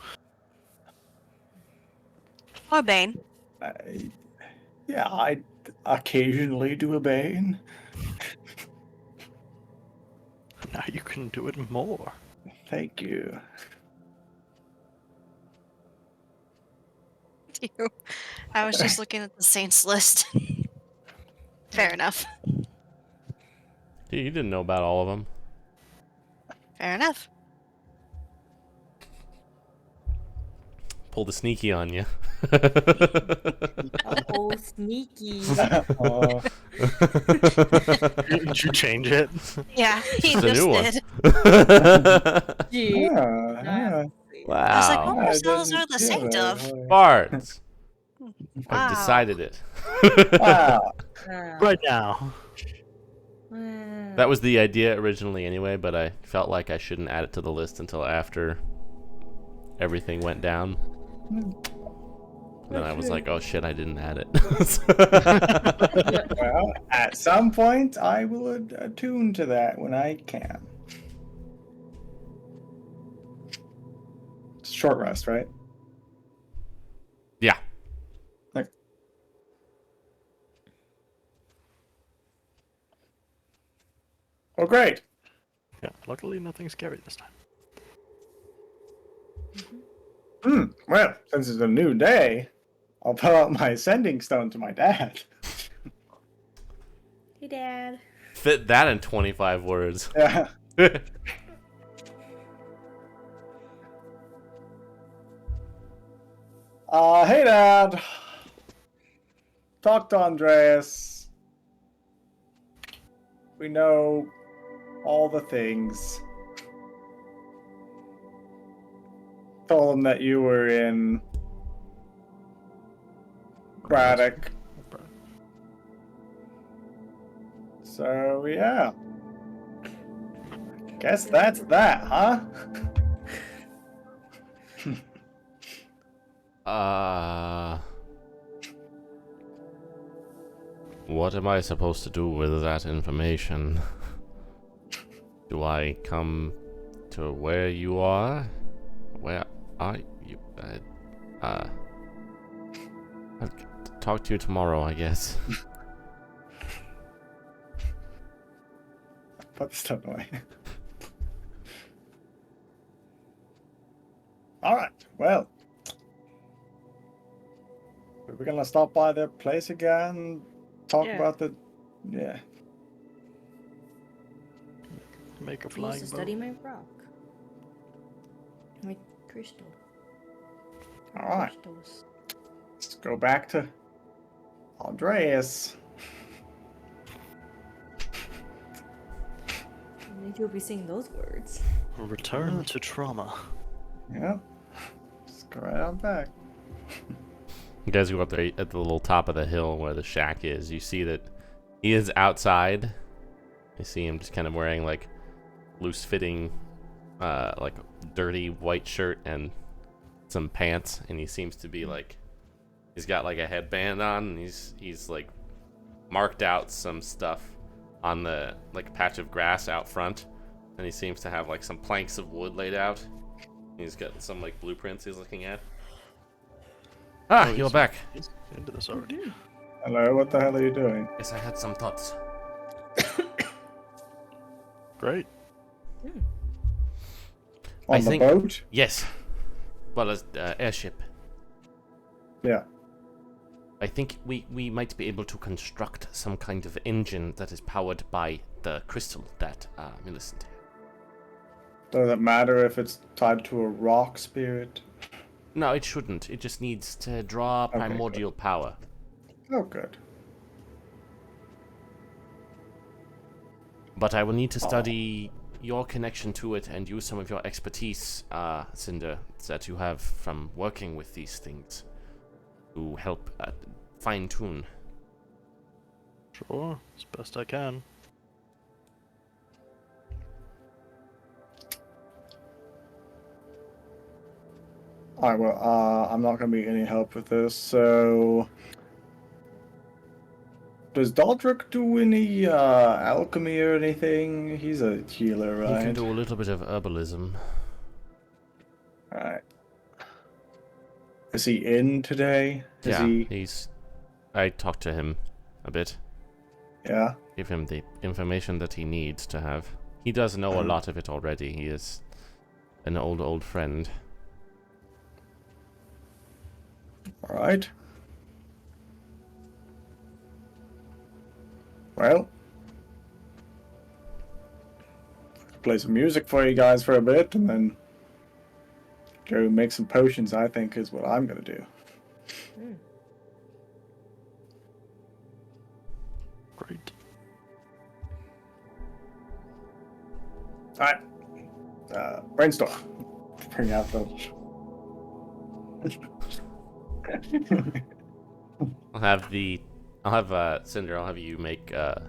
C: or Bane.
B: Yeah, I occasionally do a bane.
E: Now you can do it more.
B: Thank you.
C: I was just looking at the saints list. Fair enough.
A: You didn't know about all of them.
C: Fair enough.
A: Pulled a sneaky on you.
D: Oh, sneaky.
E: Did you change it?
C: Yeah, he
A: Just a
C: just
A: new one.
C: did.
D: Gee.
B: Yeah.
C: I was like,
A: Wow.
C: what cells are the saint of?
A: Bards.
C: Wow.
A: I've decided it.
B: Wow.
E: Right now.
A: That was the idea originally anyway, but I felt like I shouldn't add it to the list until after everything went down. And then I was like, oh shit, I didn't add it.
B: Well, at some point, I will attune to that when I can. It's short rest, right?
A: Yeah.
B: Oh, great.
E: Yeah, luckily nothing scary this time.
B: Well, since it's a new day, I'll pull out my sending stone to my dad.
D: Hey, Dad.
A: Fit that in 25 words.
B: Yeah. Hey, Dad. Talk to Andreas. We know all the things. Told him that you were in Braddock. So, yeah. Guess that's that, huh?
A: What am I supposed to do with that information? Do I come to where you are? Where are you? I'll talk to you tomorrow, I guess.
B: Put the stuff away. Alright, well. We're gonna stop by their place again, talk
D: Yeah.
B: about the... Yeah.
E: Make a
D: I
E: flying
D: used to
E: boat.
D: study my rock. My crystal.
B: Alright,
D: Crystals.
B: let's go back to Andreas.
D: I think you'll be saying those words.
E: Return to trauma.
B: Yeah. Just go right on back.
A: You guys go up there at the little top of the hill where the shack is. You see that he is outside. You see him just kind of wearing like loose-fitting, like dirty white shirt and some pants, and he seems to be like, he's got like a headband on, and he's like marked out some stuff on the like patch of grass out front, and he seems to have like some planks of wood laid out. He's got some like blueprints he's looking at. Ah,
E: Oh,
A: you're
E: he's-
A: back.
E: He's into this already.
B: Hello, what the hell are you doing?
A: Yes, I had some thoughts.
E: Great.
B: On
A: I
B: the
A: think-
B: boat?
A: Yes. Well, as airship.
B: Yeah.
A: I think we might be able to construct some kind of engine that is powered by the crystal that Millicent.
B: Does it matter if it's tied to a rock spirit?
A: No, it shouldn't. It just needs to draw
B: Okay,
A: primordial power.
B: Oh, good.
A: But I will need to study your connection to it and use some of your expertise, Cinder, that you have from working with these things to help fine-tune.
E: Sure, as best I can.
B: Alright, well, I'm not going to be any help with this, so... Does Daldrick do any alchemy or anything? He's a healer, right?
A: You can do a little bit of herbalism.
B: Alright. Is he in today? Is
A: Yeah,
B: he...
A: he's... I talked to him a bit.
B: Yeah?
A: Give him the information that he needs to have. He does know a lot of it already. He is an old friend.
B: Alright. Well. Play some music for you guys for a bit, and then go make some potions, I think, is what I'm gonna do.
E: Great.
B: Alright. Brainstorm. Bring out the...
A: I'll have Cinder, I'll have you make,
E: Could I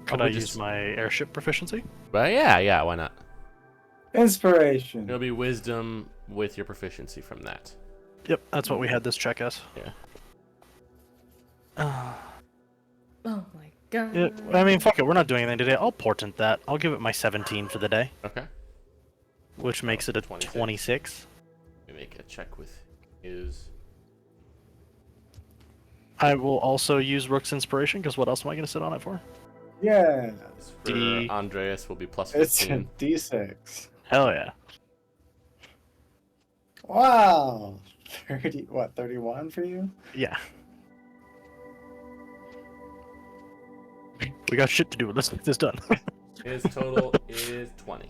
A: probably
E: use
A: just-
E: my airship proficiency?
A: But yeah, why not?
B: Inspiration.
A: It'll be wisdom with your proficiency from that.
E: Yep, that's what we had this check as.
A: Yeah.
D: Oh my god.
E: Yeah, I mean, fuck it, we're not doing anything today. I'll portent that. I'll give it my 17 for the day,
A: Okay.
E: which makes it a
A: 26.
E: 26.
A: Let me make a check with his.
E: I will also use Rook's inspiration, because what else am I going to sit on it for?
B: Yeah.
A: For
E: D-
A: Andreas will be plus
B: It's a
A: 15.
B: D6.
E: Hell yeah.
B: Wow. 31 for you?
E: Yeah. We got shit to do. Let's get this done.
A: His total is 20.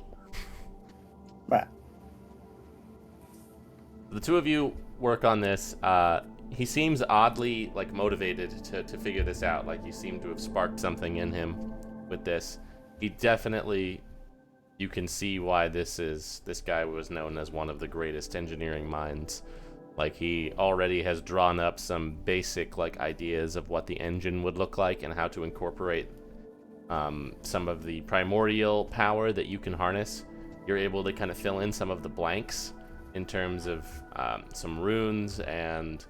B: Wow.
A: The two of you work on this. He seems oddly like motivated to figure this out. Like you seem to have sparked something in him with this. He definitely, you can see why this guy was known as one of the greatest engineering minds. Like he already has drawn up some basic like ideas of what the engine would look like and how to incorporate some of the primordial power that you can harness. You're able to kind of fill in some of the blanks in terms of some runes and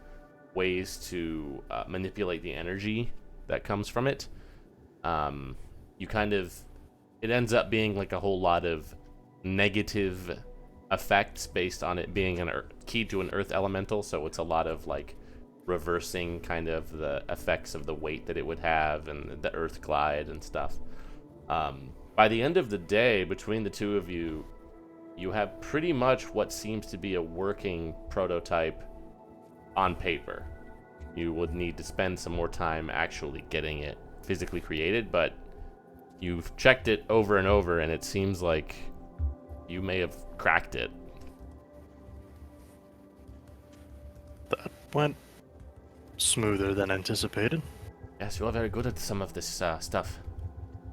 A: ways to manipulate the energy that comes from it. You kind of it ends up being like a whole lot of negative effects based on it being an key to an earth elemental, so it's a lot of like reversing kind of the effects of the weight that it would have and the earth glide and stuff. By the end of the day, between the two of you, you have pretty much what seems to be a working prototype on paper. You would need to spend some more time actually getting it physically created, but you've checked it over and over, and it seems like you may have cracked it.
E: That went smoother than anticipated.
A: Yes, you are very good at some of this stuff.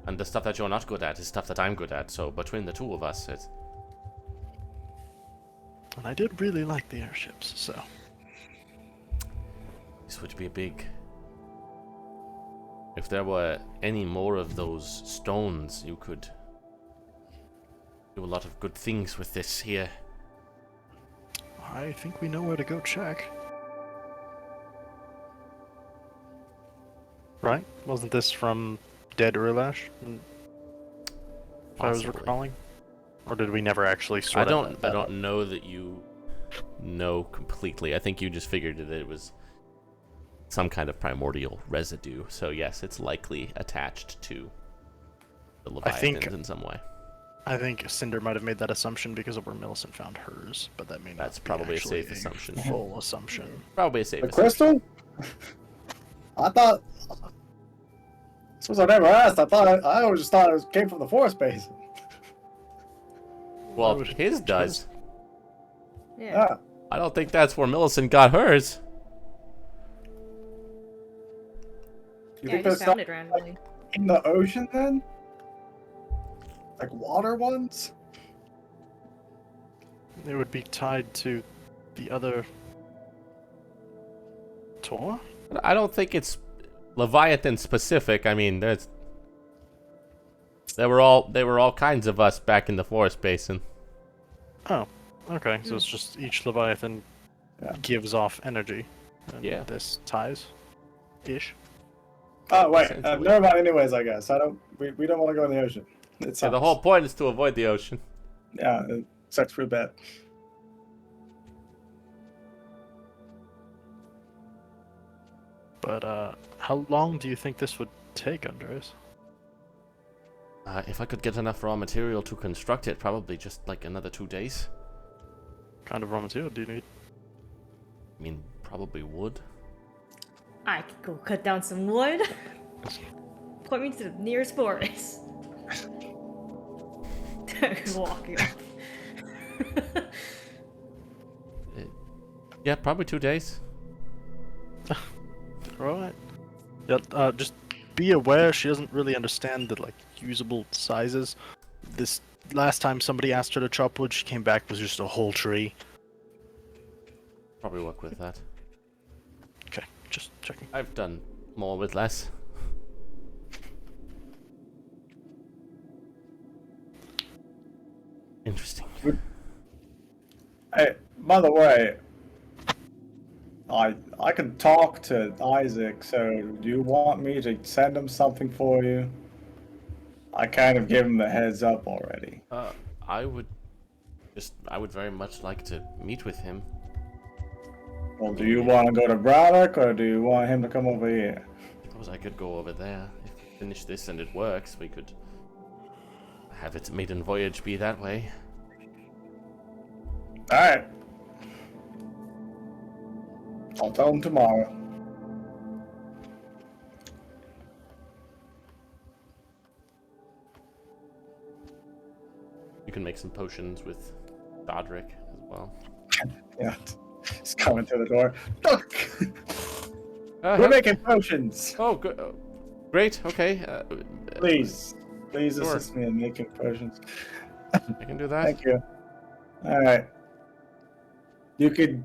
A: And the stuff that you're not good at is stuff that I'm good at, so between the two of us, it's...
E: And I did really like the airships, so...
A: This would be big. If there were any more of those stones, you could do a lot of good things with this here.
E: I think we know where to go check. Right? Wasn't this from Dead Urilash? If I was
A: Possibly.
E: recalling? Or did we never actually sort
A: I
E: of...
A: don't know that you know completely. I think you just figured that it was some kind of primordial residue. So yes, it's likely attached to the Leviathans in some way.
E: I think Cinder might have made that assumption because of where Millicent found hers, but that may not
A: That's
E: be
A: probably a
E: actually
A: safe assumption.
E: Full assumption.
A: Probably a safe
B: The
A: assumption.
B: crystal? I thought. Suppose I never asked. I always just thought it came from the forest base.
A: Well,
E: would-
A: his does.
D: Yeah.
B: Yeah.
A: I don't think that's where Millicent got hers.
B: You
D: Yeah, I
B: think
D: just
B: there's
D: found
B: stuff
D: it randomly.
B: in the ocean then? Like water ones?
E: It would be tied to the other Tor?
A: I don't think it's Leviathan specific. I mean, there were all kinds of us back in the forest basin.
E: Oh, okay. So it's just each Leviathan
B: Yeah.
E: gives off energy. And
A: Yeah.
E: this ties. Ish.
B: Oh wait,
A: Essentially.
B: never mind. Anyways, I guess I don't. We don't want to go in the ocean. It
A: So the
B: sucks.
A: whole point is to avoid the ocean.
B: Yeah, it sucks pretty bad.
E: But how long do you think this would take, Andres?
A: If I could get enough raw material to construct it, probably just like another 2 days.
E: What kind of raw material do you need?
A: I mean, probably wood.
D: I could go cut down some wood. Point me to the nearest forest. Walking off.
A: Yeah, probably 2 days.
E: Alright. Yeah, just be aware she doesn't really understand the like usable sizes. This last time somebody asked her to chop wood, she came back with just a whole tree.
A: Probably work with that.
E: Okay, just checking.
A: I've done more with less. Interesting.
B: Hey, by the way, I can talk to Isaac. So do you want me to send him something for you? I kind of gave him the heads up already.
A: I would very much like to meet with him.
B: Well, do you want to go to Braddock or do you want him to come over here?
A: I suppose I could go over there. If we finish this and it works, we could have its maiden voyage be that way.
B: All right. I'll tell him tomorrow.
A: You can make some potions with Dodric as well.
B: Yeah. He's coming through the door. Look! We're
A: Yep.
B: making potions.
A: Oh, good. Great. Okay.
B: Please
A: Sure.
B: assist me in making potions.
A: I can do that.
B: Thank you. All right. You could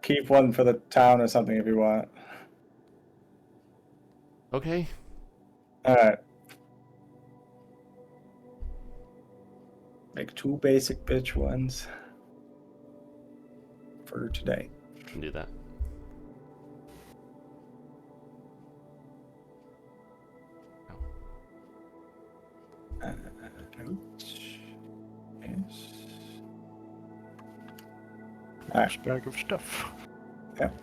B: keep one for the town or something if you want.
A: Okay.
B: All right. Make 2 basic bitch ones for today.
A: Can do that.
B: Ouch. Yes.
E: Nice bag of stuff.
B: Yep.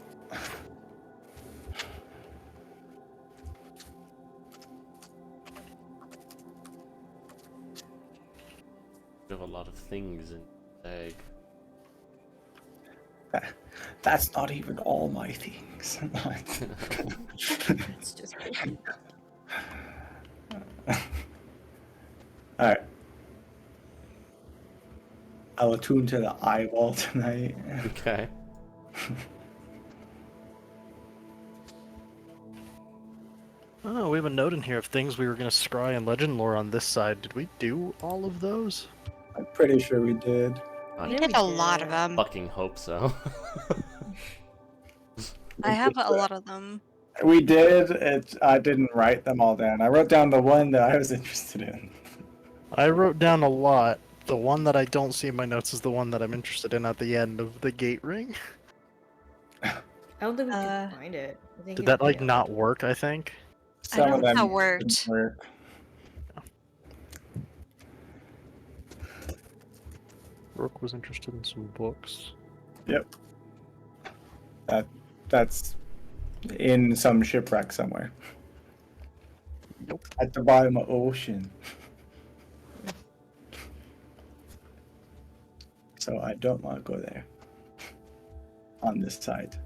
A: You have a lot of things in the bag.
B: That's not even all my things.
D: It's just cool.
B: Alright. I'll attune to the eyeball tonight.
A: Okay.
E: Oh, we have a note in here of things we were going to scry in legend lore on this side. Did we do all of those?
B: I'm pretty sure we did.
A: I
C: We
D: Yeah,
C: did
D: we
C: a lot of
D: did.
C: them.
A: fucking hope so.
C: I have a lot of them.
B: We did. I didn't write them all down. I wrote down the one that I was interested in.
E: I wrote down a lot. The one that I don't see in my notes is the one that I'm interested in at the end of the gate ring.
D: I don't think we
C: Uh,
D: could find it. I think
E: Did
D: it
E: that like
D: failed.
E: not work, I think?
C: I
B: Some
C: don't
B: of
C: think
B: them
C: that worked.
B: didn't work.
E: Rook was interested in some books.
B: Yep. That's in some shipwreck somewhere.
E: Nope.
B: At the bottom of ocean. So I don't want to go there. On this side.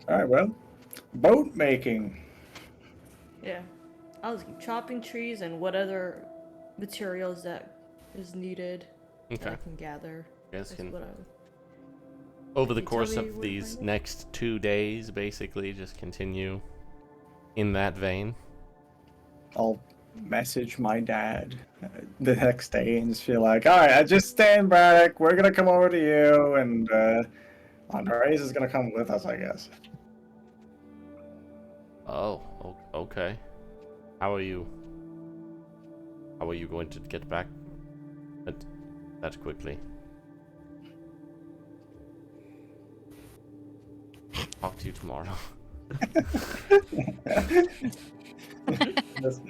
B: Alright, well. Boat making.
D: Yeah. I was chopping trees and what other materials that is needed that
A: Okay.
D: I can gather.
A: You guys
D: Is
A: can,
D: what I...
A: over the
D: Can you tell
A: course
D: me
A: of
D: where to
A: these
D: find it?
A: next 2 days, basically, just continue in that vein.
B: I'll message my dad the next day and just feel like, alright, I just stand back. We're gonna come over to you, and Andres is gonna come with us, I guess.
A: Oh, okay. How are you going to get back that quickly? Talk to you tomorrow.
B: Just-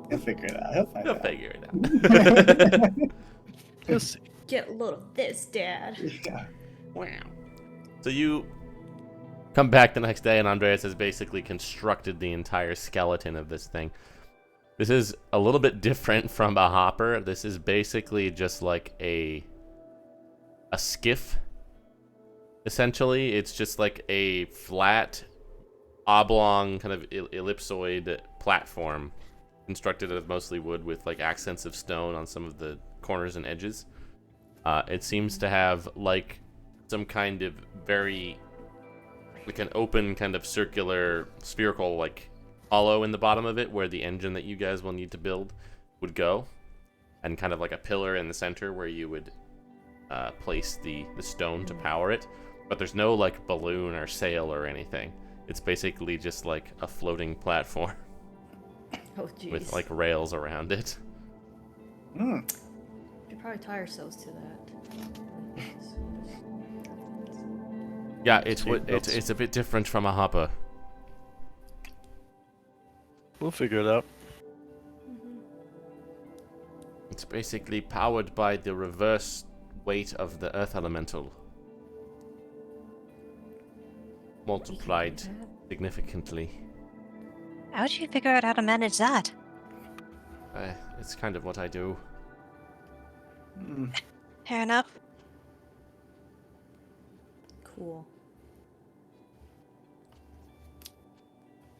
B: He'll figure it out. He'll find
A: You'll
B: out.
A: figure it out.
E: Let's see.
D: Get a load of this, Dad.
B: Yeah.
A: Wow. So you come back the next day, and Andreas has basically constructed the entire skeleton of this thing. This is a little bit different from a hopper. This is basically just like a skiff. Essentially, it's just like a flat, oblong, kind of ellipsoid platform constructed out of mostly wood with like accents of stone on some of the corners and edges. It seems to have like some kind of very like an open kind of circular spherical like hollow in the bottom of it where the engine that you guys will need to build would go, and kind of like a pillar in the center where you would place the stone to power it. But there's no like balloon or sail or anything. It's basically just like a floating platform
D: Oh, jeez.
A: with like rails around it.
B: Mm.
D: Should probably tie ourselves to that.
A: Yeah,
E: Seatbelts.
A: it's a bit different from a hopper.
E: We'll figure it out.
A: It's basically powered by the reverse weight of the earth elemental, multiplied significantly.
C: How'd you figure out how to manage that?
A: It's kind of what I do.
B: Mm.
C: Fair enough.
D: Cool.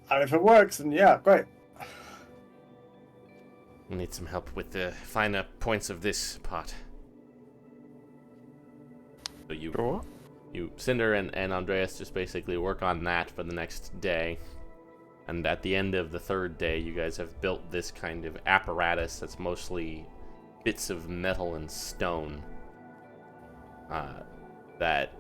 B: And if it works, then yeah, great.
A: We need some help with the finer points of this part. So
E: Sure.
A: Cinder and Andreas just basically work on that for the next day. And at the end of the third day, you guys have built this kind of apparatus that's mostly bits of metal and stone. That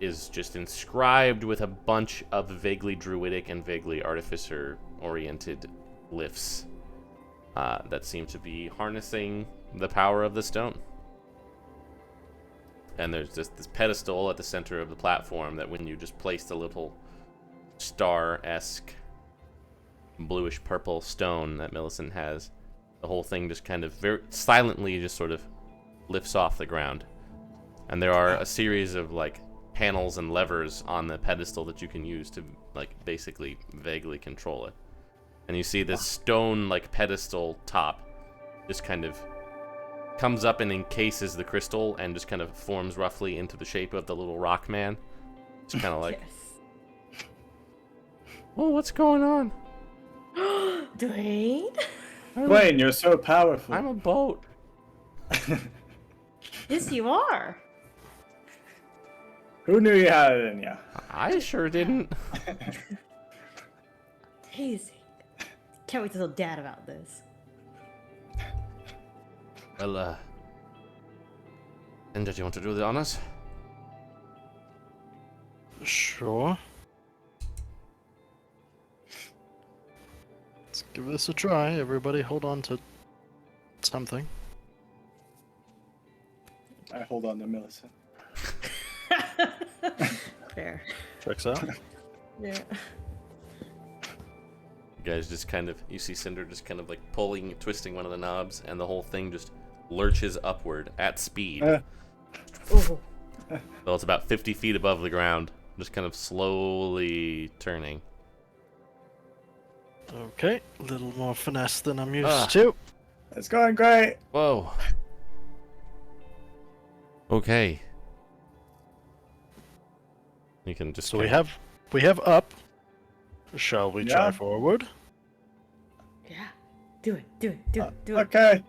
A: is just inscribed with a bunch of vaguely druidic and vaguely artificer-oriented glyphs. that seem to be harnessing the power of the stone. And there's just this pedestal at the center of the platform that when you just place the little star-esque bluish purple stone that Millicent has, the whole thing just kind of very silently just sort of lifts off the ground. And there are a series of like panels and levers on the pedestal that you can use to like basically vaguely control it. And you see this stone like pedestal top just kind of comes up and encases the crystal and just kind of forms roughly into the shape of the little rock man. It's kind of like,
D: Yes.
A: oh, what's going on?
D: Dwayne?
B: Dwayne, you're so powerful.
A: I'm a boat.
D: Yes, you are.
B: Who knew you had it in you?
A: I sure didn't.
D: Amazing. Can't wait to tell Dad about this.
A: Well, Cinder, do you want to do the honors?
E: Sure. Let's give this a try. Everybody hold on to something.
B: I hold on to Millicent.
D: Fair.
E: Checks out.
D: Yeah.
A: You guys just kind of, you see Cinder just kind of like pulling, twisting one of the knobs, and the whole thing just lurches upward at speed.
D: Ooh.
A: So it's about 50 feet above the ground, just kind of slowly turning.
E: Okay, a little more finesse than I'm used to.
B: It's going great.
A: Whoa. Okay. You can just.
E: So we have up. Shall we try
B: Yeah.
E: forward?
D: Yeah. Do it. Do it. Do it. Do it.
B: Okay.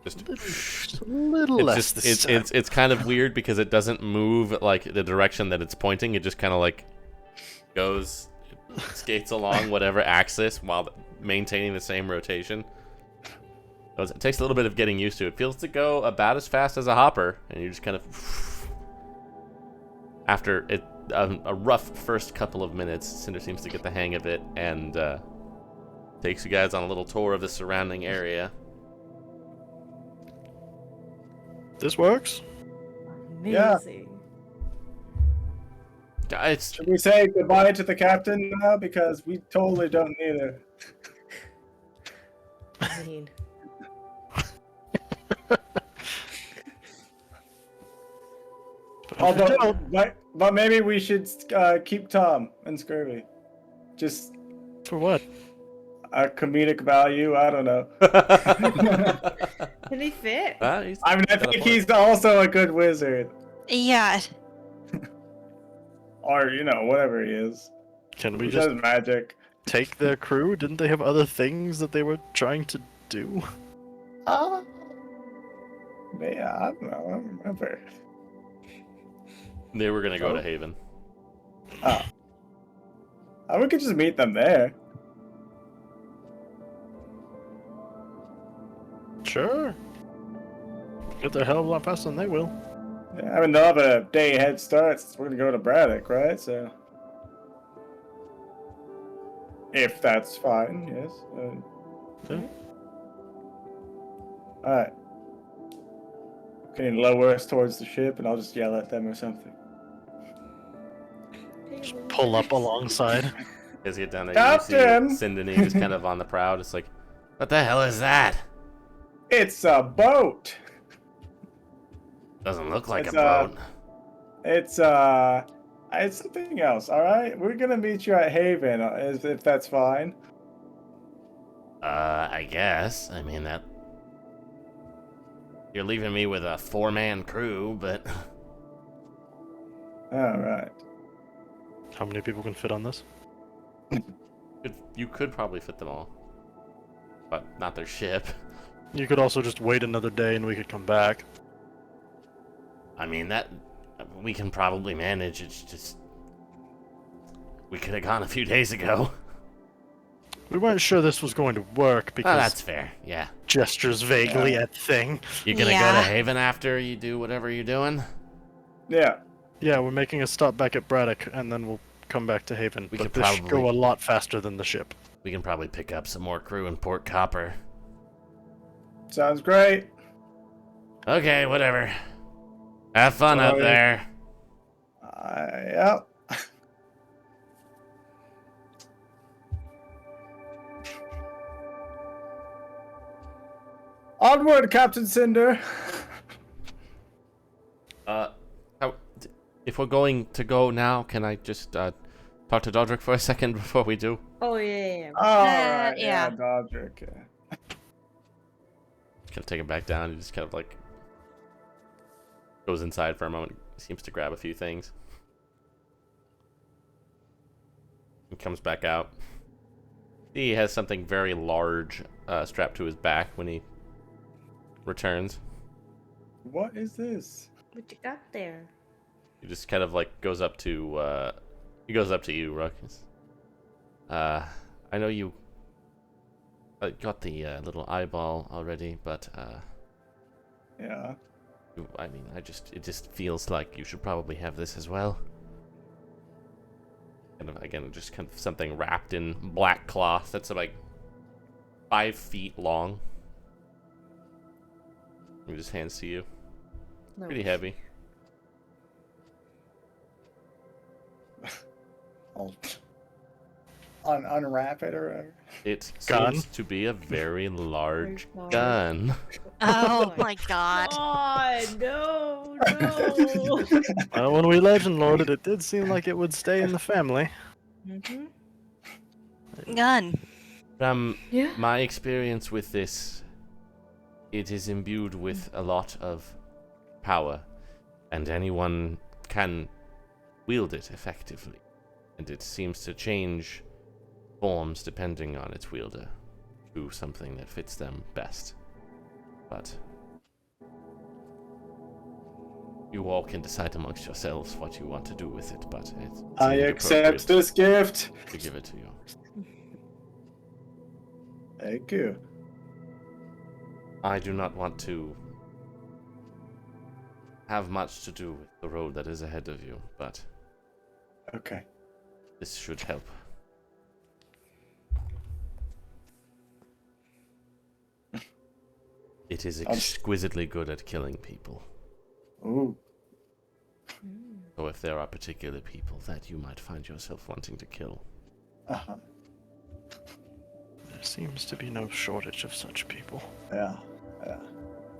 A: Just
E: A little less.
A: it's just it's kind of weird because it doesn't move like the direction that it's pointing. It just kind of like goes, skates along whatever axis while maintaining the same rotation. So it takes a little bit of getting used to. It feels to go about as fast as a hopper, and you just kind of after it a rough first couple of minutes, Cinder seems to get the hang of it and takes you guys on a little tour of the surrounding area.
E: This works.
B: Yeah.
D: Amazing.
A: It's
B: Should we say goodbye to the captain now? Because we totally don't need her.
D: I mean,
B: But maybe we should keep Tom and Scurvy. Just
E: For what?
B: a comedic value. I don't know.
D: can they fit?
B: I mean, I think he's also a good wizard,
C: Yeah.
B: or whatever he is.
E: Can we
B: He
E: just
B: does magic.
E: take their crew? Didn't they have other things that they were trying to do?
B: Yeah, I don't know. I don't remember.
A: They were gonna go
B: Oh.
A: to Haven.
B: We could just meet them there.
E: Sure. Get there a hell of a lot faster than they will.
B: Yeah, I mean, they'll have a day head start. We're gonna go to Braddock, right? So, if that's fine, yes.
E: Yeah.
B: All right. Can you lower us towards the ship, and I'll just yell at them or something.
E: Pull up alongside.
A: As you get down there,
B: Captain!
A: you see Sindani just kind of on the prow, just like, what the hell is that?
B: It's a boat.
A: Doesn't look like
B: It's,
A: a boat.
B: It's something else. All right, we're gonna meet you at Haven, if that's fine.
A: I guess. I mean, that. You're leaving me with a 4-man crew, but.
B: All right.
E: How many people can fit on this?
A: You could probably fit them all. But not their ship.
E: You could also just wait another day and we could come back.
A: I mean, that. We can probably manage. It's just. We could have gone a few days ago.
E: We weren't sure this was going to work
A: Oh,
E: because
A: that's fair. Yeah.
E: gestures vaguely
B: Yeah.
E: at thing.
A: You're gonna go
C: Yeah.
A: to Haven after you do whatever you're doing?
B: Yeah.
E: Yeah, we're making a stop back at Braddock and then we'll come back to Haven.
A: We
E: But
A: could
E: this should go
A: probably-
E: a lot faster than the ship.
A: We can probably pick up some more crew in Port Copper.
B: Sounds great.
A: Okay, whatever. Have fun out
B: Sorry.
A: there.
B: Yep. Onward, Captain Cinder.
A: If we're going to go now, can I just talk to Dodric for a second before we do?
D: Oh yeah.
B: All right,
C: yeah.
B: Dodric. Yeah.
A: Kind of take him back down. He just kind of like goes inside for a moment. Seems to grab a few things. He comes back out. He has something very large strapped to his back when he returns.
B: What is this?
D: What you got there?
A: He just kind of like goes up to you, Rook. I know you got the little eyeball already, but
B: Yeah.
A: I mean, it just feels like you should probably have this as well. Kind of again, just kind of something wrapped in black cloth that's like 5 feet long. He just hands to you.
D: No.
A: Pretty heavy.
B: I'll unwrap it or whatever.
A: It
E: Gun?
A: seems to be a very large
D: large.
A: gun.
C: Oh my god.
D: God, no.
E: Well, when we legend lorded, it did seem like it would stay in the family.
D: Mm-hmm.
C: Gun.
A: From
D: Yeah.
A: my experience with this, it is imbued with a lot of power, and anyone can wield it effectively. And it seems to change forms depending on its wielder to something that fits them best. But you all can decide amongst yourselves what you want to do with it, but it
B: I
A: seemed
B: accept
A: appropriate
B: this gift.
A: to give it to you.
B: Thank you.
A: I do not want to have much to do with the road that is ahead of you, but
B: Okay.
A: this should help. It is exquisitely good at killing people.
B: Ooh.
A: So if there are particular people that you might find yourself wanting to kill,
B: Uh-huh.
E: There seems to be no shortage of such people.
B: Yeah. Yeah.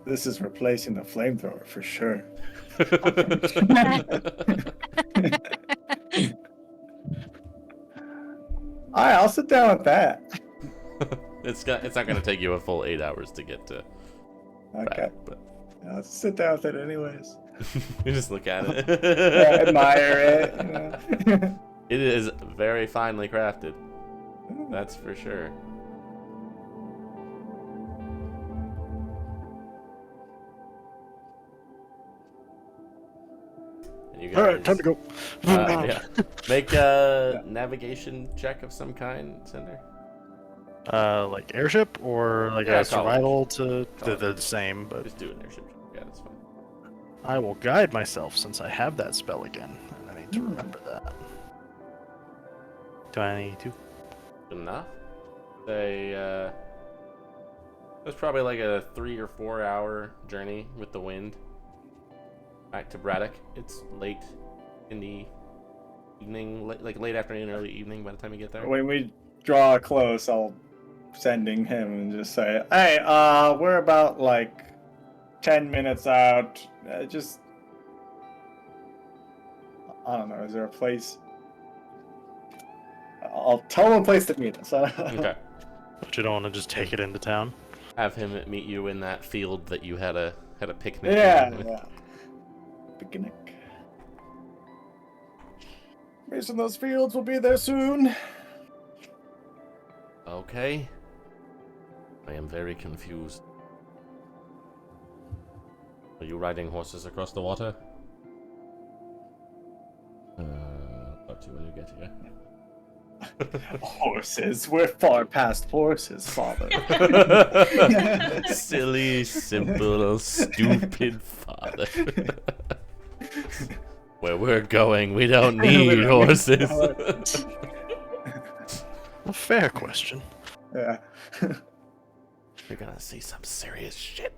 B: This is replacing the flamethrower for sure. Alright, I'll sit down with that.
A: it's not going to take you a full 8 hours to get to
B: Okay.
A: back, but
B: I'll sit down with it anyways.
A: you just look at
B: Yeah,
A: it.
B: admire it. You know?
A: It is very finely crafted. That's for sure. And you
E: Alright, time
A: guys,
E: to go.
A: yeah. Make a navigation check of some kind, Cinder.
E: Like airship or like
A: Yeah,
E: a survival
A: Call
E: they're
A: it.
E: the same, but
A: Just do an airship check. Yeah, that's fine.
E: I will guide myself since I have that spell again. And I need to remember that. 22.
A: Good enough. It's probably like a 3 or 4 hour journey with the wind back to Braddock. It's late in the evening, late afternoon, early evening by the time you get there.
B: When we draw close, I'll sending him and just say, "Hey, we're about like 10 minutes out. Just, I don't know. Is there a place? I'll tell him a place to meet us."
A: Okay.
E: But you don't want to just take it into town?
A: Have him meet you in that field that you had a picnic.
B: Yeah,
A: in with.
B: yeah. Picnic. Based on those fields, will be there soon.
A: Okay. I am very confused. Are you riding horses across the water? Talk to you when you get here.
B: Horses? We're far past horses, father.
A: Silly, simple, stupid father. Where we're going, we don't need horses.
E: A fair question.
B: Yeah.
A: You're gonna see some serious shit.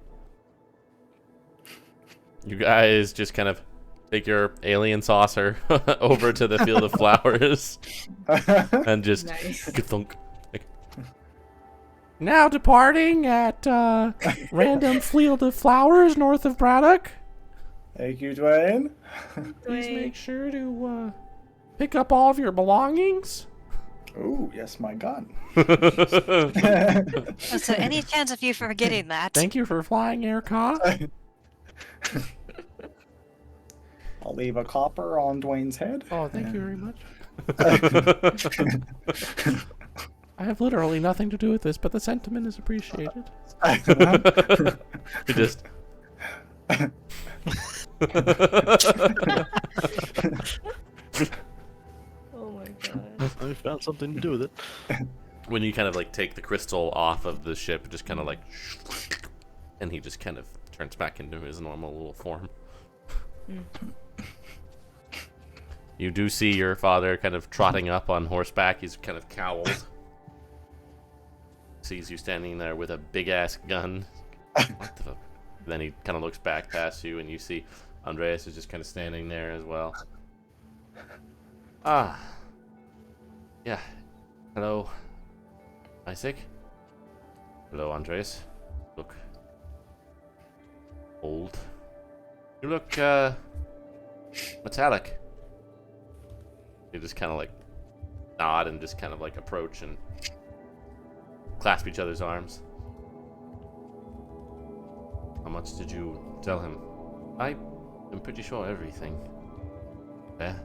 A: You guys just kind of take your alien saucer over to the field of flowers and just
D: Nice.
A: thunk. Like, now departing at random field of flowers north of Braddock.
B: Thank you, Dwayne.
A: Please make sure to pick up all of your belongings.
B: Ooh, yes, my gun.
C: Oh, so any chance of you forgetting that?
A: Thank you for flying, Airca.
B: I'll leave a copper on Dwayne's head.
A: Oh, thank you very much. I have literally nothing to do with this, but the sentiment is appreciated. You just.
D: Oh my god.
E: I found something to do with it.
A: When you kind of like take the crystal off of the ship, just kind of like, and he just kind of turns back into his normal little form. You do see your father kind of trotting up on horseback. He's kind of cowled. Sees you standing there with a big ass gun. What the fuck? Then he kind of looks back past you, and you see Andreas is just kind of standing there as well. Ah. Yeah. Hello, Isaac. Hello, Andreas. Look old. You look metallic. You just kind of like nod and just kind of like approach and clasp each other's arms. How much did you tell him? I am pretty sure everything. Yeah.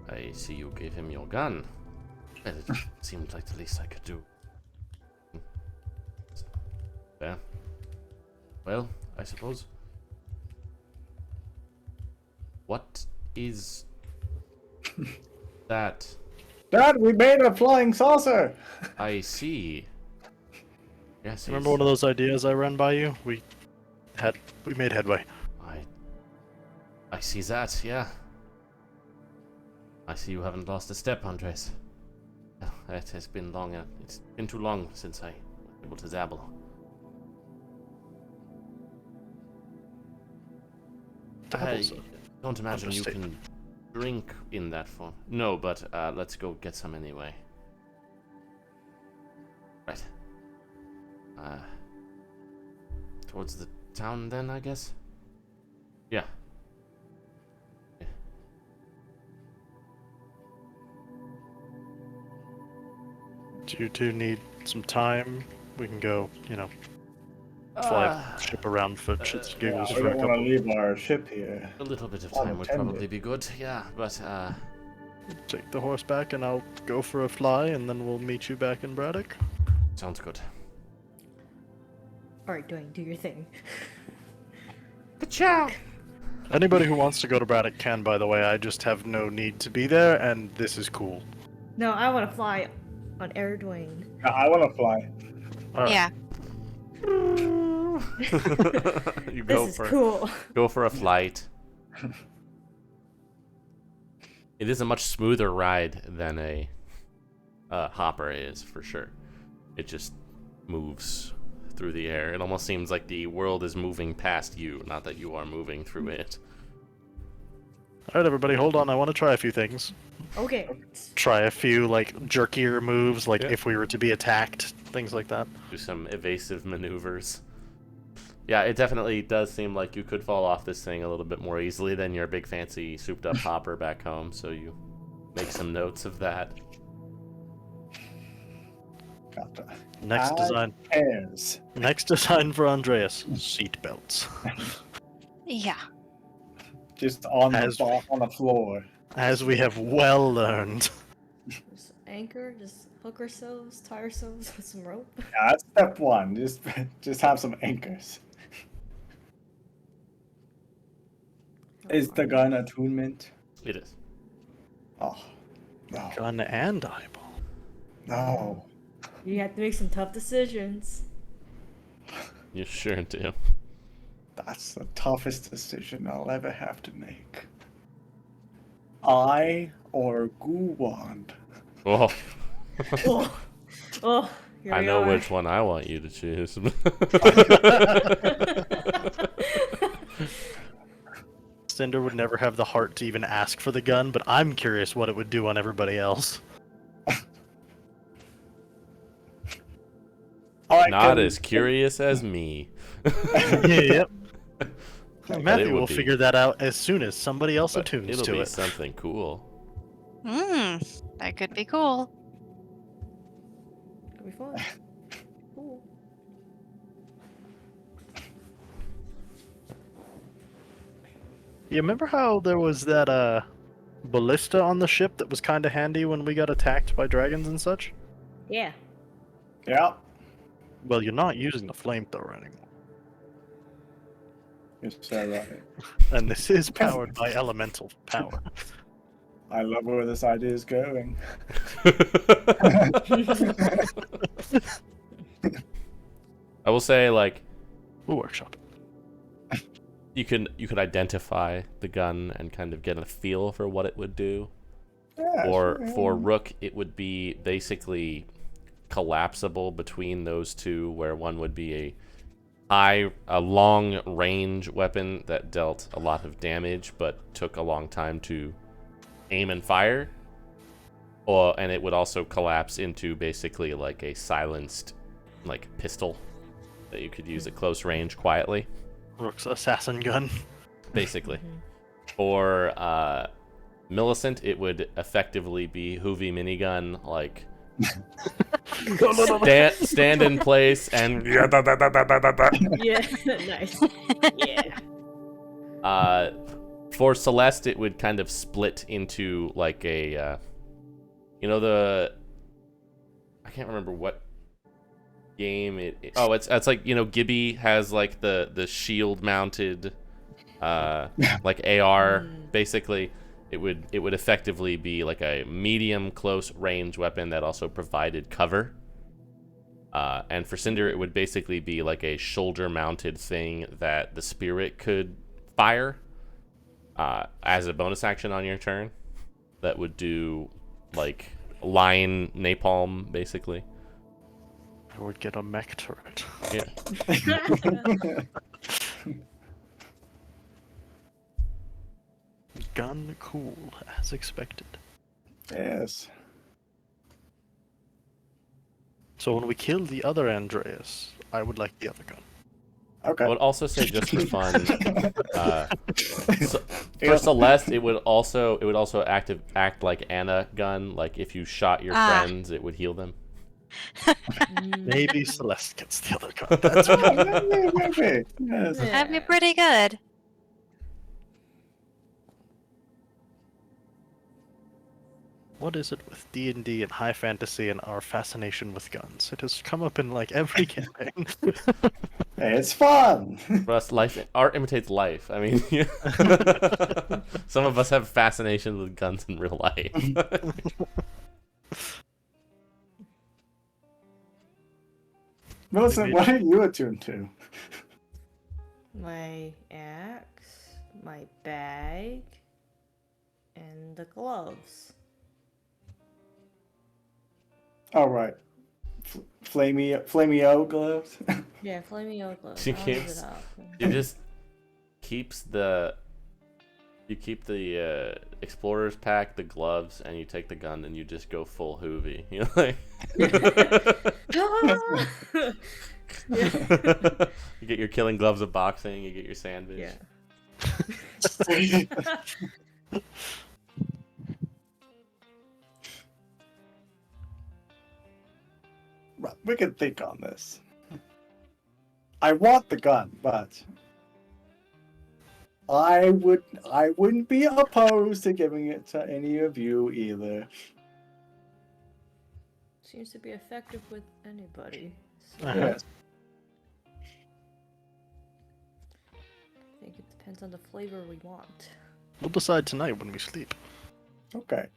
A: I see you gave him your gun. Well, it seemed like the least I could do. Yeah. Well, I suppose. What is that?
B: Dad, we made a flying saucer.
A: I see. Yes.
E: Remember one of those ideas I ran by you? We made headway.
A: I see that. Yeah. I see you haven't lost a step, Andres. It has been long. It's been too long since I was able to dabble. I don't imagine you can drink in that form. No, but let's go get some anyway. Right. Towards the town then, I guess? Yeah.
E: Do you two need some time? We can go, fly the ship around for shits and giggles
B: We
E: for a
B: don't want to
E: couple.
B: leave our ship here.
A: A little bit of time would
B: Unattended.
A: probably be good, yeah, but
E: Take the horse back and I'll go for a fly and then we'll meet you back in Braddock.
A: sounds good.
D: Alright, Dwayne, do your thing.
A: Ka-chow!
E: Anybody who wants to go to Braddock can, by the way. I just have no need to be there, and this is cool.
D: No, I want to fly on air, Dwayne.
B: I want to fly.
E: All right.
C: Yeah.
A: You
D: This is cool.
A: go for a flight. It is a much smoother ride than a hopper is, for sure. It just moves through the air. It almost seems like the world is moving past you, not that you are moving through it.
E: All right, everybody, hold on. I want to try a few things.
D: Okay.
E: Try a few, jerkier moves, if we were to be attacked, things like that.
A: Do some evasive maneuvers. Yeah, it definitely does seem like you could fall off this thing a little bit more easily than your big fancy souped up hopper back home, so you make some notes of that.
B: Gotcha.
E: Next design.
B: Airs.
E: Next design for Andreas. Seat belts.
C: Yeah.
B: Just on
E: As-
B: the floor.
E: As we have well learned.
D: Just anchor, just hook ourselves, tie ourselves with some rope.
B: Yeah, that's step one. Just have some anchors. Is the gun attunement?
A: It is.
B: Oh, no.
E: Gun and eyeball.
B: No.
D: You have to make some tough decisions.
A: You sure do.
B: That's the toughest decision I'll ever have to make. I or Goo Wand?
A: Oh,
D: Oh, oh, here
A: I
D: we
A: know
D: are.
A: which one I want you to choose.
E: Cinder would never have the heart to even ask for the gun, but I'm curious what it would do on everybody else.
B: I
A: Not
B: can-
A: as curious as me.
E: Yep.
A: But it
E: Matthew
A: would
E: will
A: be-
E: figure that out as soon as somebody else
A: But
E: attunes
A: it'll
E: to
A: be
E: it.
A: something cool.
C: That could be cool.
D: It'll be fun. Cool.
E: You remember how there was that ballista on the ship that was kind of handy when we got attacked by dragons and such?
D: Yeah.
B: Yeah.
E: Well, you're not using the flamethrower anymore.
B: You're so right.
E: And this is powered by elemental power.
B: I love where this idea is going.
A: I will say, like,
E: We'll workshop it.
A: you could identify the gun and kind of get a feel for what it would do.
B: Yeah,
A: Or
B: sure.
A: for Rook, it would be basically collapsible between those two, where one would be a long range weapon that dealt a lot of damage but took a long time to aim and fire, and it would also collapse into basically like a silenced like pistol that you could use at close range quietly,
E: Rook's assassin gun.
A: basically. Or Millicent, it would effectively be Hoovy minigun, like stand in place and
D: Yeah. Nice. Yeah.
A: for Celeste, it would kind of split into like a, I can't remember what game it's like, Gibby has like the shield mounted, like AR, basically. It would effectively be like a medium close range weapon that also provided cover. And for Cinder, it would basically be like a shoulder mounted thing that the spirit could fire as a bonus action on your turn. That would do like line napalm, basically.
E: I would get a mech turret.
A: Yeah.
E: Gun cool, as expected.
B: Yes.
E: So when we kill the other Andreas, I would like the other gun.
B: Okay.
A: I would also say, just for fun, for Celeste, it would also act like Anna gun. Like if you shot your friends, it would heal them.
E: Maybe Celeste gets the other gun. That's fine.
B: Maybe. Yes.
C: That'd be pretty good.
E: What is it with D&D and high fantasy and our fascination with guns? It has come up in like every campaign.
B: Hey, it's fun.
A: Russ, art imitates life. I mean, some of us have fascination with guns in real life.
B: Millicent, what are you attuned to?
D: My axe, my bag, and the gloves.
B: All right. Flamey-O gloves.
D: Yeah, flaming gloves.
A: She
D: I'll leave
A: keeps-
D: it up.
A: You just keep the explorer's pack, the gloves, and you take the gun and you just go full Hoovy. You know, like you get your killing gloves of boxing, you get your sandwich.
D: Yeah.
B: Right, we can think on this. I want the gun, but I wouldn't be opposed to giving it to any of you either.
D: Seems to be effective with anybody. So
E: Uh-huh.
B: Yes.
D: I think it depends on the flavor we want.
E: We'll decide tonight when we sleep.
B: Okay.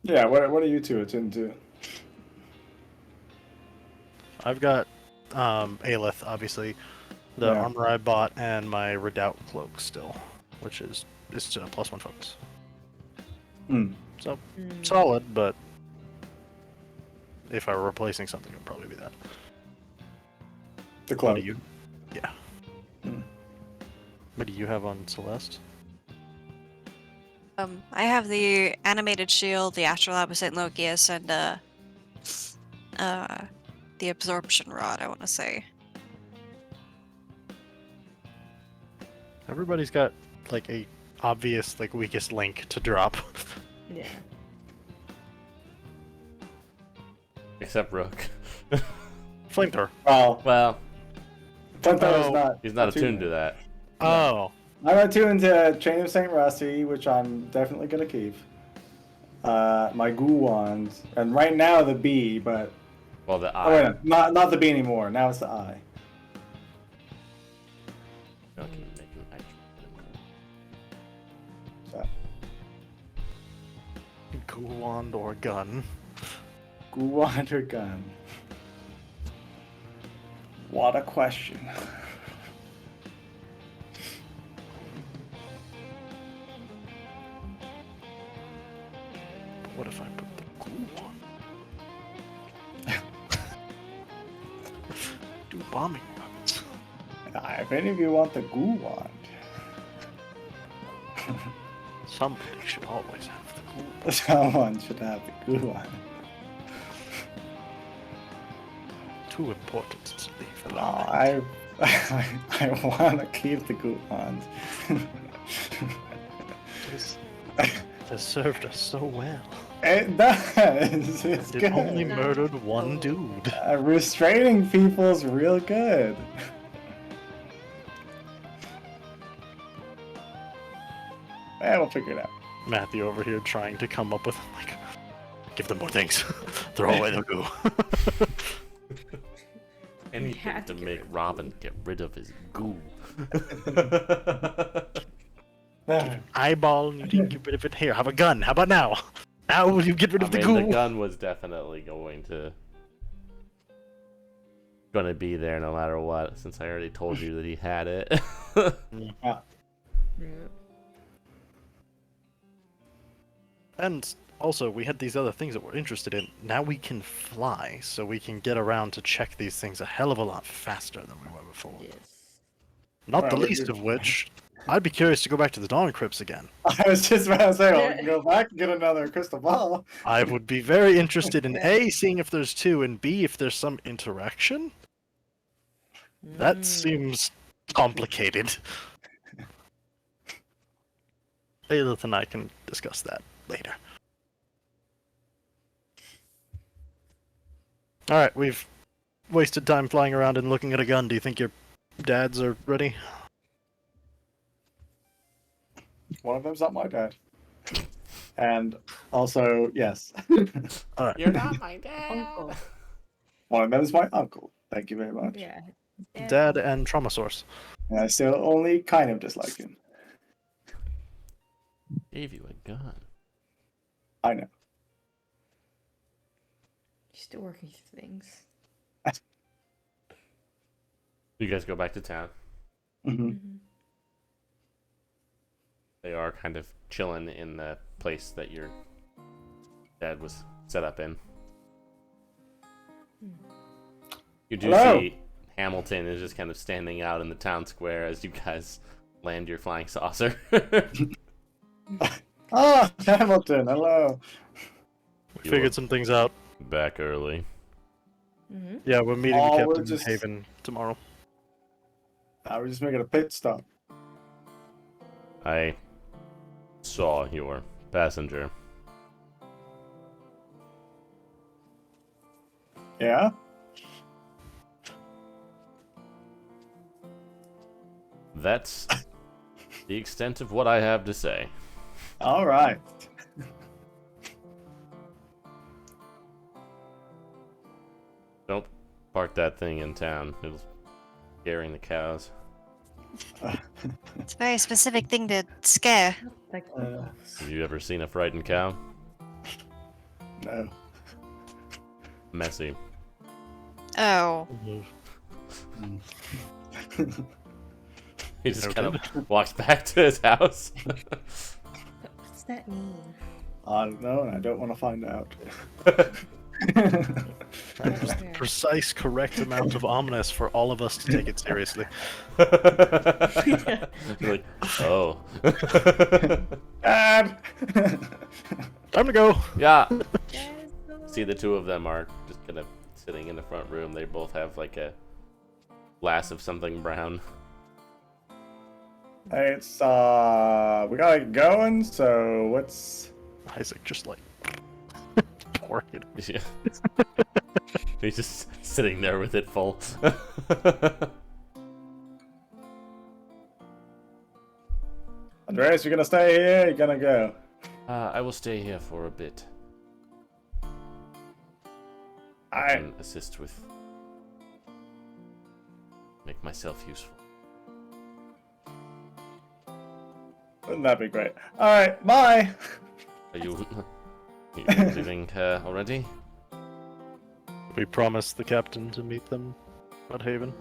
B: Yeah, what are you two attuned to?
E: I've got Aelith, obviously. The
B: Yeah.
E: armor I bought and my redoubt cloak still, which is still a +1 focus.
B: Hmm.
E: So
D: Mm.
E: solid, but if I were replacing something, it would probably be that.
B: The
E: What
B: cloak.
E: do you? Yeah.
B: Hmm.
E: What do you have on Celeste?
C: I have the animated shield, the astral abyss St. Lokius, and the absorption rod. I want to say.
E: Everybody's got like a obvious like weakest link to drop.
D: Yeah.
A: Except Rook.
E: Flamethrower.
B: Well,
A: Well,
B: Flamethrower's
E: Oh,
B: not.
A: he's not attuned to that.
E: Oh.
B: I'm attuned to Chain of St. Rusty, which I'm definitely gonna keep. My goo wand, and right now the bee, but
A: Well, the
B: oh
A: eye.
B: wait, not the bee anymore. Now it's the eye.
A: Okay, make an extra.
B: So,
E: Cool wand or gun.
B: goo wand or gun? What a question.
E: What if I put the cool wand? Do bombing weapons.
B: If any of you want the goo wand,
E: Somebody should always have the cool wand.
B: someone should have the goo wand.
E: Too important to leave
B: No,
E: behind.
B: I want to keep the goo wand.
E: This has served us so well.
B: It does. It's
E: It
B: good.
E: only murdered one dude.
B: Restraining people's real good. We'll figure it out.
E: Matthew over here trying to come up with like, give them more things. Throw away the goo.
A: Anything
D: have
A: to
D: to get
A: make
D: rid of
A: Robin get rid of his goo.
E: Eyeball, and you didn't get rid of it. Here, have a gun. How about now? Now will you get rid
A: I
E: of the
A: mean,
E: goo?
A: the gun was definitely gonna be there no matter what, since I already told you that he had it.
D: Yeah.
E: And also, we had these other things that we're interested in. Now we can fly, so we can get around to check these things a hell of a lot faster than we were before.
D: Yes.
E: Not the
B: Well,
E: least of which, I'd be curious to go back to the Dawn Crypts again.
B: I was just about to say, well, we can go back and get another crystal ball.
E: I would be very interested in A, seeing if there's two, and B, if there's some interaction. That seems complicated. Aelith and I can discuss that later. Alright, we've wasted time flying around and looking at a gun. Do you think your dads are ready?
B: One of them's not my dad. And also, yes.
E: Alright.
A: You're not my dad.
D: Uncle.
B: One of them is my uncle. Thank you very much.
D: Yeah.
E: Dad and Trauma Source.
B: And I still only kind of dislike him.
A: Gave you a gun.
B: I know.
D: Still working through things.
A: You guys go back to town.
B: Hmm.
A: They are kind of chilling in the place that your dad was set up in. You do
B: Hello.
A: see Hamilton is just kind of standing out in the town square as you guys land your flying saucer.
B: Oh, Hamilton, hello.
E: We figured some things out.
A: Back early.
D: Mm-hmm.
E: Yeah, we're meeting
B: Oh,
E: the
B: we're
E: Captain
B: just-
E: Haven tomorrow.
B: We're just making a pit stop.
A: I saw your passenger.
B: Yeah?
A: That's the extent of what I have to say.
B: All right.
A: Don't park that thing in town. It'll scaring the cows.
C: It's a very specific thing to scare.
D: Like,
A: Have you ever seen a frightened cow?
B: No.
C: Oh,
A: He just kind of walks back to his house.
D: What's that mean?
B: I don't know, and I don't want to find out.
E: That was the precise, correct amount of ominous for all of us to take it seriously.
A: Like, oh.
B: Dad!
E: Time to go!
A: Yeah.
D: Yes,
A: See, the two of them are just kind of sitting in the front room. They both have like a glass of something brown.
B: It's, we gotta get going, so what's...
E: Isaac just like... pouring it.
A: Yeah. He's just sitting there with it full.
B: Andreas, you gonna stay here? You gonna go?
A: I will stay here for a bit
B: I
A: and assist with... make myself useful.
B: Wouldn't that be great? Alright, bye!
A: Are you leaving already?
E: We promised the captain to meet them at Haven.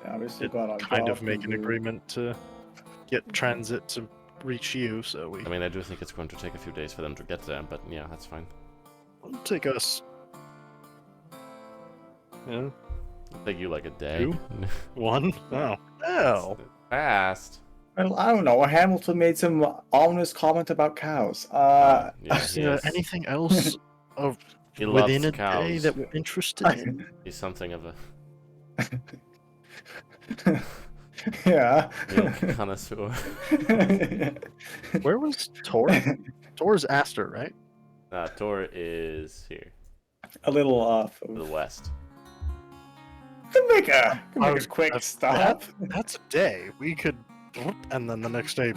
B: Yeah, we still
E: It
B: got our
E: kind
B: job
E: of make
B: to
E: an
B: do.
E: agreement to get transit to reach you, so we...
A: I mean, I do think it's going to take a few days for them to get there, but yeah, that's fine.
E: It'll take us... Yeah,
A: It'll take you like a day.
E: 2? 1? Oh. Oh!
A: Fast.
B: Well, I don't know. Hamilton made some ominous comment about cows.
A: Yeah,
E: Is
A: he
E: there
A: is.
E: anything else of
A: He
E: within
A: loves
E: a day
A: cows.
E: that we're interested in?
A: He's something of a
B: Yeah.
A: milk connoisseur.
E: Where was Tor? Tor's Aster, right?
A: Tor is here,
B: A little off.
A: to the west.
B: Can make a
E: was-
B: quick
E: that-
B: stop.
E: That's a day. We could... And then the next day...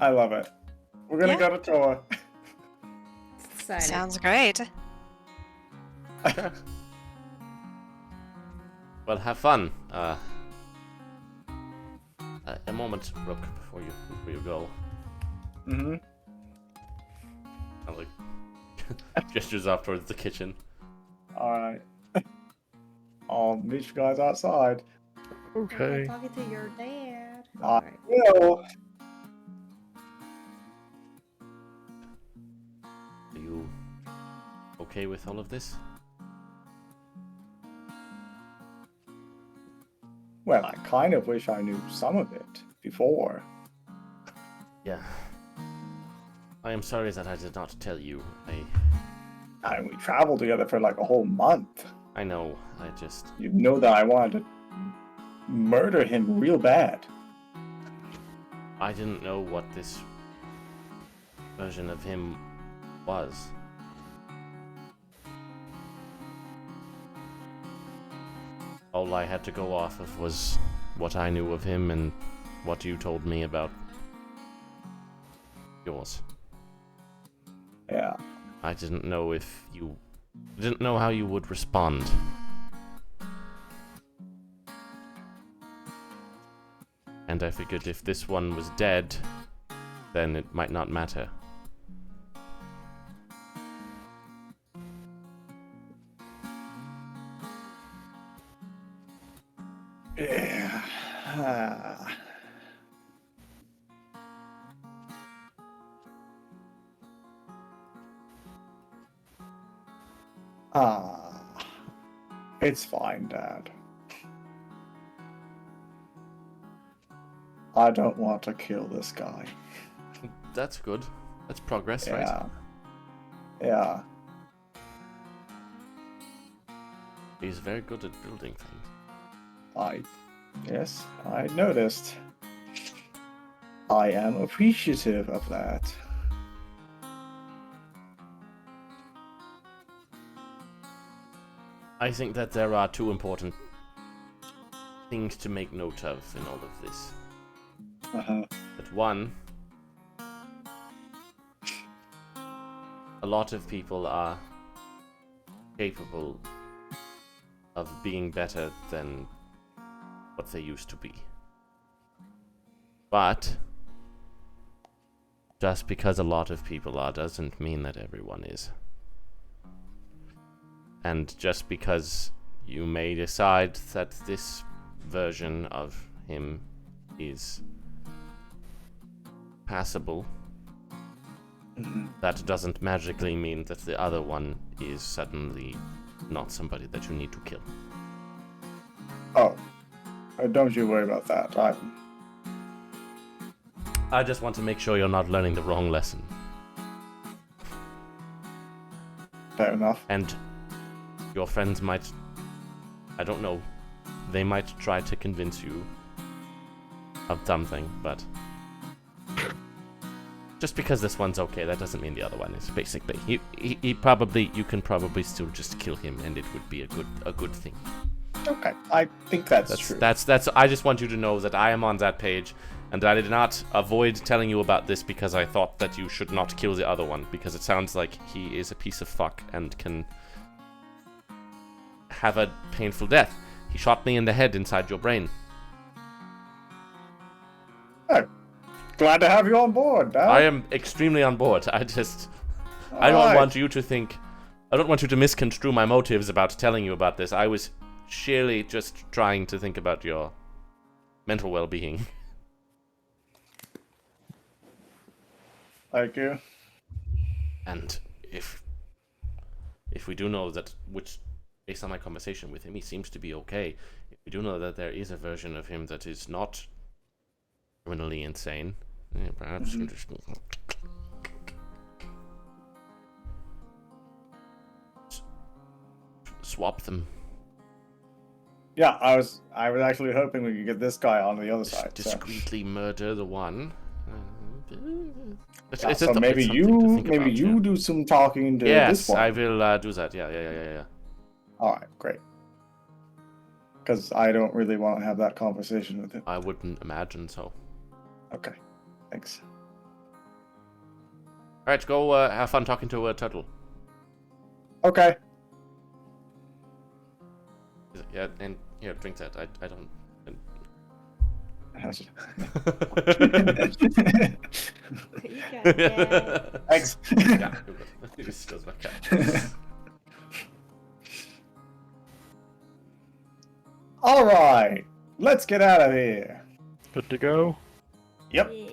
B: I love it. We're gonna
C: Yeah.
B: go to Tor.
D: Excited.
C: Sounds great.
A: Well, have fun. A moment, Rook, before you go.
B: Mm-hmm.
A: I like gestures off towards the kitchen.
B: Alright. I'll meet you guys outside.
E: Okay.
D: I'm talking to your dad.
B: I
D: Alright.
B: will.
A: Are you okay with all of this?
B: Well, I kind of wish I knew some of it before.
A: Yeah. I am sorry that I did not tell you.
B: And we traveled together for like a whole month.
A: I know. I just...
B: You know that I wanted to murder him real bad.
A: I didn't know what this version of him was. All I had to go off of was what I knew of him and what you told me about yours.
B: Yeah.
A: I didn't know if you... didn't know how you would respond. And I figured if this one was dead, then it might not matter.
B: Yeah. It's fine, Dad. I don't want to kill this guy.
A: That's good. That's progress, right?
B: Yeah. Yeah.
A: He's very good at building things.
B: Yes, I noticed. I am appreciative of that.
A: I think that there are two important things to make note of in all of this.
B: Uh-huh.
A: That one, a lot of people are capable of being better than what they used to be. But just because a lot of people are doesn't mean that everyone is. And just because you may decide that this version of him is passable. That doesn't magically mean that the other one is suddenly not somebody that you need to kill.
B: Oh, don't you worry about that.
A: I just want to make sure you're not learning the wrong lesson.
B: Fair enough.
A: And your friends might, I don't know, they might try to convince you of something, but just because this one's okay, that doesn't mean the other one is. Basically, he probably, you can probably still just kill him, and it would be a good thing.
B: Okay, I think that's true.
A: That's. I just want you to know that I am on that page, and I did not avoid telling you about this because I thought that you should not kill the other one, because it sounds like he is a piece of fuck and can have a painful death. He shot me in the head inside your brain.
B: Oh, glad to have you on board, Dad.
A: I am extremely on board. I don't want you to think, I don't want you to misconstrue my motives about telling you about this. I was sheerly just trying to think about your mental well-being.
B: Thank you.
A: And if we do know that, which based on my conversation with him, he seems to be okay. If we do know that there is a version of him that is not criminally insane, perhaps you just swap them.
B: Yeah, I was actually hoping we could get this guy on the other side.
A: Discreetly murder the one.
B: Yeah, so maybe you do some talking to this one.
A: Yes, I will do that. Yeah.
B: All right, great. Because I don't really want to have that conversation with him.
A: I wouldn't imagine so.
B: Okay, thanks.
A: All right, go have fun talking to a turtle.
B: Okay.
A: Yeah, and here, drink that. I don't.
D: You got it.
B: Thanks.
A: Yeah, it just goes back out.
B: All right, let's get out of here.
E: Good to go.
B: Yep.
D: Yeah.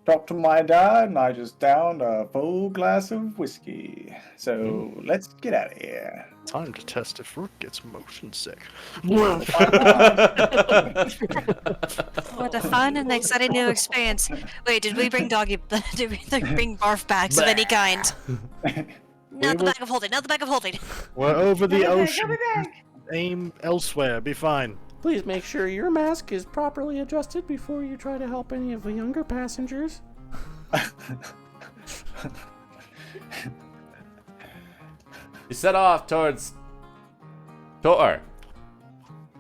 B: Talked to my dad, and I just downed a full glass of whiskey. So let's get out of here.
E: Time to test if Rook gets motion sick.
C: What a fun and exciting new experience. Wait, did we bring doggy? Did we bring barf bags of any kind? Not the bag of holding. Not the bag of holding.
E: We're over the
D: Go
E: ocean.
D: back.
E: Aim elsewhere. Be fine.
A: Please make sure your mask is properly adjusted before you try to help any of the younger passengers. You set off towards Tor.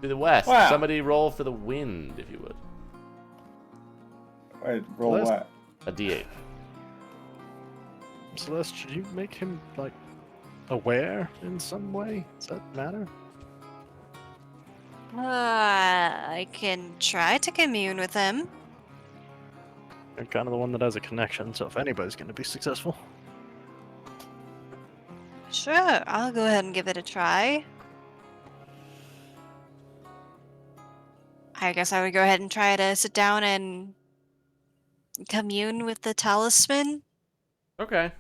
A: To the west.
B: Wow.
A: Somebody roll for the wind, if you would.
B: Wait, roll
E: Let's-
B: what?
A: A D8.
E: Celeste, should you make him, like, aware in some way? Does that matter?
C: I can try to commune with him.
E: You're kind of the one that has a connection, so if anybody's going to be successful.
C: Sure, I'll go ahead and give it a try. I guess I would go ahead and try to sit down and commune with the talisman.
A: Okay.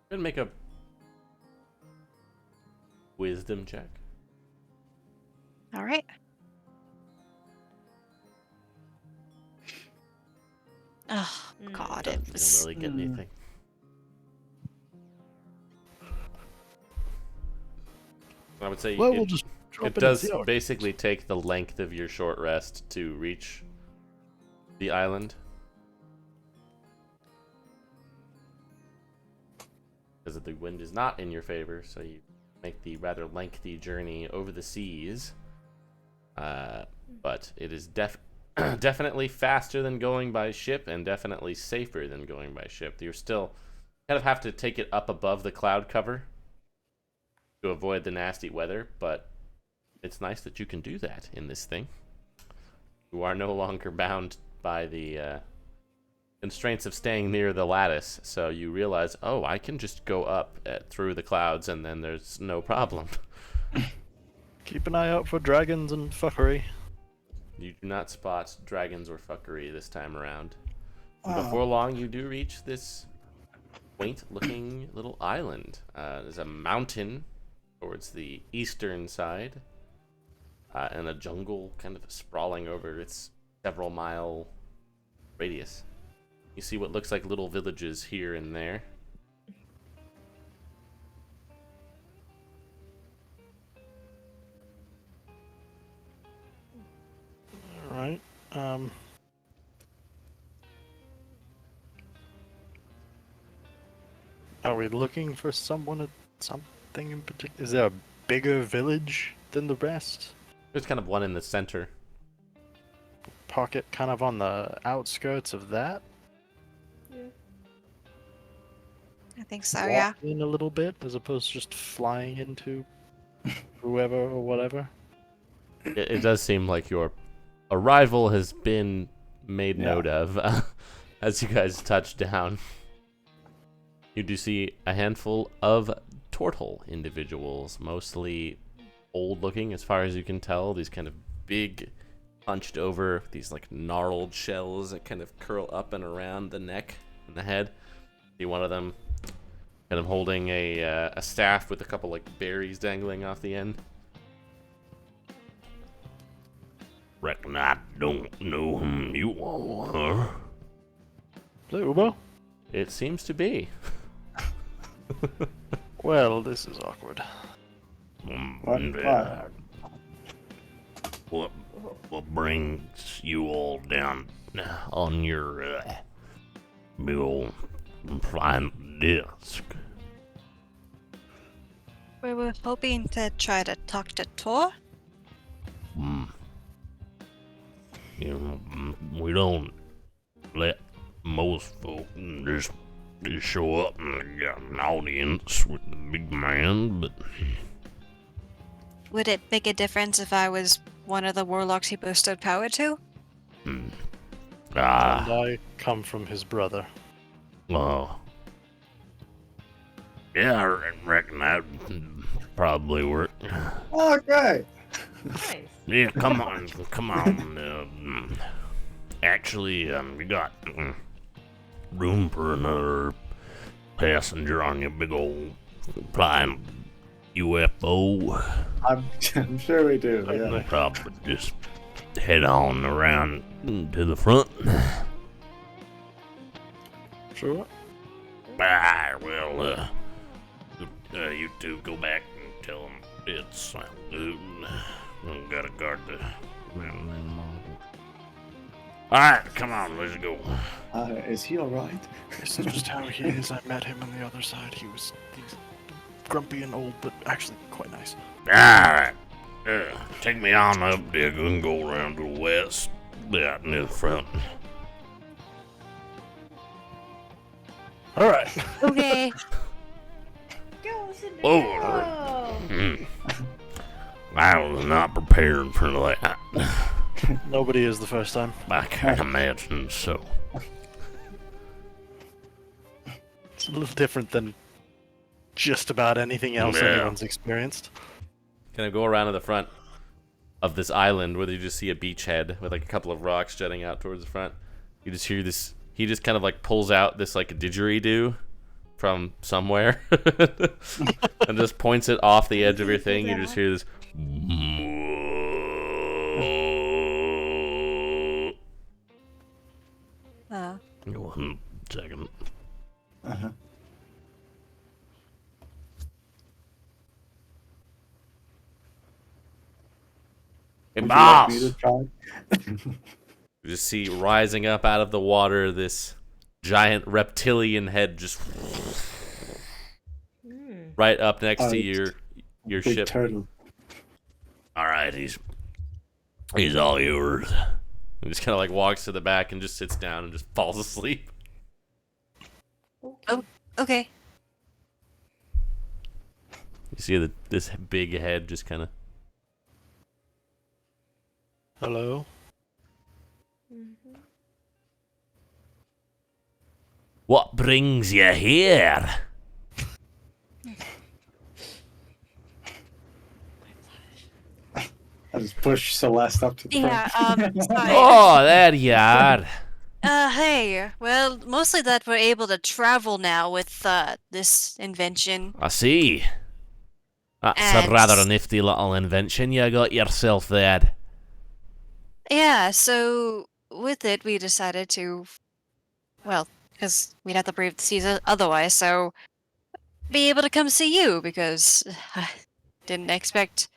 A: Gonna make a wisdom check.
C: All right. Oh God, it
A: Doesn't
C: was.
A: really get anything. I would say
E: Well,
A: it,
E: we'll just drop
A: it
E: it
A: does
E: into the
A: basically take the length of your short rest to reach the island. Because the wind is not in your favor, so you make the rather lengthy journey over the seas. But it is definitely faster than going by ship, and definitely safer than going by ship. You're still kind of have to take it up above the cloud cover to avoid the nasty weather, but it's nice that you can do that in this thing. You are no longer bound by the constraints of staying near the lattice, so you realize, oh, I can just go up through the clouds, and then there's no problem.
E: Keep an eye out for dragons and fuckery.
A: You do not spot dragons or fuckery this time around. And
B: Oh.
A: before long, you do reach this quaint-looking little island. There's a mountain towards the eastern side, and a jungle kind of sprawling over its several-mile radius. You see what looks like little villages here and there.
E: All right. Are we looking for something in particular? Is there a bigger village than the rest?
A: There's kind of one in the center.
E: Pocket kind of on the outskirts of that?
C: I think so, yeah.
E: Walk in a little bit as opposed to just flying into whoever or whatever?
A: It does seem like your arrival has been made note of as you guys touch down. You do see a handful of turtle individuals, mostly old-looking as far as you can tell. These kind of big, hunched over, these like gnarled shells that kind of curl up and around the neck and the head. See one of them kind of holding a staff with a couple like berries dangling off the end. Reckon I don't know whom you all are.
E: Is it Ubo?
A: It seems to be.
E: Well, this is awkward.
A: What brings you all down on your big old flying disc?
C: We were hoping to try to talk to Tor.
F: You know, we don't let most folk just show up and get an audience with the big man, but
C: Would it make a difference if I was one of the warlocks he bestowed power to?
E: And I come from his brother.
F: yeah, I reckon that probably work.
B: Okay.
D: Nice.
F: Yeah, come on. Actually, you got room for another passenger on your big old flying UFO.
B: I'm sure we do. Yeah.
F: Probably just head on around to the front.
E: Sure.
F: Well, you two go back and tell them it's good. We gotta guard the. Alright, come on, let's go.
B: Is he alright?
E: This is just how he is. I met him on the other side. He's grumpy and old, but actually quite nice.
F: Alright. Take me on up, Dick, and go around to the west. Out near the front.
E: Alright.
C: Okay.
D: Go, Cinder.
F: Oh,
D: go!
F: I was not prepared for that.
E: Nobody is the first time.
F: I can't imagine so.
E: It's a little different than just about anything else
F: Yeah.
E: anyone's experienced.
A: Kind of go around to the front of this island where you just see a beachhead with like a couple of rocks jutting out towards the front. You just hear this. He just kind of like pulls out this like didgeridoo from somewhere and just points it off the edge of your thing. You just hear this.
F: One second.
B: Uh-huh.
A: Hey,
B: Would you like me
A: boss!
B: to try?
A: You just see rising up out of the water this giant reptilian head just right up next to your
B: Big
A: ship.
B: turtle.
F: Alright, he's all yours.
A: He just kind of like walks to the back and just sits down and just falls asleep.
C: Okay.
A: You see this big head just kind of.
E: Hello?
F: What brings you here?
B: I just push Celeste up to the
C: Yeah,
B: front.
C: sorry.
F: Oh, there you are.
C: Hey, well, mostly that we're able to travel now with, this invention.
F: I see. That's a
C: And-
F: rather nifty little invention you got yourself there.
C: Yeah, so with it, we decided to, well, because we'd have to brave the seas otherwise, so be able to come see you, because I didn't expect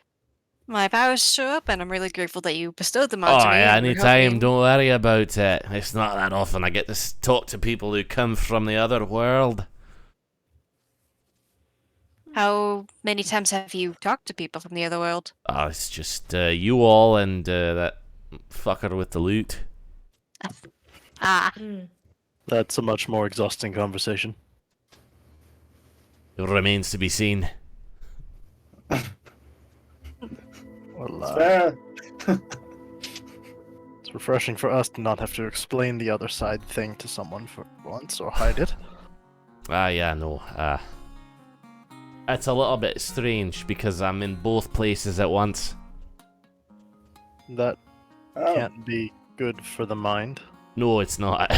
C: my powers to show up, and I'm really grateful that you bestowed them
F: Oh,
C: onto me.
F: yeah,
C: and we're
F: anytime.
C: hoping-
F: Don't worry about it. It's not that often I get to talk to people who come from the other world.
C: How many times have you talked to people from the other world?
F: Oh, it's just you all and that fucker with the loot.
C: Ah,
D: Mm.
E: That's a much more exhausting conversation.
F: It remains to be seen.
E: Well,
B: It's fair.
E: it's refreshing for us to not have to explain the other side thing to someone for once or hide it.
F: Ah, yeah, no. It's a little bit strange because I'm in both places at once.
E: That
B: Oh,
E: can't be good for the mind.
F: No, it's not.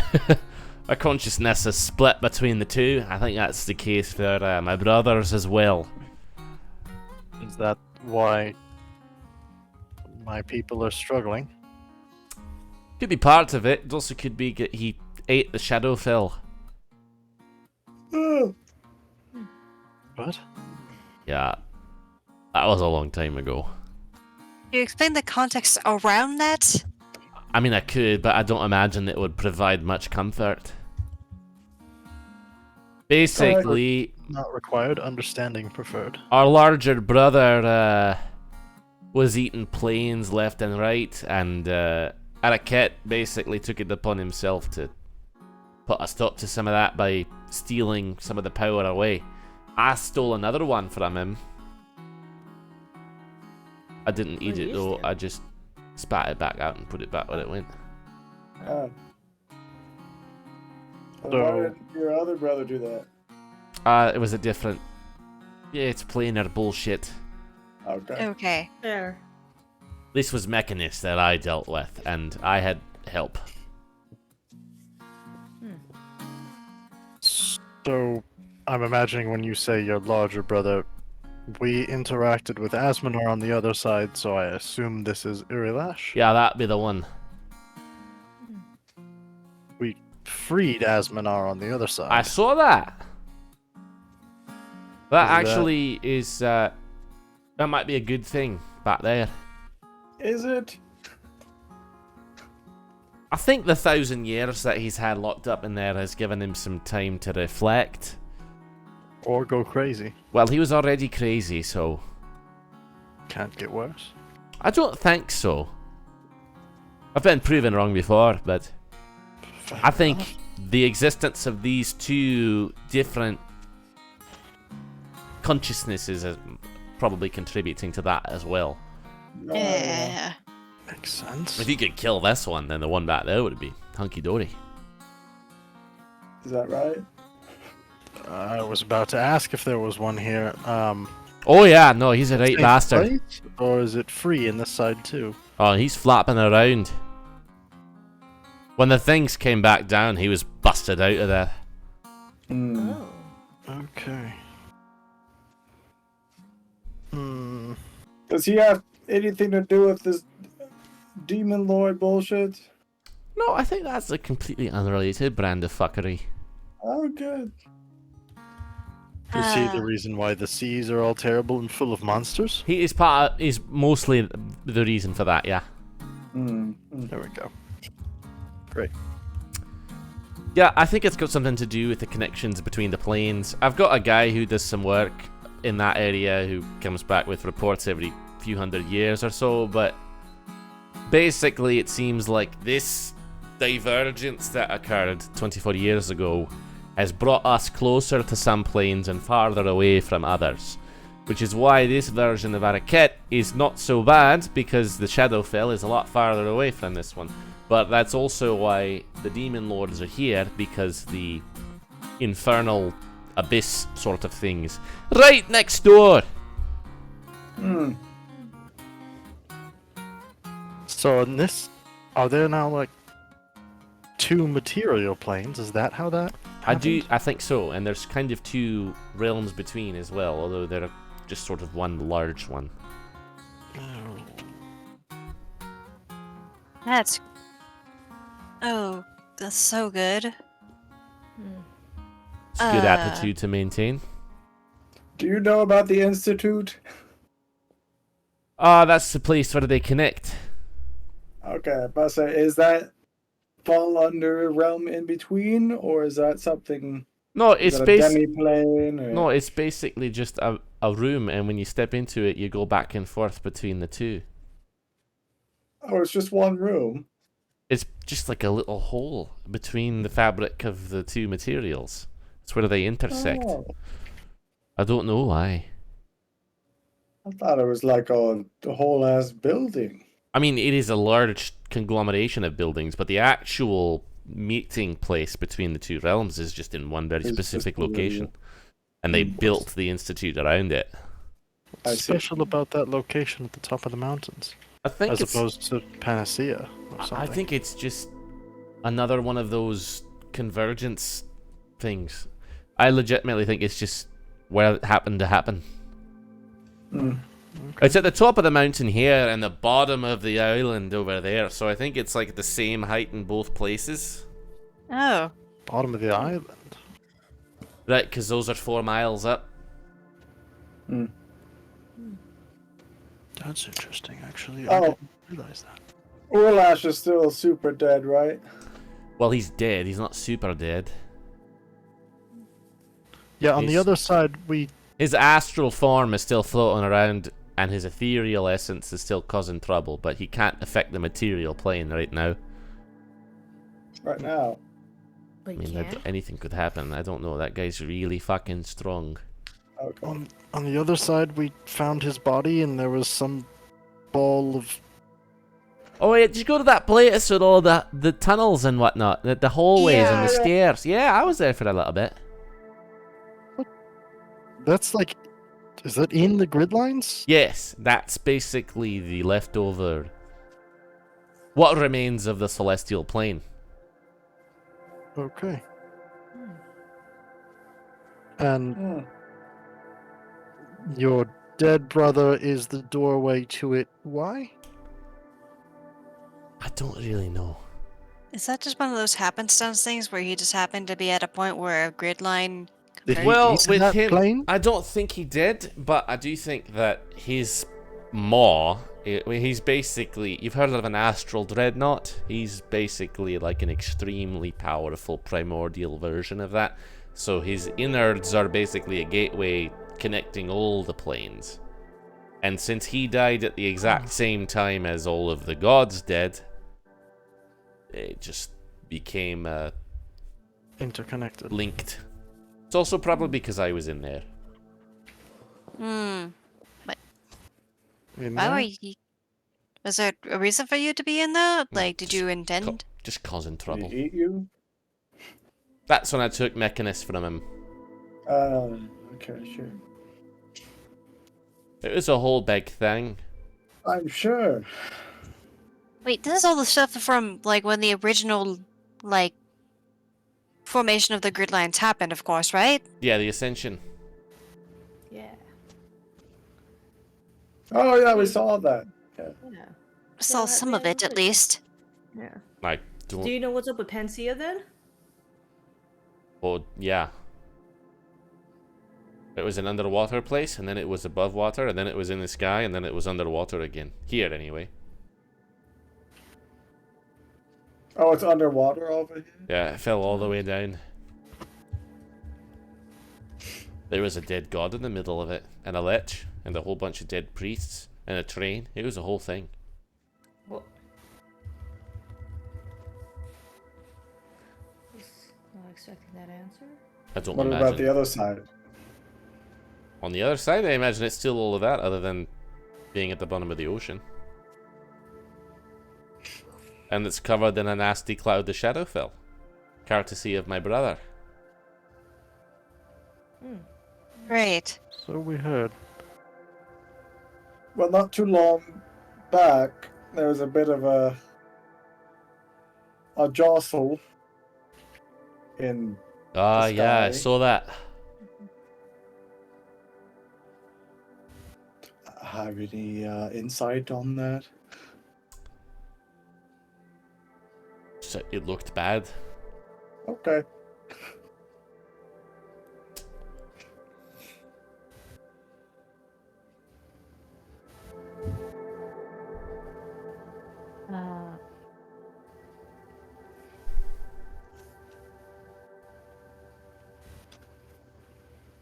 F: My consciousness is split between the two. I think that's the case for my brothers as well.
E: Is that why my people are struggling?
F: Could be part of it. It also could be he ate the Shadowfell.
B: oh.
E: What?
F: Yeah, that was a long time ago.
C: can you explain the context around that?
F: I mean, I could, but I don't imagine it would provide much comfort. Basically,
E: Not required, understanding preferred.
F: our larger brother was eating planes left and right, and Araket basically took it upon himself to put a stop to some of that by stealing some of the power away. I stole another one from him. I didn't eat
D: What did
F: it
D: you
F: though,
D: steal?
F: I just spat it back out and put it back where it went.
B: Oh. Well,
E: So-
B: why did your other brother do that?
F: It was a different... Yeah, it's plainer bullshit.
B: Okay.
C: Okay.
D: There.
F: This was Mechanist that I dealt with, and I had help.
E: So, I'm imagining when you say your larger brother, we interacted with Asminar on the other side, so I assume this is Irilash?
F: Yeah, that'd be the one.
E: We freed Asminar on the other side.
F: I saw that. That
E: Is that-
F: actually is, that might be a good thing back there.
B: Is it?
F: I think the 1,000 years that he's had locked up in there has given him some time to reflect.
E: Or go crazy.
F: Well, he was already crazy, so...
E: Can't get worse.
F: I don't think so. I've been proven wrong before, but... I think the existence of these two different consciousnesses is probably contributing to that as well.
B: No,
C: Yeah.
E: Makes sense.
F: If you could kill this one, then the one back there would be hunky-dory.
B: Is that right?
E: I was about to ask if there was one here.
F: Oh yeah, no, he's a right
E: same
F: bastard.
E: place, or is it free in this side too?
F: Oh, he's flapping around. When the things came back down, he was busted out of there.
B: Hmm.
D: Oh.
E: Okay. Hmm.
B: Does he have anything to do with this demon lord bullshit?
F: No, I think that's a completely unrelated brand of fuckery.
B: Oh, good.
E: Is he
C: Ah.
E: the reason why the seas are all terrible and full of monsters?
F: He is he's mostly the reason for that, yeah.
B: Hmm.
E: There we go.
F: Yeah, I think it's got something to do with the connections between the planes. I've got a guy who does some work in that area who comes back with reports every few hundred years or so, but basically it seems like this divergence that occurred 24 years ago has brought us closer to some planes and farther away from others, which is why this version of Araket is not so bad, because the Shadowfell is a lot farther away from this one. But that's also why the Demon Lords are here, because the
A: infernal abyss sort of things. Right next door!
B: Hmm.
E: So in this, are there now like 2 material planes? Is that how that happened?
A: I think so, and there's kind of 2 realms between as well, although they're just sort of one large one.
C: That's. Oh, that's so good.
A: It's a good attitude to maintain.
B: Do you know about the Institute?
A: Ah, that's the place where they connect.
B: Okay, but say, is that fall under realm in between, or is that something?
A: No,
B: Is
A: it's
B: that a
A: basically
B: demi-plane? Or...
A: no, it's basically just a room, and when you step into it, you go back and forth between the 2.
B: Oh, it's just one room.
A: It's just like a little hole between the fabric of the 2 materials. It's where they intersect.
B: Oh,
A: I don't know why.
B: I thought it was like a whole ass building.
A: I mean, it is a large conglomeration of buildings, but the actual meeting place between the 2 realms is just in one very
B: It's
A: specific
B: just a
A: location.
B: little-
A: And they built the institute around it.
B: I
E: What's
B: see.
E: special about that location at the top of the mountains,
A: I think
E: as
A: it's
E: opposed to Panacea or something?
A: I think it's just another one of those convergence things. I legitimately think it's just where it happened to happen.
B: Hmm.
A: It's at the top of the mountain here and the bottom of the island over there, so I think it's like the same height in both places.
C: Oh.
E: Bottom of the island.
A: Right, because those are 4 miles up.
B: Hmm.
E: That's interesting, actually. I
B: Oh.
E: didn't realize that.
B: Urlash is still super dead, right?
A: Well, he's dead. He's not super dead.
E: Yeah, on the
A: He's-
E: other side,
A: His astral form is still floating around, and his ethereal essence is still causing trouble, but he can't affect the material plane right now.
B: Right now.
D: But
A: I mean,
D: yeah.
A: anything could happen. I don't know. That guy's really fucking strong.
B: Okay.
E: on the other side, we found his body, and there was some ball of.
A: Oh, yeah, did you go to that place with all the tunnels and whatnot? The hallways and the
B: Yeah.
A: stairs? Yeah, I was there for a little bit.
E: That's like, is that in the grid lines?
A: Yes, that's basically the leftover... what remains of the celestial plane.
E: Okay. And
B: Hmm.
E: your dead brother is the doorway to it. Why?
A: I don't really know.
C: Is that just one of those happenstance things where he just happened to be at a point where a grid line
E: Did he
A: Well,
E: eat
A: with
E: that
A: him,
E: plane?
A: I don't think he did, but I do think that his maw, he's basically, you've heard of an astral dreadnought? He's basically like an extremely powerful primordial version of that. So his innards are basically a gateway connecting all the planes. And since he died at the exact same time as all of the gods did, it just became
E: Interconnected.
A: linked. It's also probably because I was in there.
C: Hmm.
E: In
C: Why were
E: there?
C: you? Was there a reason for you to be in there? Like, did you intend?
A: Just causing
B: Did
A: trouble.
B: he eat you?
A: That's when I took Mechanist from him.
B: Okay, sure.
A: It was a whole big thing.
B: I'm sure.
C: Wait, this is all the stuff from like when the original like formation of the grid lines happened, of course, right?
A: Yeah, the Ascension.
D: Yeah.
B: Oh yeah, we saw that.
D: Yeah.
C: Saw
D: Yeah,
C: some
D: yeah,
C: of it at
D: like-
C: least.
D: Yeah.
A: I
D: Do
A: don't...
D: you know what's up with Panacea then?
A: Oh, yeah. It was an underwater place, and then it was above water, and then it was in the sky, and then it was underwater again. Here, anyway.
B: Oh, it's underwater over here.
A: Yeah, it fell all the way down. There was a dead god in the middle of it, and a lich, and a whole bunch of dead priests, and a train. It was a whole thing.
D: What? Was not expecting that answer.
A: I don't
B: What
A: imagine.
B: about the other side?
A: On the other side, I imagine it's still all of that, other than being at the bottom of the ocean. And it's covered in a nasty cloud of Shadowfell. Courtesy of my brother.
C: Great.
E: So we heard.
B: Well, not too long back, there was a bit of a jostle in
A: Ah,
B: the
A: yeah, I
B: sky.
A: saw that.
B: Have any insight on that?
A: So it looked bad.
B: Okay.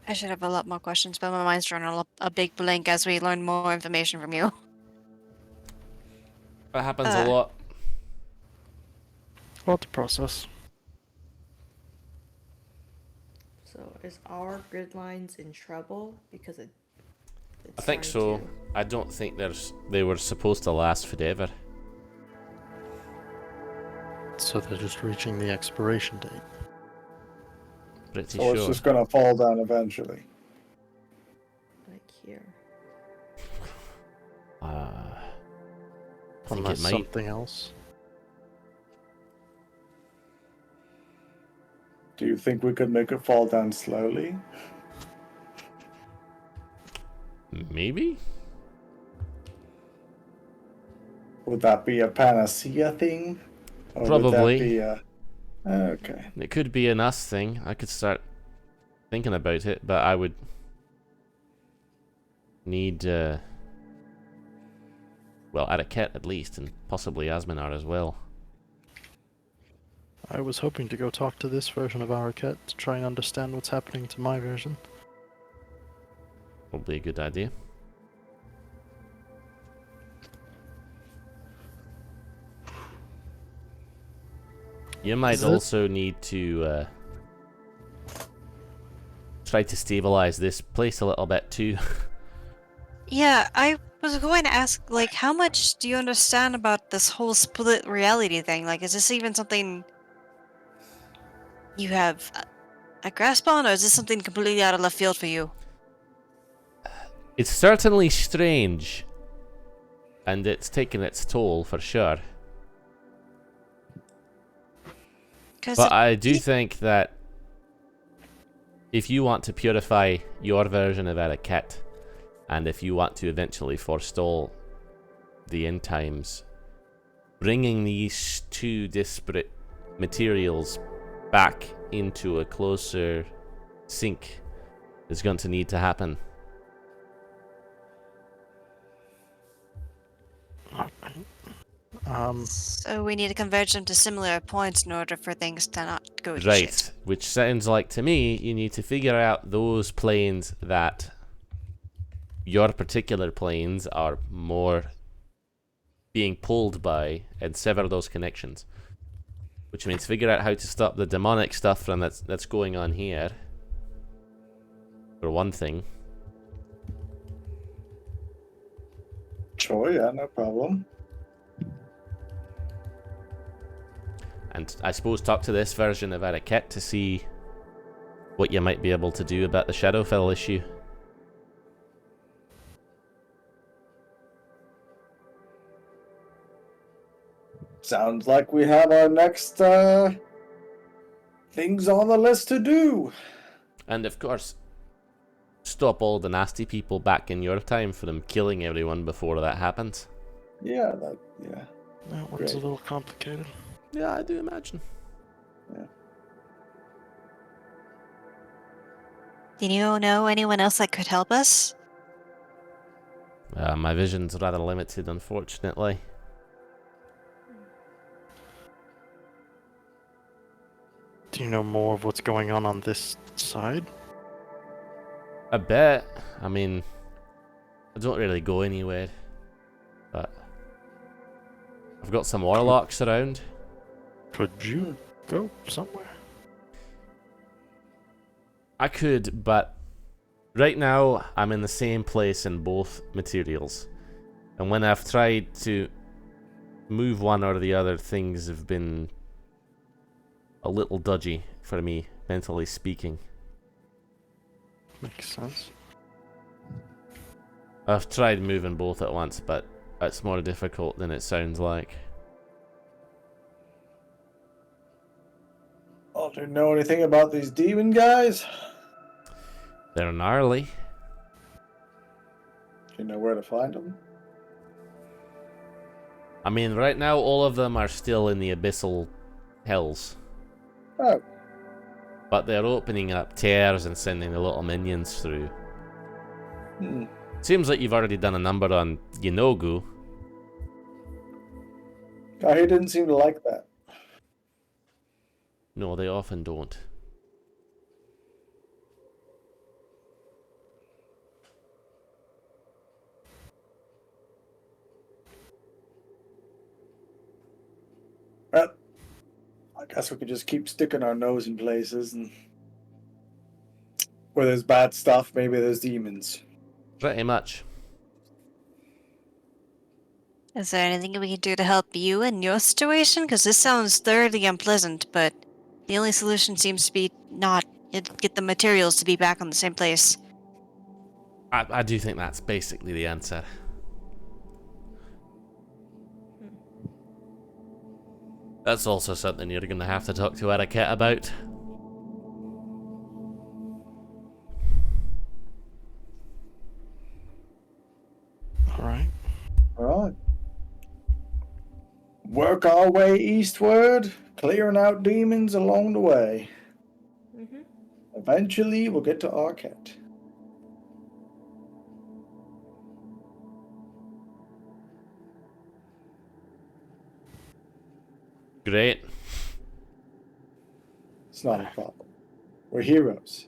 C: I should have a lot more questions, but my mind's drawing a big blank as we learn more information from you.
A: That happens a lot.
E: What the process?
D: So is our grid lines in trouble because it's
A: I think
D: starting
A: so.
D: to-
A: I don't think they were supposed to last forever.
E: So they're just reaching the expiration date.
A: Pretty
B: So it's
A: sure.
B: just gonna fall down eventually.
D: like here.
A: I think
E: Unless
A: it might.
E: something else.
B: Do you think we could make it fall down slowly?
A: Maybe?
B: Would that be a panacea thing? Or
A: Probably.
B: Would that be a... Okay.
A: It could be an us thing. I could start thinking about it, but I would need, well, Etiquette at least, and possibly Asminar as well.
E: I was hoping to go talk to this version of Araket to try and understand what's happening to my version.
A: Probably a good idea. You might
E: Is it-
A: also need to try to stabilize this place a little bit too.
C: Yeah, I was going to ask, like, how much do you understand about this whole split reality thing? Like, is this even something you have a grasp on, or is this something completely out of left field for you?
A: It's certainly strange, and it's taken its toll for sure. But I do think that if you want to purify your version of Etiquette, and if you want to eventually forestall the end times, bringing these two disparate materials back into a closer sync is going to need to happen.
C: So we need to converge them to similar points in order for things to not go to
A: Right,
C: shit.
A: which sounds like to me you need to figure out those planes that your particular planes are more being pulled by and sever those connections. Which means figure out how to stop the demonic stuff from that's going on here. For one thing.
B: Sure, yeah, no problem.
A: And I suppose talk to this version of Etiquette to see what you might be able to do about the Shadowfell issue.
B: Sounds like we have our next things on the list to do.
A: And of course, stop all the nasty people back in your time for them killing everyone before that happens.
B: Yeah,
E: That one's
B: Great.
E: a little complicated.
A: Yeah, I do imagine.
C: Do you know anyone else that could help us?
A: My vision's rather limited, unfortunately.
E: Do you know more of what's going on this side?
A: A bit. I mean, I don't really go anywhere. But I've got some warlocks around.
E: Could you go somewhere?
A: I could, but right now I'm in the same place in both materials. And when I've tried to move one or the other, things have been a little dodgy for me, mentally speaking.
E: Makes sense.
A: I've tried moving both at once, but it's more difficult than it sounds like.
B: Oh, do you know anything about these demon guys?
A: They're gnarly.
B: Do you know where to find them?
A: I mean, right now all of them are still in the abyssal hells.
B: Oh,
A: But they're opening up tears and sending the little minions through. Seems like you've already done a number on Yinogu.
B: he didn't seem to like that.
A: No, they often don't.
B: Well, I guess we could just keep sticking our nose in places, and where there's bad stuff, maybe there's demons.
A: Pretty much.
C: Is there anything we can do to help you in your situation? Because this sounds thoroughly unpleasant, but the only solution seems to be not get the materials to be back on the same place.
A: I do think that's basically the answer. That's also something you're going to have to talk to Etiquette about.
E: Alright.
B: Alright. Work our way eastward, clearing out demons along the way.
D: Mm-hmm.
B: Eventually, we'll get to Arquette.
A: Great.
B: It's not a problem. We're heroes.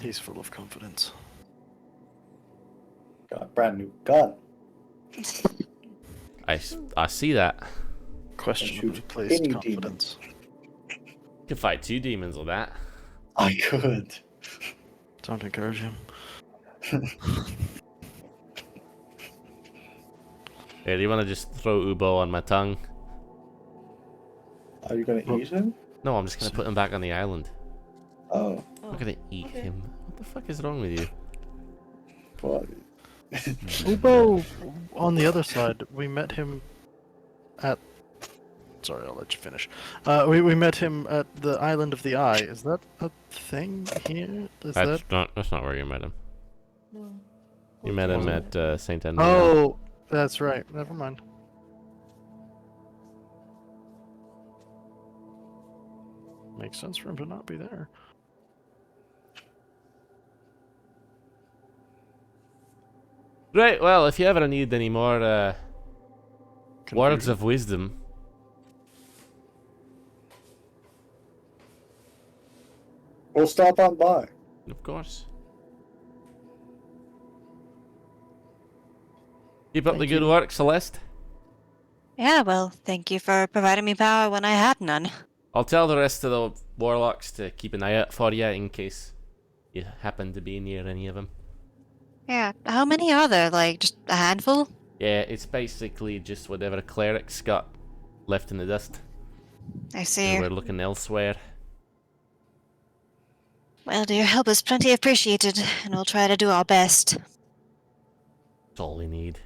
E: He's full of confidence.
B: Got a brand new gun.
A: I see that.
E: Questionably
B: shoot
E: placed
B: any
E: confidence.
A: You could fight 2 demons with that.
B: I could.
E: Don't encourage him.
A: Here, do you want to just throw Ubo on my tongue?
B: Are you gonna eat him?
A: No, I'm just going to put him back on the island.
B: Oh,
A: I'm not going to eat him. What the fuck is wrong with you?
B: what?
E: Ubo, on the other side, we met him at... Sorry, I'll let you finish. We met him at the Island of the Eye. Is that a thing here? Is that...
A: That's not where you met him.
D: No.
A: You met him at St. Andrew.
E: Oh, that's right. Never mind. Makes sense for him to not be there.
A: Right, well, if you ever need any more words of wisdom,
B: We'll stop on by.
A: of course. Keep up the good work, Celeste.
C: Yeah, well, thank you for providing me power when I had none.
A: I'll tell the rest of the warlocks to keep an eye out for you in case you happen to be near any of them.
C: Yeah, how many are there? Like, just a handful?
A: Yeah, it's basically just whatever clerics got left in the dust.
C: I see.
A: And we're looking elsewhere.
C: Well, your help is plenty appreciated, and we'll try to do our best.
A: That's all we need.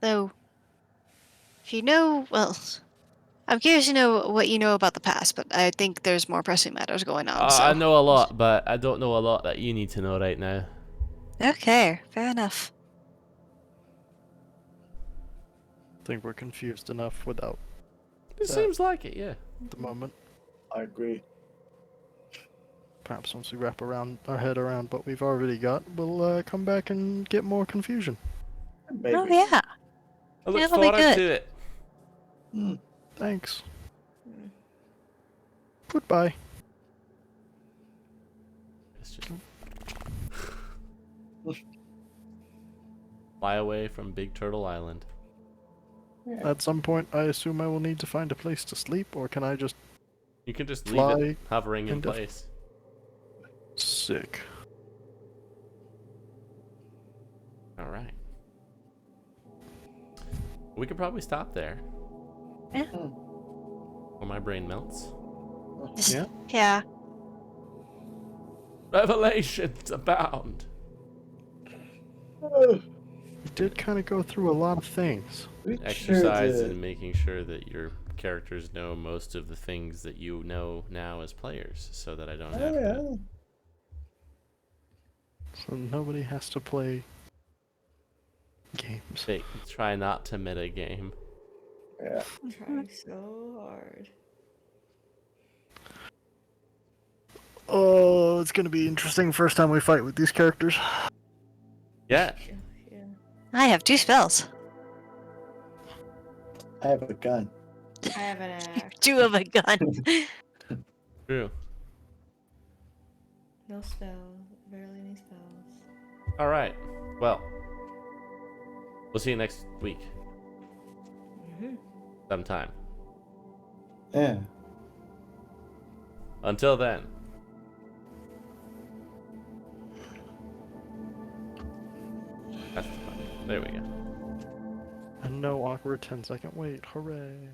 C: Though, if you know, well, I'm curious to know what you know about the past, but I think there's more pressing matters going on, so...
A: I know a lot, but I don't know a lot that you need to know right now.
C: Okay, fair enough.
E: I think we're confused enough without
A: It seems like it, yeah.
E: the moment.
B: I agree.
E: Perhaps once we wrap our head around what we've already got, we'll come back and get more confusion.
B: Maybe.
C: Oh, yeah.
A: I look
C: That'll be
A: forward
C: good.
A: to it.
E: Thanks. Goodbye.
A: It's just... Fly away from Big Turtle Island.
E: At some point, I assume I will need to find a place to sleep, or can I just
A: You can just
E: Fly
A: leave it hovering in
E: into-
A: place.
E: sick?
A: Alright. We could probably stop there.
C: Yeah.
A: Or my brain melts.
E: Yeah.
C: Yeah.
A: Revelations abound.
E: We did kind of go through a lot of things.
B: We
A: Exercise
B: sure did.
A: in making sure that your characters know most of the things that you know now as players, so that I don't have to.
E: So nobody has to play games.
A: Try not to meta game.
B: Yeah.
D: I'm trying so hard.
E: Oh, it's gonna be interesting first time we fight with these characters.
A: Yeah.
D: Yeah.
C: I have 2 spells.
B: I have a gun.
D: I have an axe.
C: 2 of a gun.
A: True.
D: No spells. Barely any spells.
A: All right. Well, we'll see you next week.
D: Mm-hmm.
A: Sometime.
B: Yeah.
A: Until then. That's the fun. There we go.
E: And no awkward 10-second wait. Hooray.